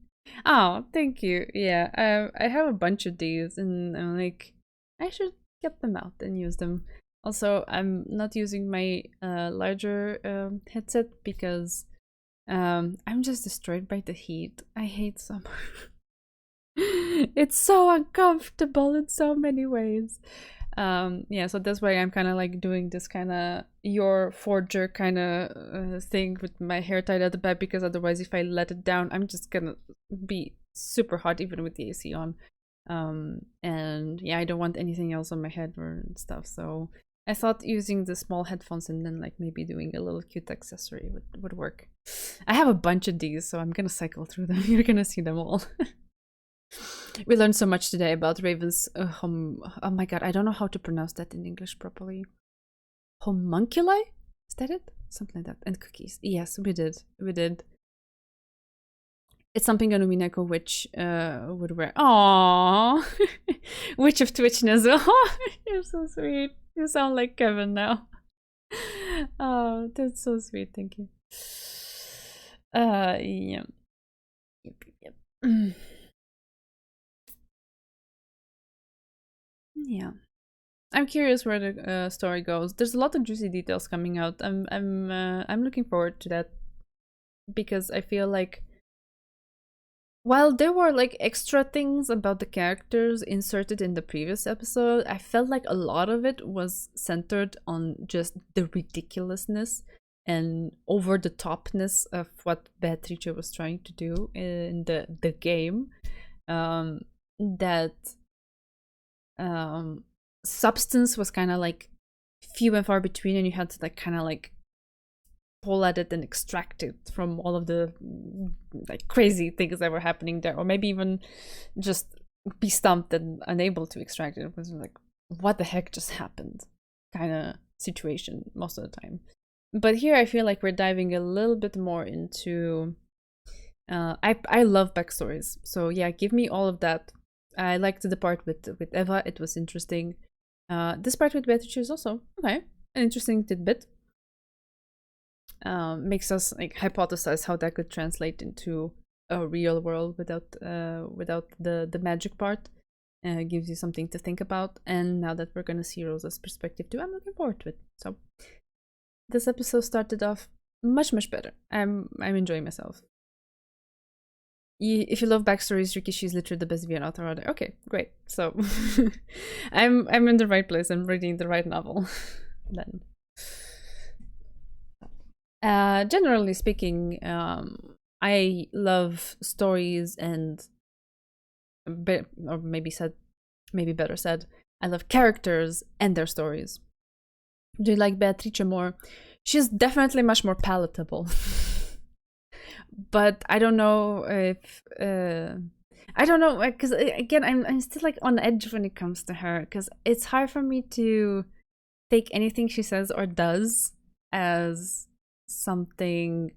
Oh, thank you. Yeah, I have a bunch of these, and I'm like, I should get them out and use them. Also, I'm not using my larger headset because I'm just destroyed by the heat. I hate summer. It's so uncomfortable in so many ways. Yeah, so that's why I'm kind of like doing this kind of your forger kind of thing with my hair tied at the back, because otherwise if I let it down I'm just gonna be super hot even with the AC on. And yeah, I don't want anything else on my head or stuff, so I thought using the small headphones and then like maybe doing a little cute accessory would work. I have a bunch of these, so I'm gonna cycle through them. You're gonna see them all. We learned so much today about Raven's oh my god, I don't know how to pronounce that in English properly. Homunculi? Is that it? Something like that. And cookies. Yes, we did. It's something an Umineko witch would wear. Aww. Witch of Twitchness. Oh, you're so sweet. You sound like Kevin now. Oh, that's so sweet. Thank you. Yeah. Yep. Yeah. I'm curious where the story goes. There's a lot of juicy details coming out. I'm looking forward to that because I feel like while there were like extra things about the characters inserted in the previous episode, I felt like a lot of it was centered on just the ridiculousness and over the topness of what Beatrice was trying to do in the game. That substance was kind of like few and far between, and you had to like kind of like pull at it and extract it from all of the like crazy things that were happening there, or maybe even just be stumped and unable to extract it. It was like, what the heck just happened kind of situation most of the time. But here I feel like we're diving a little bit more into I love backstories, so yeah, give me all of that. I liked the part with Eva, it was interesting. This part with Beatrice is also okay, an interesting tidbit. Makes us like hypothesize how that could translate into a real world without the magic part. Gives you something to think about. And now that we're gonna see Rosa's perspective too, I'm looking forward to it. So this episode started off much better. I'm enjoying myself. If you love backstories, Rikishi is literally the best VN author out there. Okay, great. So I'm in the right place. I'm reading the right novel. Then. Generally speaking, I love stories and, or maybe better said, I love characters and their stories. Do you like Beatrice more? She's definitely much more palatable. But I don't know if I don't know, because again, I'm still like on edge when it comes to her, because it's hard for me to take anything she says or does as something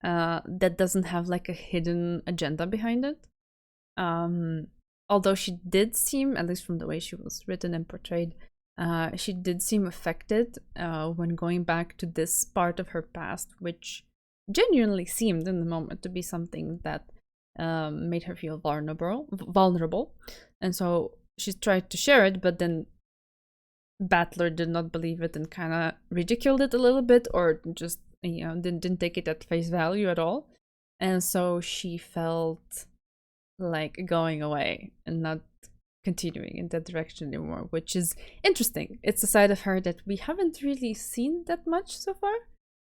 that doesn't have like a hidden agenda behind it. Although she did seem, at least from the way she was written and portrayed, she did seem affected when going back to this part of her past, which genuinely seemed in the moment to be something that made her feel vulnerable. And so she tried to share it, but then Battler did not believe it and kind of ridiculed it a little bit, or just, you know, didn't take it at face value at all. And so she felt like going away and not continuing in that direction anymore, which is interesting. It's a side of her that we haven't really seen that much so far.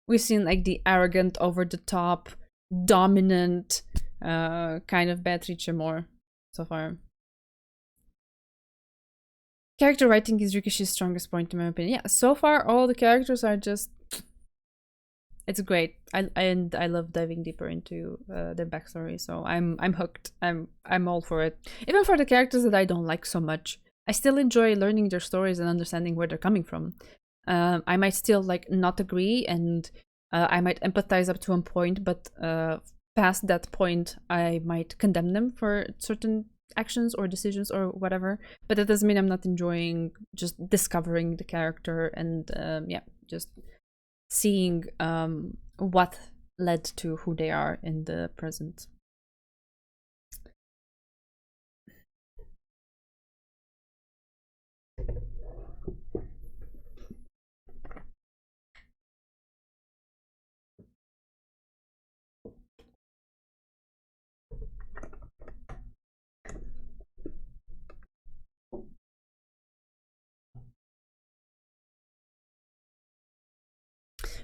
We've seen like the arrogant, over the top, dominant kind of Beatrice more so far. Character writing is Rikishi's strongest point in my opinion. Yeah, so far all the characters are just, it's great. I love diving deeper into their backstory, so I'm hooked. I'm all for it. Even for the characters that I don't like so much, I still enjoy learning their stories and understanding where they're coming from. I might still like not agree, and I might empathize up to a point, but past that point I might condemn them for certain actions or decisions or whatever. But that doesn't mean I'm not enjoying just discovering the character and yeah, just seeing what led to who they are in the present.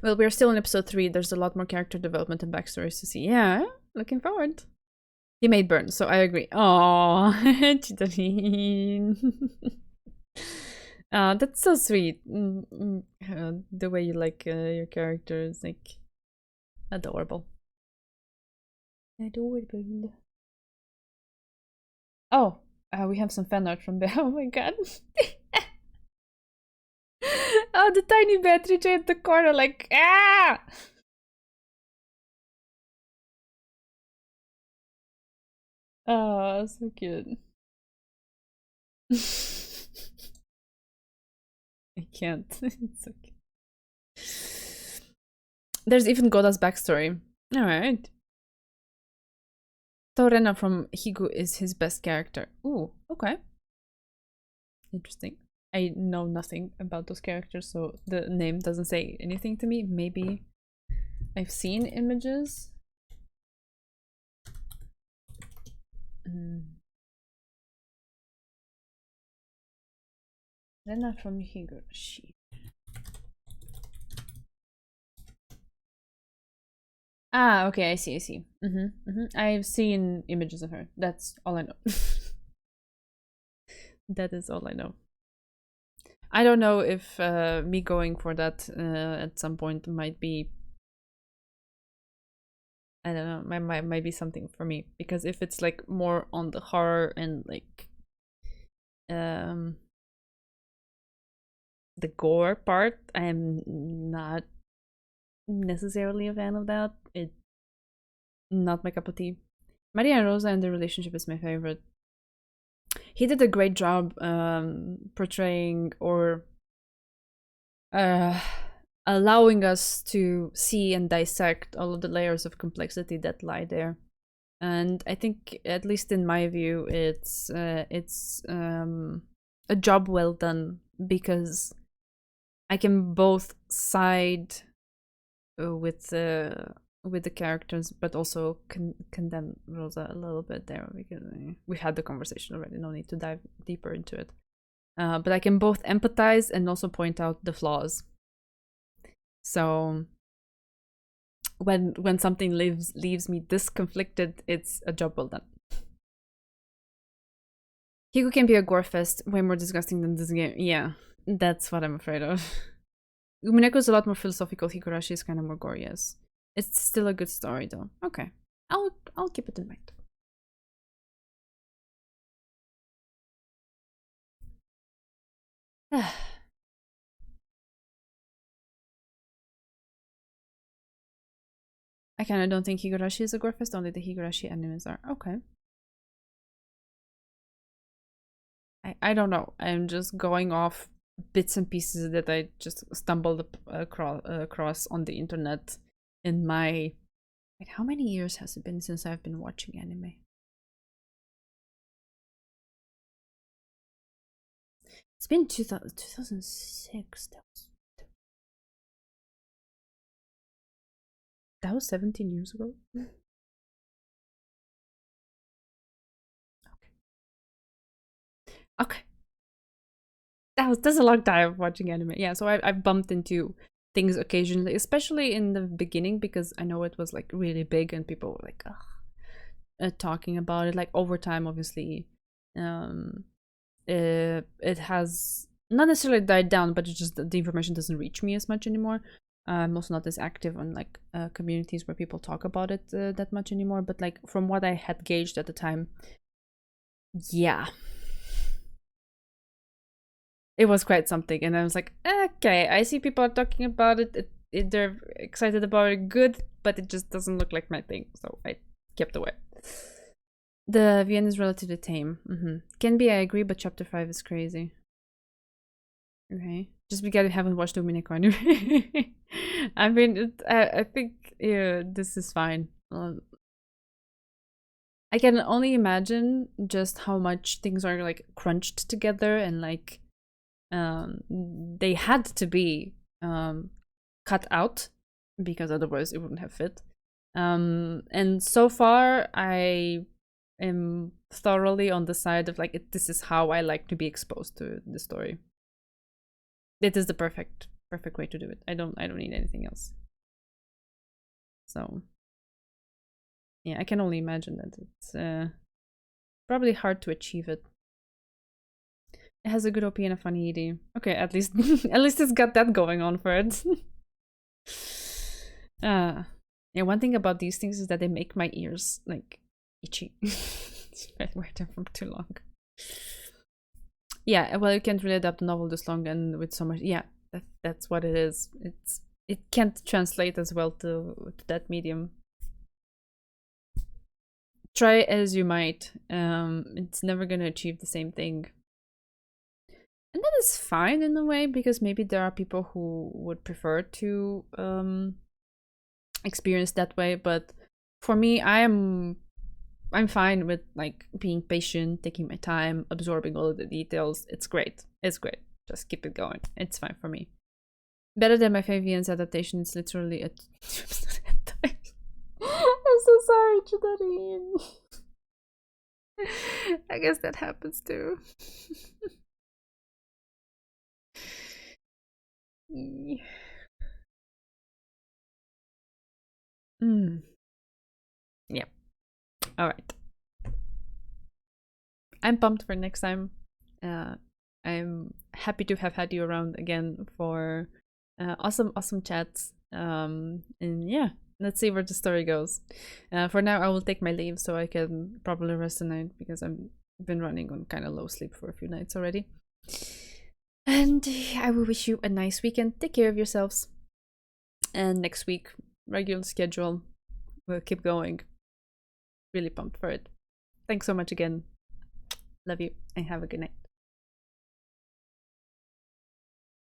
Well, we're still in episode 3. There's a lot more character development and backstories to see. Yeah, looking forward. He made burn, so I agree. Aww, Chitarin. That's so sweet. The way you like your characters, like, adorable. Adorable. Oh, we have some fan art from there. Oh my god. Oh, the tiny Beatrice in the corner, like, ah! Oh, so cute. I can't. It's so cute. There's even Goda's backstory. Alright. Torena from Higu is his best character. Ooh, okay. Interesting. I know nothing about those characters, so the name doesn't say anything to me. Maybe I've seen images. They're not from Higurashi. Ah, okay, I see, I see. I've seen images of her. That's all I know. That is all I know. I don't know if me going for that at some point might be, I don't know, might be something for me, because if it's like more on the horror and like the gore part, I'm not necessarily a fan of that. It's not my cup of tea. Maria and Rosa and the relationship is my favorite. He did a great job portraying or allowing us to see and dissect all of the layers of complexity that lie there. And I think, at least in my view, it's a job well done, because I can both side with the characters, but also condemn Rosa a little bit there, because we had the conversation already. No need to dive deeper into it. But I can both empathize and also point out the flaws. So when something leaves me disconflicted, it's a job well done. Hiku can be a gore fest, way more disgusting than this game. Yeah, that's what I'm afraid of. Umineko is a lot more philosophical. Higurashi is kind of more gory, yes. It's still a good story though. Okay, I'll keep it in mind. I kind of don't think Higurashi is a gore fest, only the Higurashi animes are. Okay. I don't know. I'm just going off bits and pieces that I just stumbled across on the internet in my... Like, how many years has it been since I've been watching anime? It's been 2006. That was 17 years ago? Okay. That's a long time of watching anime. Yeah, so I've bumped into things occasionally, especially in the beginning, because I know it was like really big and people were like talking about it. Like over time, obviously, it has not necessarily died down, but it's just the information doesn't reach me as much anymore. I'm also not as active on like communities where people talk about it that much anymore. But like from what I had gauged at the time, yeah, it was quite something. And I was like, okay, I see people are talking about it. They're excited about it, good, but it just doesn't look like my thing. So I kept away. The VN is relatively tame. Can be, I agree, but chapter 5 is crazy. Okay. Just because I haven't watched Umineko anyway. I mean, I think this is fine. I can only imagine just how much things are like crunched together and like they had to be cut out because otherwise it wouldn't have fit. And so far I am thoroughly on the side of like this is how I like to be exposed to the story. It is the perfect way to do it. I don't need anything else. So yeah, I can only imagine that it's probably hard to achieve it. It has a good OP and a funny ED. Okay, at least at least it's got that going on for it. Yeah, one thing about these things is that they make my ears like itchy. I wear them for too long. Yeah, well, you can't really adapt a novel this long and with so much. Yeah, that's what it is. It can't translate as well to that medium. Try as you might, it's never gonna achieve the same thing. And that is fine in a way, because maybe there are people who would prefer to experience that way, but for me, I'm fine with like being patient, taking my time, absorbing all of the details. It's great. It's great. Just keep it going. It's fine for me. Better than my Fabian's adaptation. It's literally a I'm so sorry, Chudarin. I guess that happens too. Yeah. Alright. I'm pumped for next time. I'm happy to have had you around again for awesome chats. And yeah, let's see where the story goes. For now, I will take my leave so I can probably rest tonight because I've been running on kind of low sleep for a few nights already. And I will wish you a nice weekend. Take care of yourselves. And next week, regular schedule. We'll keep going. Really pumped for it. Thanks so much again. Love you and have a good night.